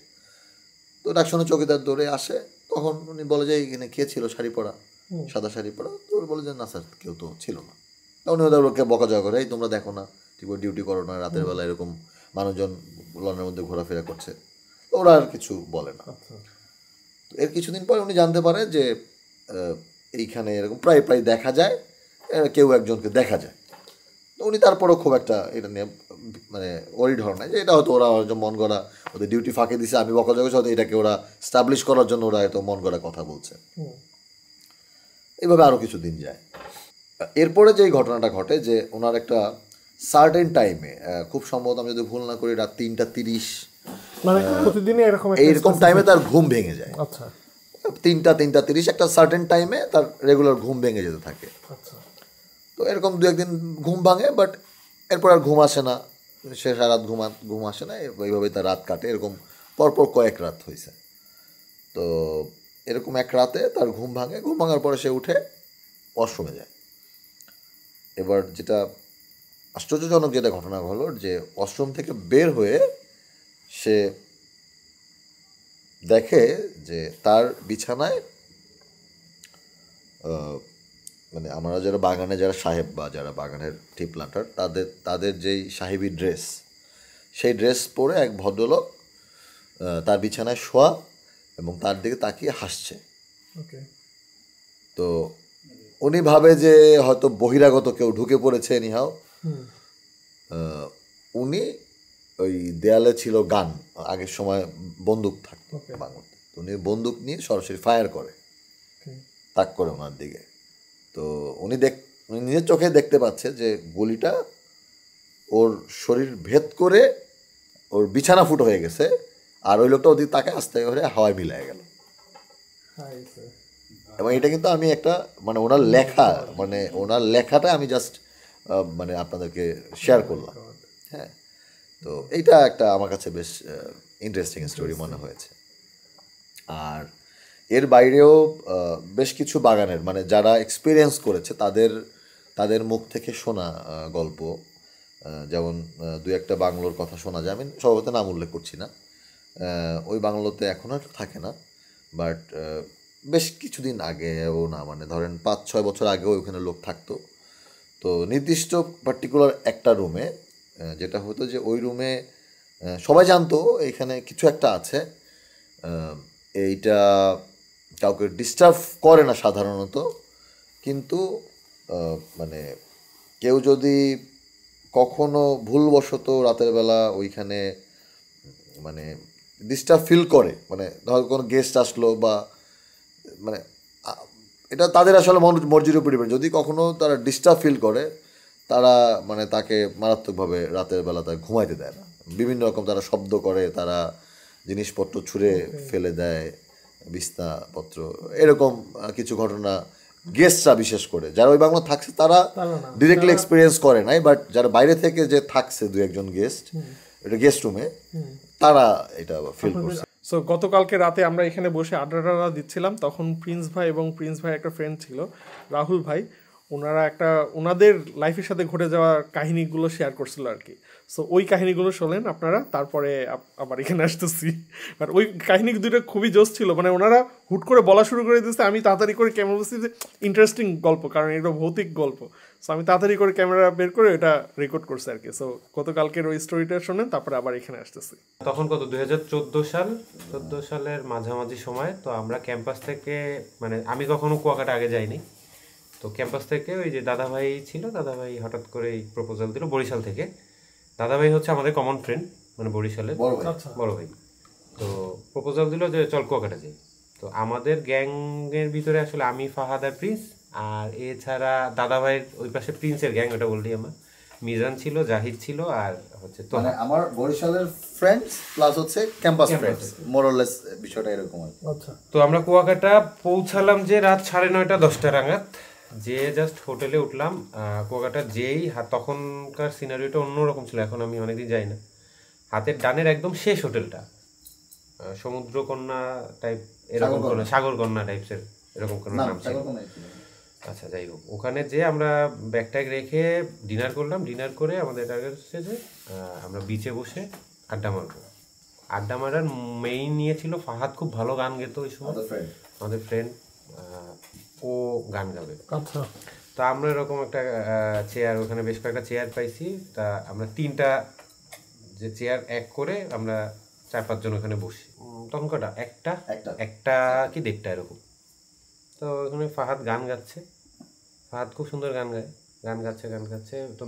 তো ডাক শুনে চৌকিদার দৌড়ে আসে। তখন উনি বলে যে এখানে কে ছিল শাড়ি পরা, সাদা শাড়ি পরা। তো উনি বলে যে না স্যার, কেউ তো ছিল না। উনি ওদেরকে বকাঝকা করে, এই তোমরা দেখো না, ঠিক করে ডিউটি করো না, রাতের বেলা এরকম মানুষজন লনের মধ্যে ঘোরাফেরা করছে। তো ওরা আর কিছু বলে না। তো এর কিছুদিন পরে উনি জানতে পারে যে এইখানে এরকম প্রায় দেখা যায় কেউ একজনকে দেখা যায়। তো উনি তারপরেও খুব একটা এটা নিয়ে মানে ওরিড হন না যে এটা হয়তো ওরা মন গড়া ওদের ডিউটি ফাঁকে দিছে, আমি বকাঝকা করছি, হয়তো এটাকে ওরা স্টাবলিশ করার জন্য ওরা হয়তো মন গড়া কথা বলছে। এইভাবে আরও কিছু দিন যায়। এরপরে যে ঘটনাটা ঘটে যে ওনার একটা সার্টেন টাইমে, খুব সম্ভবত আমি যদি ভুল না করি রাত 3:30 মানে প্রতিদিনই এইরকম টাইমে তার ঘুম ভেঙে যায়। আচ্ছা, 3:30 একটা সার্টেন টাইমে তার রেগুলার ঘুম ভেঙে যেতে থাকে। আচ্ছা। তো এরকম 2-1 দিন ঘুম ভাঙে, বাট এরপর আর ঘুম আসে না, সে সারা রাত ঘুম আসে না, এইভাবেই তার রাত কাটে। এরকম পরপর কয়েক রাত হয়েছে। তো এরকম এক রাতে তার ঘুম ভাঙে, ঘুম ভাঙার পরে সে উঠে ওয়াশরুমে যায়। এবার যেটা আশ্চর্যজনক যেটা ঘটনা হলো যে ওয়াশরুম থেকে বের হয়ে সে দেখে যে তার বিছানায় মানে আমরা যারা বাগানে যারা সাহেব বা যারা বাগানের টি প্লান্টার তাদের যেই সাহেবী ড্রেস, সেই ড্রেস পরে এক ভদ্রলোক তার বিছানায় শোয়া এবং তার দিকে তাকিয়ে হাসছে। তো উনি ভাবে যে হয়তো বহিরাগত কেউ ঢুকে পড়েছে এনিহাও। উনি ওই দেয়ালে ছিল গান, আগের সময় বন্দুক থাকতো বাংলাতে, উনি বন্দুক নিয়ে সরাসরি ফায়ার করে, তাক করে ওনার দিকে। তো উনি নিজের চোখে দেখতে পাচ্ছে যে গুলিটা ওর শরীর ভেদ করে ওর বিছানা ফুটো হয়ে গেছে, আর ওই লোকটা ওদিকে তাকে আস্তে করে হাওয়ায় মিলাই গেল। এবং এটা কিন্তু আমি একটা মানে ওনার লেখাটা আমি জাস্ট মানে আপনাদেরকে শেয়ার করলাম। হ্যাঁ, তো এইটা একটা আমার কাছে বেশ ইন্টারেস্টিং স্টোরি মনে হয়েছে। আর এর বাইরেও বেশ কিছু বাগানের মানে যারা এক্সপিরিয়েন্স করেছে তাদের মুখ থেকে শোনা গল্প, যেমন 2-1টা বাংলোর কথা শোনা যায়। আমি সর্বত নাম উল্লেখ করছি না, ওই বাংলোতে এখন আর থাকে না, বাট বেশ কিছুদিন আগেও না, মানে ধরেন 5-6 বছর আগেও ওইখানে লোক থাকতো। তো নির্দিষ্ট পার্টিকুলার একটা রুমে যেটা হতো যে ওই রুমে সবাই জানতো এখানে কিছু একটা আছে, এইটা কাউকে ডিস্টার্ব করে না সাধারণত, কিন্তু মানে কেউ যদি কখনো ভুলবশত রাতের বেলা ওইখানে মানে ডিস্টার্ব ফিল করে, মানে ধর কোনো গেস্ট আসলো বা মানে এটা তাদের আসলে মর্জির উপর ডিপেন্ড, যদি কখনো তারা ডিস্টার্ব ফিল করে তারা মানে তাকে মারাত্মকভাবে রাতের বেলা তাকে ঘুমাইতে দেয় না। বিভিন্ন রকম তারা শব্দ করে, তারা জিনিসপত্র ছুঁড়ে ফেলে দেয়, বিছনাপত্র, এরকম কিছু ঘটনা গেস্টরা বিশেষ করে যারা ওই বাংলা থাকছে তারা ডিরেক্টলি এক্সপিরিয়েন্স করে নাই, বাট যারা বাইরে থেকে যে থাকছে 2-1জন গেস্ট এটা গেস্ট রুমে, তারা এটা ফিল করছে। সো গতকালকে রাতে আমরা এখানে বসে আড্ডা দিচ্ছিলাম, তখন প্রিন্স ভাই এবং প্রিন্স ভাই একটা ফ্রেন্ড ছিল রাহুল ভাই, ওনারা ওনাদের লাইফের সাথে ঘটে যাওয়া কাহিনীগুলো শেয়ার করছিল আর কি। সো ওই কাহিনীগুলো শোনেন আপনারা, তারপরে আবার এখানে আসতেছি। বাট ওই কাহিনী দুটো খুবই জোশ ছিল, মানে ওনারা হুট করে বলা শুরু করে দিয়েছে, আমি তাড়াতাড়ি করে ক্যামেরা বসছি যে ইন্টারেস্টিং গল্প, কারণ এটা ভৌতিক গল্প। সো আমি তাড়াতাড়ি করে ক্যামেরা বের করে এটা রেকর্ড করছি আর কি। সো গতকালকের ওই স্টোরিটা শোনেন, তারপরে আবার এখানে আসতেছি। তখন কত 2014 সালের মাঝামাঝি সময়। তো আমরা ক্যাম্পাস থেকে মানে আমি কখনো কুয়াকাটা আগে যাইনি, তো ক্যাম্পাস থেকে ওই যে দাদাভাই ছিল, দাদাভাই হঠাৎ করে প্রপোজাল দিল বরিশাল থেকে। দাদাভাই হচ্ছে আমাদের কমন ফ্রেন্ড, মানে বরিশালের বড় ভাই। তো প্রপোজাল দিল যে চল কুয়াকাটা যাই। তো আমাদের গ্যাংয়ের ভিতরে আসলে আমি, ফাহাদ আর প্রিন্স, আর এছাড়া দাদাভাইয়ের ওই পাশে প্রিন্সের গ্যাং, ওটা বললি আমার মিজান ছিল, জাহিদ ছিল, আর হচ্ছে তো আমার বরিশালের ফ্রেন্ডস প্লাস হচ্ছে ক্যাম্পাস ফ্রেন্ডস, মোরলেস বিষয়টা এরকম। আচ্ছা, তো আমরা কুয়াকাটা পৌঁছালাম যে রাত 9:30-10টা নাগাদ, যে জাস্ট হোটেলে উঠলাম। কুয়াকাটা যেই তখনকার সিনারিওটা অন্যরকম ছিল, এখন আমি অনেকদিন যাই না। হাতের ডানের একদম শেষ হোটেলটা সমুদ্রকন্যা টাইপ, এরকম কোনো সাগরকন্যা টাইপসের এরকম কোনো নাম ছিল। আচ্ছা, যাই হোক, ওখানে যে আমরা ব্যাগ ট্যাগ রেখে ডিনার করলাম। ডিনার করে আমাদের টার্গেট হচ্ছে যে আমরা বিচে বসে আড্ডা মারবো। আড্ডা মারার মেইন নিয়েছিল ফাহাদ, খুব ভালো গান গেত ওই সময়, আমাদের ফ্রেন্ড, ও গান গাবে। আচ্ছা, তো আমরা এরকম একটা চেয়ার, ওখানে বেশ কয়েকটা চেয়ার পাইছি। তা আমরা 3টা যে চেয়ার এক করে আমরা 4-5 জন ওখানে বসি। তখন কটা একটা কি 1.5টা এরকম। তো ওখানে ফাহাদ গান গাচ্ছে, ফাহাদ খুব সুন্দর গান গাচ্ছে তো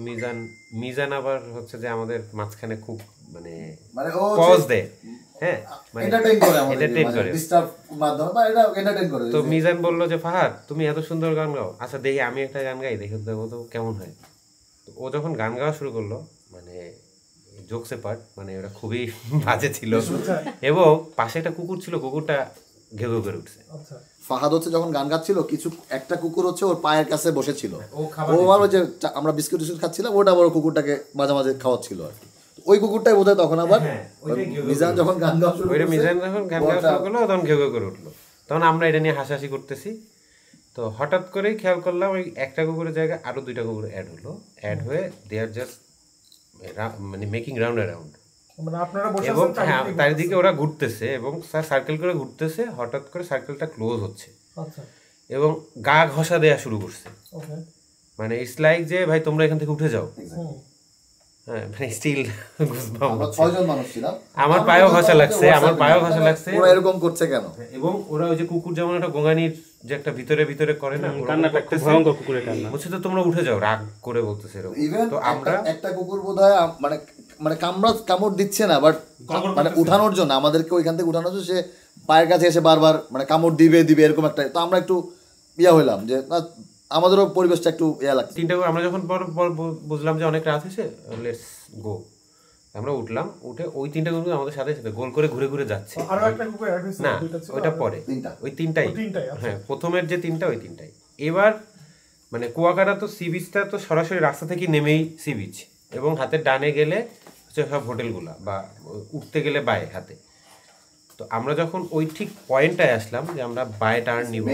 মিজান আবার হচ্ছে যে আমাদের মাঝখানে খুব মানে পজ দেয়, হ্যাঁ মানে এন্টারটেইন করে তো মিজান বললো যে ফাহাদ তুমি এত সুন্দর গান গাও, আচ্ছা দেখি আমি একটা গান গাই, দেখো তো কেমন হয়। তো ও যখন গান গাওয়া শুরু করলো মানে জোকসে পার্ট মানে ওটা খুবই বাজে ছিল, এবং পাশে একটা কুকুর ছিল, কুকুরটা ঘেউ ঘেউ করে উঠছে। ফাহাদ হচ্ছে যখন গান গাচ্ছিল কিছু একটা কুকুর হচ্ছে ওর পায়ের কাছে বসেছিল, ও আবার ওই যে আমরা বিস্কুট খাচ্ছিলাম ওটা বড় কুকুরটাকে মাঝে মাঝে খাওয়াচ্ছিল আর কি, ওই কুকুরটাই বোধহয় তখন আবার মিজান যখন গান গাওয়া শুরু করলো তখন ঘেউ ঘেউ করে উঠলো, তখন আমরা এটা নিয়ে হাসাহাসি করতেছি। তো হঠাৎ করেই খেয়াল করলাম ওই একটা কুকুরের জায়গায় আরো 2টা কুকুর অ্যাড হয়ে দে আর জাস্ট মানে মেকিং রাউন্ড অ্যারাউন্ড, এবং হ্যাঁ তার দিকে ওরা ঘুরতেছে এবং সার্কেল করে ঘুরতেছে, হঠাৎ করে সার্কেলটা ক্লোজ হচ্ছে এবং গা ঘষা দেয়া শুরু করছে, মানে ইটস লাইক যে ভাই তোমরা এখান থেকে উঠে যাও। হ্যাঁ মানে স্টিল আমার পায়েও ঘষা লাগছে, এরকম করছে কেন, এবং ওরা ওই যে কুকুর যেমন একটা গোঙানির যে একটা ভিতরে ভিতরে করে না কান্নাটা, ভয়ঙ্কর কুকুরের কান্না বলছে, তো তোমরা উঠে যাও, রাগ করে বলতেছে এরকম। তো আমরা একটা কুকুর বোধহয় মানে কামড় দিচ্ছে না, বাট মানে উঠানোর জন্য আমাদেরকে ওইখান থেকে উঠানোর জন্য সে পায়ের কাছে এসে বারবার মানে কামড় দিবে একটা, তো আমরা একটু ইয়া হইলাম যে না আমাদেরও পরিবেশটা একটু ইয়া লাগছে। আমরা যখন বুঝলাম যে অনেক রাত হয়েছে, লেটস গো, আমরা উঠলাম, উঠে ওই 3টা কুকুর আমাদের সাথে সাথে গোল করে ঘুরে ঘুরে যাচ্ছে। না ওইটা পরে, ওই 3টাই, হ্যাঁ প্রথমের যে 3টা ওই 3টাই। এবার মানে কুয়াকাটা তো সি বিচটা তো সরাসরি রাস্তা থেকে নেমেই সি বিচ, এবং হাতের ডানে গেলে হচ্ছে সব হোটেলগুলা, বা উঠতে গেলে বায়ে হাতে। তো আমরা যখন ওই ঠিক পয়েন্টটায় আসলাম যে আমরা বায়ে টার্ন নিব,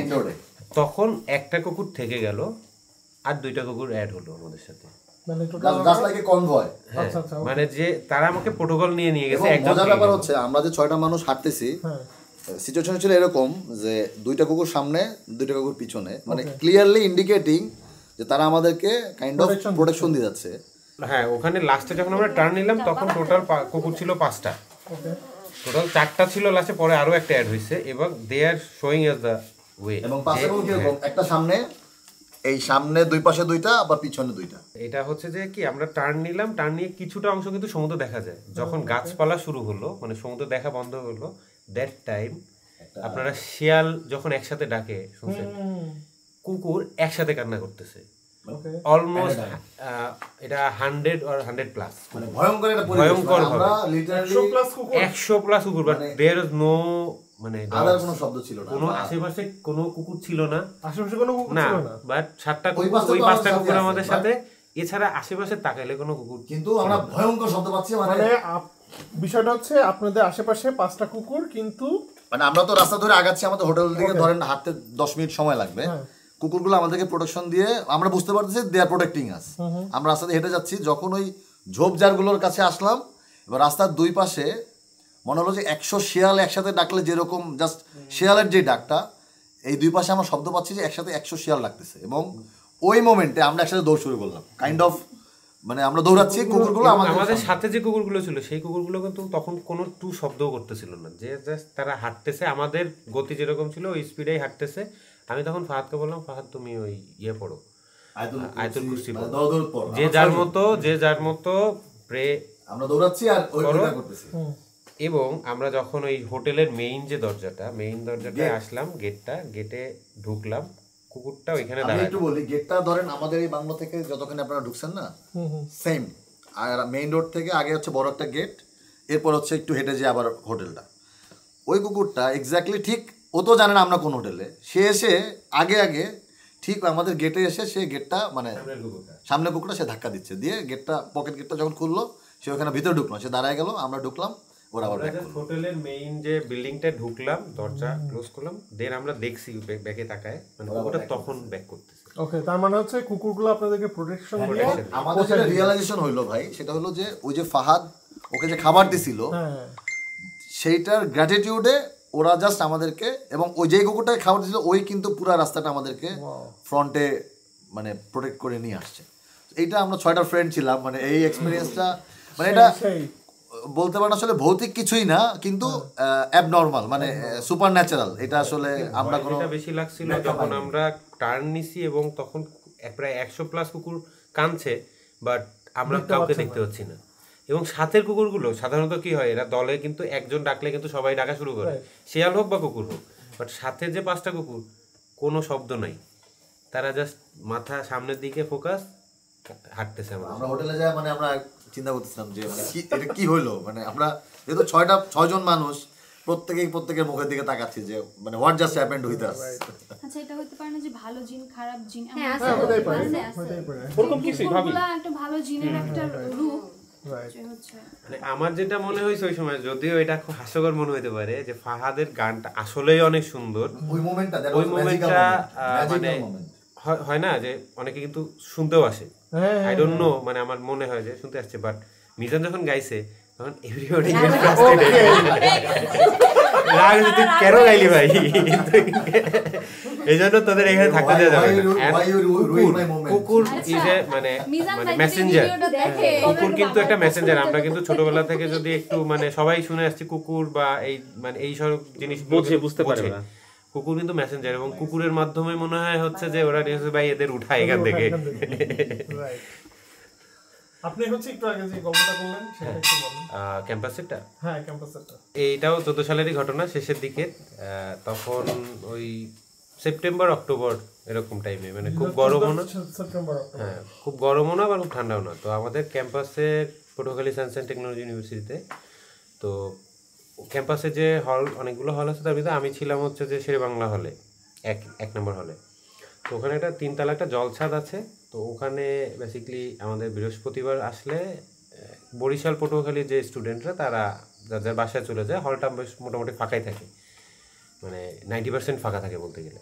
তখন একটা কুকুর থেকে গেল আর 2টা কুকুর অ্যাড হলো আমাদের সাথে, মানে যে তারা আমাকে প্রোটোকল নিয়ে গেছে। মজার ব্যাপার হচ্ছে আমরা যে 6টা মানুষ হাঁটতেছি, সিচুয়েশন ছিল এরকম যে 2টা কুকুর সামনে 2টা কুকুর পিছনে, মানে ক্লিয়ারলি ইন্ডিকেটিং যে তারা আমাদেরকে কাইন্ড অফ প্রোটেকশন দিয়ে যাচ্ছে। হ্যাঁ ওখানে লাস্টে যখন আমরা টার্ন নিলাম তখন টোটাল কুকুর ছিল 5টা, টোটাল 4টা ছিল লাস্টে, পরে আরো একটা অ্যাড হয়েছে, এবং they are showing us the way. এবং পাশে একটা সামনে, এই সামনে 2 পাশে 2টা, আবার পিছনে 2টা। এটা হচ্ছে যে কি আমরা টার্ন নিলাম, টার্ন নিয়ে কিছুটা অংশ কিন্তু সমুদ্র দেখা যায়, যখন গাছপালা শুরু হলো মানে সমুদ্র দেখা বন্ধ হলো, দ্যাট টাইম আপনারা শিয়াল যখন একসাথে ডাকে শুনছেন, কুকুর একসাথে কান্না করতেছে, অলমোস্ট এটা 100 or 100+, মানে ভয়ঙ্কর একটা পরিবেশ, ভয়ঙ্কর আমরা লিটারালি 100+ কুকুর, বাট देयर इज নো মানে আলাদা কোনো শব্দ ছিল না, কোনো আশেপাশে কোনো কুকুর ছিল না, আশেপাশে কোনো কুকুর ছিল না, বাট 7টা কুকুর, ওই 5টা কুকুর আমাদের সাথে, এছাড়া আশেপাশে তাকাইলে কোনো কুকুর, কিন্তু আমরা ভয়ঙ্কর শব্দ পাচ্ছি। মানে বিষয়টা হচ্ছে আপনাদের আশেপাশে 5টা কুকুর, কিন্তু মানে আমরা তো রাস্তা ধরে আগাচ্ছি, আমাদের হোটেল থেকে ধরেন হাঁটতে 10 মিনিট সময় লাগবে, কুকুরগুলো আমাদেরকে প্রোটেকশন দিয়ে আমরা বুঝতে পারতেছি দে আর প্রোটেক্টিং আস। আমরা রাস্তাতে হেঁটে যাচ্ছি, যখন ওই ঝোপঝাড়গুলোর কাছে আসলাম, এবার রাস্তার 2 পাশে মনে হলো যে 100 শিয়াল একসাথে ডাকলে যেরকম জাস্ট শিয়ালের যে ডাকটা, এই 2 পাশে আমরা শব্দ পাচ্ছি যে একসাথে 100 শিয়াল ডাকতেছে, এবং ওই মোমেন্টে আমরা একসাথে দৌড় শুরু করলাম, কাইন্ড অফ মানে আমরা দৌড়াচ্ছি, কুকুরগুলো আমাদের সাথে যে কুকুরগুলো ছিল সেই কুকুরগুলো কিন্তু তখন কোনো টু শব্দও করতেছিল না, যে জাস্ট তারা হাঁটতেছে, আমাদের গতি যেরকম ছিল ওই স্পিডেই হাঁটতেছে। আমি তখন ফাহাদকে বললাম, ফাহাদ তুমি ওই ইয়ে পড়ো, আয়াতুল কুরসি পড়ো, যে যার মতো প্রে, আমরা দৌড়াচ্ছি আর ওইটা করতেছি। এবং আমরা যখন ওই হোটেলের মেইন দরজাটায় আসলাম, গেটে ঢুকলাম, কুকুরটা ওইখানে দাঁড়ায়। আমি একটু বলি, গেটটা ধরেন আমাদের এই বাংলো থেকে যতক্ষণ আপনারা ঢুকছেন না, সেম, আর মেইন রোড থেকে আগে হচ্ছে বড় একটা গেট, এরপর হচ্ছে একটু হেঁটে যে আবার হোটেলটা। ওই কুকুরটা এক্স্যাক্টলি ঠিক, ও তো জানে না আমরা কোন হোটেলে, সে এসে আগে ঠিক আমাদের গেটে এসে সে গেটটা মানে সামনে কুকুরটা সে ধাক্কা দিচ্ছে, দিয়ে গেটটা পকেট গেটটা যখন খুললো সে ওখানে ভিতরে ঢুকলো, সে দাঁড়ায় গেল, আমরা ঢুকলাম, ওরা আবার হোটেলের মেইন যে বিল্ডিংটা ঢুকলাম, দরজা ক্লোজ করলাম, দেন আমরা দেখছি ব্যাকে তাকায়, মানে কুকুরটা তখন ব্যাক করতেছে। ওকে, তার মানে হচ্ছে কুকুরগুলো আপনাদেরকে প্রোটেকশন দিয়ে। আমাদের যেটা রিয়েলাইজেশন হইলো ভাই, সেটা হলো যে ওই যে ফাহাদ ওকে যে খাবার দিছিল, সেইটার গ্র্যাটিটিউডে ওরা জাস্ট আমাদেরকে, এবং ওই যেই কুকুরটাকে খাবার দিছিল ওই কিন্তু পুরো রাস্তাটা আমাদেরকে ফ্রন্টে মানে প্রোটেক্ট করে নিয়ে আসছে। এইটা আমরা 6টা ফ্রেন্ড ছিলাম, মানে এই এক্সপিরিয়েন্সটা মানে এটা বলতে পারেন আসলে ভৌতিক কিছুই না, কিন্তু অ্যাবনর্মাল মানে সুপার ন্যাচারাল। এটা আসলে আমরা কোনো বেশি লাগছিল যখন আমরা টার্ন নিছি, এবং তখন প্রায় 100+ কুকুর কাঁদছে, বাট আমরা কাউকে দেখতে পাচ্ছি না। এবং সাথের কুকুরগুলো সাধারণত কি হয়, এরা দলে কিন্তু একজন ডাকলে কিন্তু সবাই ডাকা শুরু করে, শিয়াল হোক বা কুকুর হোক। বাট সাথে যে 5টা কুকুর, কোনো শব্দ নাই, তারা জাস্ট মাথা সামনের দিকে ফোকাস, হাঁটতেছে। আমরা হোটেলে যাই মানে আমরা চিন্তা করতেছিলাম যে মানে কি এটা কি হলো, মানে আমরা যেহেতু 6জন মানুষ প্রত্যেকের মুখের দিকে তাকাচ্ছি যে মানে what just happened with us. আচ্ছা, এটা হতে পারে না যে ভালো জিন খারাপ জিন, হতেই পারে, ওরকম কিছুই ভাবি একটা ভালো জিনের একটা রূপ। মানে আমার যেটা মনে হয়েছে ওই সময়, যদিও এটা খুব হাস্যকর মনে হইতে পারে, যে ফাহাদের গানটা আসলেই অনেক সুন্দর। ওই মোমেন্টটা মানে হয় না যে অনেকে কিন্তু শুনতেও আসে, আই ডোন্ট নো, মানে আমার মনে হয় যে শুনতে আসছে, বাট মিজান যখন গাইছে তখন এভরিবডি রাগ হচ্ছে, তুই কেন গাইলি ভাই, এই জন্য তোদের এখানে থাকতে দেওয়া যাবে না। কুকুর ইজ এ মানে মেসেঞ্জার, কুকুর কিন্তু একটা মেসেঞ্জার। আমরা কিন্তু ছোটবেলা থেকে যদি একটু মানে সবাই শুনে আসছি কুকুর বা এই মানে এই সব জিনিস বুঝতে পারে না, কুকুর কিন্তু মেসেঞ্জার, এবং কুকুরের মাধ্যমে মনে হয় হচ্ছে যে ওরা ভাই এদের উঠায় এখান থেকে। আপনি হচ্ছে একটু আগে যে গল্পটা বললেন সেটা একটু বলুন। ক্যাম্পাসেরটা? হ্যাঁ, ক্যাম্পাসেরটা। এইটাও 14 সালেরই ঘটনা, শেষের দিকে। তখন ওই সেপ্টেম্বর অক্টোবর এরকম টাইমে, মানে খুব গরমও না, হ্যাঁ খুব গরমও না আবার খুব ঠান্ডাও না। তো আমাদের ক্যাম্পাসে পটুয়াখালী সায়েন্স অ্যান্ড টেকনোলজি ইউনিভার্সিটিতে, তো ক্যাম্পাসে যে হল, অনেকগুলো হল আছে, তার ভিতরে আমি ছিলাম হচ্ছে যে শেরে বাংলা হলে, এক নম্বর হলে। তো ওখানে একটা 3 তলা একটা জলছাদ আছে। তো ওখানে বেসিক্যালি আমাদের বৃহস্পতিবার আসলে বরিশাল পটুয়াখালীর যে স্টুডেন্টরা তারা যাদের বাসায় চলে যায়, হলটা বেশ মোটামুটি ফাঁকাই থাকে, মানে 90% ফাঁকা থাকে বলতে গেলে।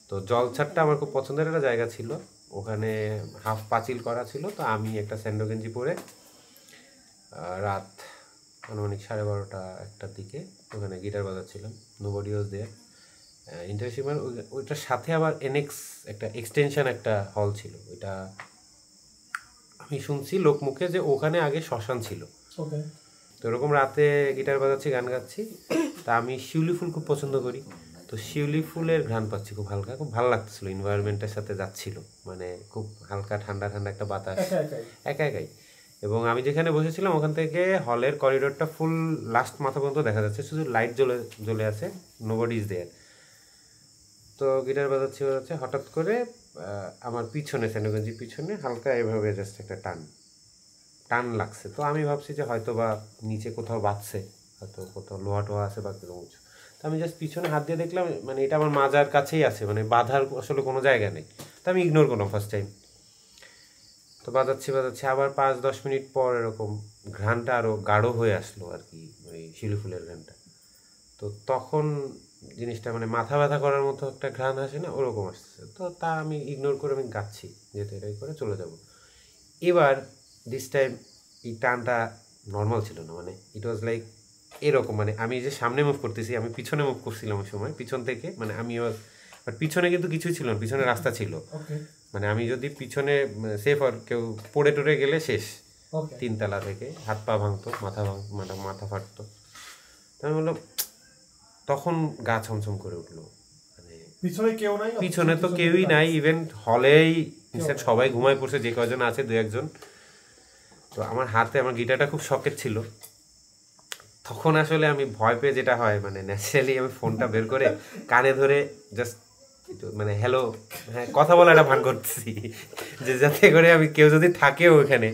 তো জলছাদটা আমার খুব পছন্দের একটা জায়গা ছিল, ওখানে হাফ পাঁচিল করা ছিল। তো আমি একটা স্যান্ডো গেঞ্জি পরে রাত আনুমানিক 12:30-1টার দিকে ওখানে গিটার বাজাচ্ছিলাম। নোবডি ওয়াজ দেয়ার। ইন্টারশিপের ওইটার সাথে আবার এনএক্স একটা এক্সটেনশন একটা হল ছিল, ওইটা আমি শুনছি লোকমুখে যে ওখানে আগে শ্মশান ছিল। তো এরকম রাতে গিটার বাজাচ্ছি, গান গাচ্ছি। তা আমি শিউলি ফুল খুব পছন্দ করি, তো শিউলি ফুলের ঘ্রাণ পাচ্ছি খুব হালকা, খুব ভালো লাগতেছিল, এনভায়রনমেন্টের সাথে যাচ্ছিল, মানে খুব হালকা ঠান্ডা ঠান্ডা একটা বাতাস একা একাই। এবং আমি যেখানে বসেছিলাম ওখান থেকে হলের করিডোরটা ফুল লাস্ট মাথা পর্যন্ত দেখা যাচ্ছে, শুধু লাইট জ্বলে আছে, নোবডি ইজ দেয়ার। তো গিটার বাজাচ্ছি, হঠাৎ করে আমার পিছনে স্যান্ডোগঞ্জির পিছনে হালকা এভাবে জাস্ট একটা টান লাগছে। তো আমি ভাবছি যে হয়তো বা নিচে কোথাও বাজছে, হয়তো কোথাও লোহা টোহা আছে বা কিরকম কিছু। তো আমি জাস্ট পিছনে হাত দিয়ে দেখলাম, মানে এটা আমার মাজার কাছেই আছে, মানে বাঁধার আসলে কোনো জায়গা নেই। তো আমি ইগনোর করলাম ফার্স্ট টাইম। তো বাজাচ্ছি আবার 5-10 মিনিট পর এরকম ঘ্রাণটা আরও গাঢ় হয়ে আসলো আর কি, ওই শিউলি ফুলের ঘ্রাণটা। তো তখন জিনিসটা মানে মাথা ব্যথা করার মতো একটা ঘ্রাণ আসে না, ওরকম আসছে। তো তা আমি ইগনোর করে আমি গাচ্ছি, যেহেতু এটাই করে চলে যাব। এবার দিস টাইম এই টানটা নর্মাল ছিল না, মানে ইট ওয়াজ লাইক এরকম, মানে আমি যে সামনে মুভ করতেছি, আমি পিছনে মুভ করছিলাম ওই সময় পিছন থেকে, মানে আমি বাট পিছনে কিন্তু কিছুই ছিল না, পিছনে রাস্তা ছিল, মানে আমি যদি পিছনে সেফ আর কেউ পড়ে টড়ে গেলে শেষ, 3 তলা থেকে হাত পা ভাঙতো, মাথা ফাটতো। তো আমি বললাম, তখন গা ছমছম করে উঠলো, মানে পিছনে তো কেউই নাই, ইভেন হলেই সবাই ঘুমায় পড়ছে, যে কয়জন আছে 2-1 জন। তো আমার হাতে আমার গিটারটা খুব শখের ছিল। তখন আসলে আমি ভয় পেয়ে যেটা হয়, মানে ন্যাচারালি আমি ফোনটা বের করে কানে ধরে জাস্ট মানে হ্যালো, হ্যাঁ কথা বলা একটা ভান করতেছি, যে যাতে করে আমি কেউ যদি থাকেও ওখানে,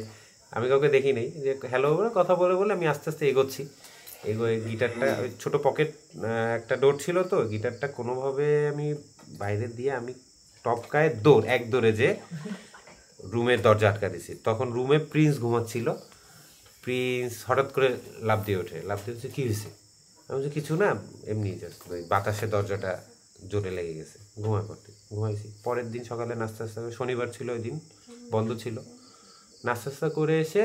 আমি কাউকে দেখি নেই, যে হ্যালো কথা বলে আমি আস্তে আস্তে এগোচ্ছি। গিটারটা ওই ছোটো পকেট একটা ডোর ছিল, তো গিটারটা কোনোভাবে আমি বাইরে দিয়ে আমি টপকায় এক দৌড়ে যে রুমের দরজা আটকা দিয়েছি। তখন রুমে প্রিন্স ঘুমাচ্ছিল। প্রিন্স হঠাৎ করে লাফ দিয়ে হচ্ছে কী হয়েছে? আমি বলছি কিছু না, এমনি জাস্ট ওই বাতাসে দরজাটা জোরে লেগে গেছে, ঘুমাইছি। পরের দিন সকালে নাস্তা শনিবার ছিল, ওই দিন বন্ধ ছিল, নাস্তা করে এসে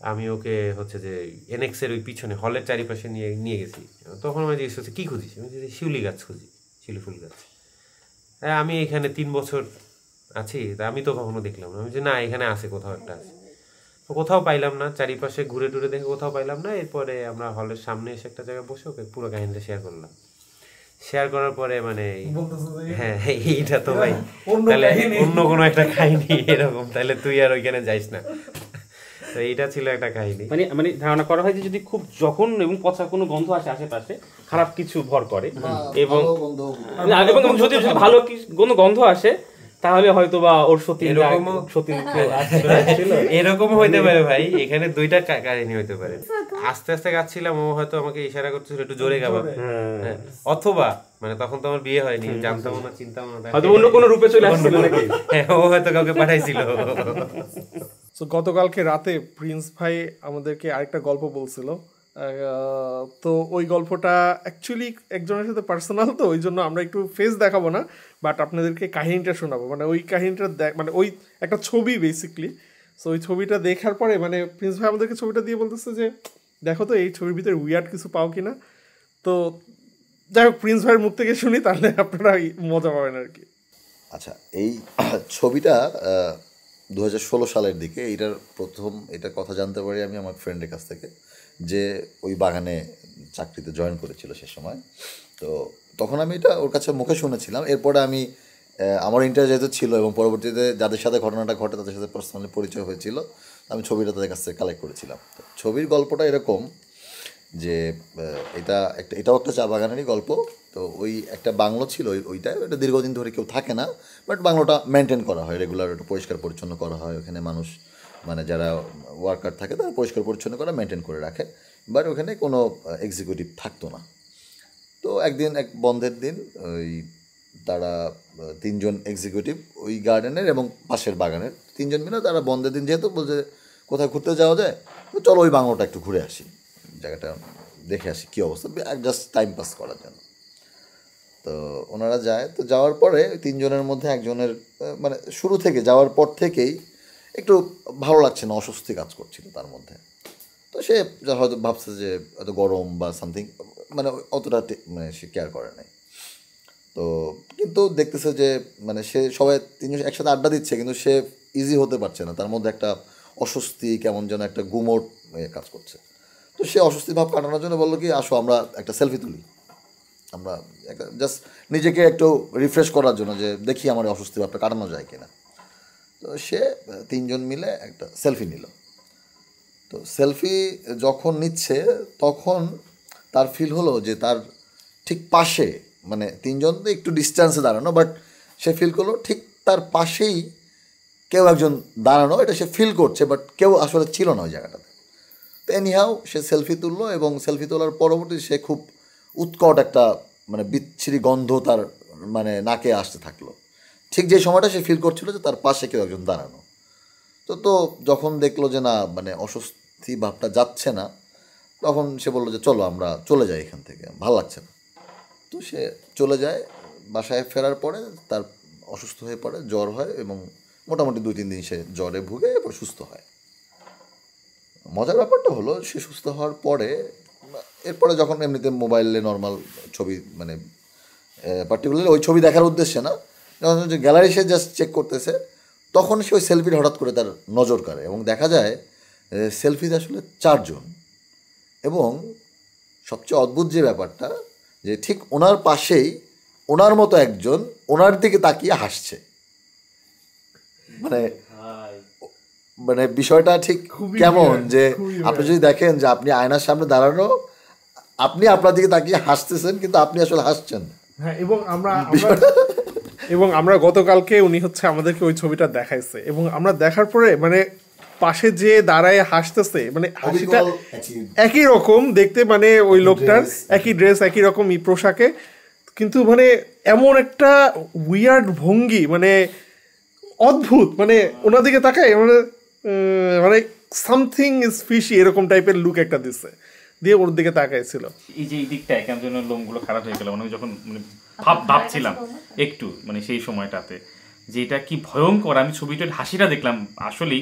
আমি ওকে হচ্ছে যে এনএক্সের ওই পিছনে হলের চারিপাশে নিয়ে গেছি। তখন আমার জিজ্ঞেস হচ্ছে কী খুঁজিস? আমি শিউলি গাছ খুঁজি, শিউলি ফুল গাছ। আমি এখানে 3 বছর আছি, তা আমি তো কখনো দেখলাম না। আমি যে না, এখানে আছে, কোথাও একটা আছে। তো কোথাও পাইলাম না, চারিপাশে ঘুরে টুরে দেখে কোথাও পাইলাম না। এরপরে আমরা হলের সামনে এসে একটা জায়গায় বসে ওকে পুরো কাহিনীটা শেয়ার করলাম। শেয়ার করার পরে মানে হ্যাঁ এইটা তো ভাই তাহলে অন্য কোনো একটা কাহিনী এরকম, তাহলে তুই আর ওইখানে যাইস না। তো এইটা ছিল একটা কাহিনী। মানে মানে ধারণা করা হয় যে যদি খুব যখন এবং পচা কোনো গন্ধ আসে আশেপাশে, খারাপ কিছু ভর করে, এবং যদি ভালো কোনো গন্ধ আসে তাহলে হয়তো বা ওর এরকম হইতে পারে ভাই। এখানে দুইটা কাহিনী হইতে পারে। আস্তে আস্তে গাচ্ছিলাম, ও হয়তো আমাকে ইশারা করতেছিল একটু জোরে গাবার, অথবা মানে তখন তো আমার বিয়ে হয়নি, জানতাম না চিন্তাম না, হয়তো অন্য কোনো রূপে চলে আসছিল নাকি, ও হয়তো কাউকে পাঠাইছিল। তো গতকালকে রাতে প্রিন্স ভাই আমাদেরকে আরেকটা গল্প বলছিল। তো ওই গল্পটা অ্যাকচুয়ালি একজনের সাথে পার্সোনাল, তো ওই জন্য আমরা একটু ফেস দেখাবো না, বাট আপনাদেরকে কাহিনীটা শোনাবো। মানে ওই কাহিনীটা মানে ওই একটা ছবি বেসিকলি। সো ওই ছবিটা দেখার পরে মানে প্রিন্স ভাই আমাদেরকে ছবিটা দিয়ে বলতেছে যে দেখো তো এই ছবির ভিতরে উইয়ার্ড কিছু পাও কি না। তো যাই হোক, প্রিন্স ভাইয়ের মুখ থেকে শুনি, তাহলে আপনারা মজা পাবেন আর কি। আচ্ছা, এই ছবিটা 2016 সালের দিকে, এইটার প্রথম এটার কথা জানতে পারি আমি আমার ফ্রেন্ডের কাছ থেকে, যে ওই বাগানে চাকরিতে জয়েন করেছিল সে সময়। তো তখন আমি এটা ওর কাছে মুখে শুনেছিলাম। এরপরে আমি আমার ইন্টারেস্ট যেহেতু ছিল এবং পরবর্তীতে যাদের সাথে ঘটনাটা ঘটে তাদের সাথে পার্সোনালি পরিচয় হয়েছিল, আমি ছবিটা তাদের কাছ থেকে কালেক্ট করেছিলাম। ছবির গল্পটা এরকম যে এটাও একটা চা বাগানেরই গল্প। তো ওই একটা বাংলো ছিল, ওইটা দীর্ঘদিন ধরে কেউ থাকে না, বাট বাংলোটা মেনটেন করা হয় রেগুলার, একটু পরিষ্কার পরিচ্ছন্ন করা হয়। ওখানে মানুষ মানে যারা ওয়ার্কার থাকে তারা পরিষ্কার পরিচ্ছন্ন করে মেনটেন করে রাখে, বাট ওখানে কোনো এক্সিকিউটিভ থাকতো না। তো একদিন এক বন্ধের দিন ওই তারা 3 জন এক্সিকিউটিভ ওই গার্ডেনের এবং পাশের বাগানের 3 জন মিলে তারা বন্ধের দিন যেহেতু বলছে কোথায় ঘুরতে যাওয়া যায়, তো চলো ওই বাংলোটা একটু ঘুরে আসি, জায়গাটা দেখে আসি কী অবস্থা, জাস্ট টাইম পাস করার জন্য। তো ওনারা যায়। তো যাওয়ার পরে 3 জনের মধ্যে একজনের মানে শুরু থেকে যাওয়ার পর থেকেই একটু ভালো লাগছে না, অস্বস্তি কাজ করছিল তার মধ্যে। তো সে হয়তো ভাবছে যে এত গরম বা সামথিং, মানে অতটা মানে সে কেয়ার করে নাই। তো কিন্তু দেখতেছে যে মানে সে সবাই 3 জন একসাথে আড্ডা দিচ্ছে, কিন্তু সে ইজি হতে পারছে না, তার মধ্যে একটা অস্বস্তি কেমন যেন একটা গুমোট কাজ করছে। তো সে অস্বস্তি ভাব কাটানোর জন্য বললো কি আসো আমরা একটা সেলফি তুলি, আমরা একটা জাস্ট নিজেকে একটু রিফ্রেশ করার জন্য, যে দেখি আমার অস্বস্তি ভাবটা কাটানো যায় কিনা। তো সে 3 জন মিলে একটা সেলফি নিল। তো সেলফি যখন নিচ্ছে তখন তার ফিল হলো যে তার ঠিক পাশে, মানে 3 জন তো একটু ডিস্টেন্সে দাঁড়ানো, বাট সে ফিল করলো ঠিক তার পাশেই কেউ একজন দাঁড়ানো, এটা সে ফিল করছে, বাট কেউ আসলে ছিল না ওই জায়গাটাতে। তো এনিহাও সে সেলফি তুললো, এবং সেলফি তোলার পরবর্তী সে খুব উৎকট একটা মানে বিচ্ছিরি গন্ধ তার মানে নাকে আসতে থাকলো, ঠিক যে সময়টা সে ফিল করছিল যে তার পাশে কেউ একজন দাঁড়ানো। তো যখন দেখলো যে না মানে অস্বস্তি ভাবটা যাচ্ছে না, তখন সে বললো যে চলো আমরা চলে যাই এখান থেকে, ভালো লাগছে না। তো সে চলে যায়। বাসায় ফেরার পরে তার অসুস্থ হয়ে পড়ে, জ্বর হয়, এবং মোটামুটি 2-3 দিন সে জ্বরে ভুগে এরপর সুস্থ হয়। মজার ব্যাপারটা হলো সে সুস্থ হওয়ার পরে এরপরে যখন এমনিতে মোবাইলে নর্মাল ছবি মানে পার্টিকুলারলি ওই ছবি দেখার উদ্দেশ্যে না, যখন যে গ্যালারি সে জাস্ট চেক করতেছে, তখন সে ওই সেলফির হঠাৎ করে তার নজর কাড়ে, এবং দেখা যায় সেলফিতে আসলে 4 জন। এবং সবচেয়ে অদ্ভুত যে ব্যাপারটা, যে ঠিক ওনার পাশেই ওনার মতো একজন ওনার দিকে তাকিয়ে হাসছে। মানে মানে বিষয়টা ঠিক কেমন যে আপনি যদি দেখেন যে আপনি আয়নার সামনে দাঁড়ানো, আপনি আপনার দিকে তাকিয়ে হাসতেছেন, কিন্তু আপনি আসলে হাসছেন। হ্যাঁ, এবং আমরা গতকালকে উনি হচ্ছে আমাদেরকে ওই ছবিটা দেখাইছে, এবং আমরা দেখার পরে মানে পাশে যে দাঁড়ায় হাসতেছে, মানে হাসিটা একই রকম দেখতে, মানে ওই লোকটার একই ড্রেস, একই রকম পোশাকে, কিন্তু মানে এমন একটা উইয়ার্ড ভঙ্গি, মানে অদ্ভুত, মানে ওনার দিকে তাকায় মানে মানে সামথিং ইজ ফিশি এরকম টাইপের লুক একটা দিচ্ছে, দিয়ে ওর দিকে তাকাইছিল। এই যে এই দিকটা কেমন যেন লোমগুলো খারাপ হয়ে গেল, মানে যখন মানে ভাবছিলাম একটু মানে সেই সময়টাতে যে এটা কি ভয়ঙ্কর। আমি ছবিটার হাসিটা দেখলাম আসলেই,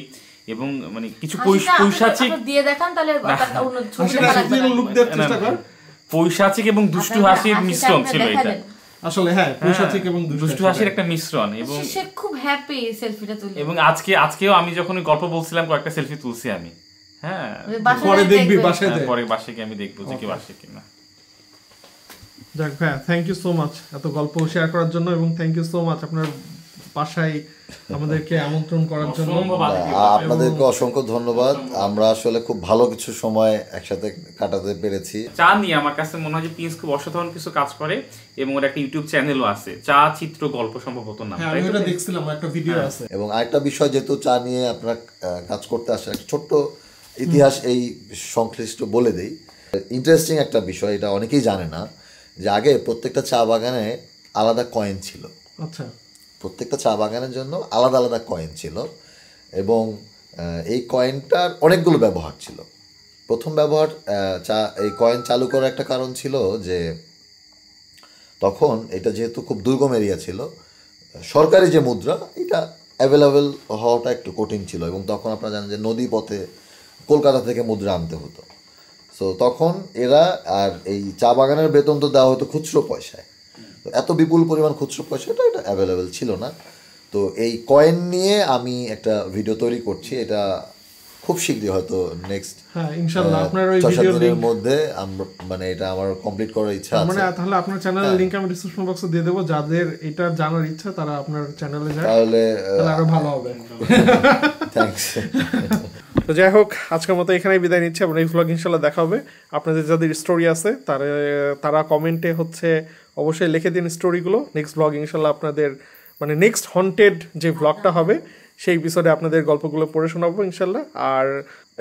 এবং মানে কিছু পৈশাচিক দিয়ে দেখান, তাহলে পৈশাচিক এবং দুষ্টু হাসির মিশ্রণ ছিল এটা আসলে। হ্যাঁ, পৈশাচিক এবং দুষ্টু হাসির একটা মিশ্রণ। এবং সে খুব হ্যাপি সেলফিটা তুলে। এবং আজকেও আমি যখন গল্প বলছিলাম কয়েকটা সেলফি তুলছি আমি। হ্যাঁ, পরে দেখবি বাসায়, পরে বাসায় গিয়ে আমি দেখবো যে কি বাসে কিনা। যাক ভাইয়া, থ্যাংক ইউ সো মাচ এত গল্প শেয়ার করার জন্য, এবং থ্যাংক ইউ সো মাচ আপনার বাসায় আমাদেরকে আমন্ত্রণ করার জন্য। আপনাদেরকে অসংখ্য ধন্যবাদ। আমরা আসলে খুব ভালো কিছু সময় একসাথে কাটাতে পেরেছি। চা নিয়ে আমার কাছে মনে হয় যে প্রিন্স খুব অসাধারণ কিছু কাজ করে, এবং ওর একটা ইউটিউব চ্যানেলও আছে, চা চিত্র গল্প সম্ভবত নাম। হ্যাঁ, আমি ওটা দেখছিলাম, একটা ভিডিও আছে। এবং আরেকটা বিষয়, যেহেতু চা নিয়ে আপনারা কাজ করতে আসে, একটা ছোট্ট ইতিহাস এই সংশ্লিষ্ট বলে দেই। ইন্টারেস্টিং একটা বিষয়, এটা অনেকেই জানে না, যে আগে প্রত্যেকটা চা বাগানে আলাদা কয়েন ছিল। আচ্ছা। প্রত্যেকটা চা বাগানের জন্য আলাদা আলাদা কয়েন ছিল, এবং এই কয়েনটার অনেকগুলো ব্যবহার ছিল। প্রথম ব্যবহার, এই কয়েন চালু করার একটা কারণ ছিল যে তখন এটা যেহেতু খুব দুর্গম এরিয়া ছিল, সরকারি যে মুদ্রা এটা অ্যাভেলেবেল হওয়াটা একটু কঠিন ছিল, এবং তখন আপনারা জানেন যে নদী পথে কলকাতা থেকে মুদ্রা আনতে হতো। সো তখন এরা, আর এই চা বাগানের বেতন তো দেওয়া হতো খুচরো পয়সায়, তো এত বিপুল পরিমাণ খুচরো পয়সাটা এটা অ্যাভেলেবেল ছিল না। তো এই কয়েন নিয়ে আমি একটা ভিডিও তৈরি করছি, এটা খুব শীঘ্রই হয়তো নেক্সট ইনশাআল্লাহ আপনার ওই ভিডিওর লিংকের মধ্যে আমরা, মানে এটা আমার কমপ্লিট করার ইচ্ছা আছে। মানে তাহলে আপনার চ্যানেলের লিংক আমি ডেসক্রিপশন বক্সে দিয়ে দেব, যাদের এটা জানার ইচ্ছা তারা আপনার চ্যানেলে যায়, তাহলে আরো ভালো হবে। থ্যাঙ্কস। তো যাই হোক, আজকের মতো এখানেই বিদায় নিচ্ছি। আমরা নেক্সট ব্লগ ইনশাআল্লাহ দেখা হবে। আপনাদের যাদের স্টোরি আছে তারা কমেন্টে অবশ্যই লিখে দিন স্টোরিগুলো। নেক্সট ব্লগ ইনশাআল্লাহ আপনাদের, মানে নেক্সট হন্টেড যে ব্লগটা হবে সেই এপিসোডে আপনাদের গল্পগুলো পড়ে শোনাবো ইনশাআল্লাহ।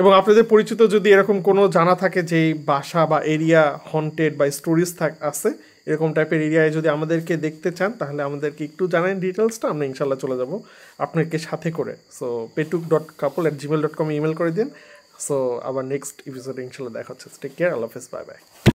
এবং আপনাদের পরিচিত যদি এরকম কোনো জানা থাকে যে বাসা বা এরিয়া হন্টেড বা স্টোরিজ আছে, এরকম টাইপের এরিয়ায় যদি আমাদেরকে দেখতে চান, তাহলে আমাদেরকে একটু জানান ডিটেলসটা, আমরা ইনশাআল্লাহ চলে যাব আপনাকে সাথে করে। সো petuk.couple@gmail.com ইমেল করে দিন। সো আবার নেক্সট এপিসোডে ইনশাআল্লাহ দেখা হচ্ছে। টেক কেয়ার, আল্লাহ হাফেজ, বাই বাই।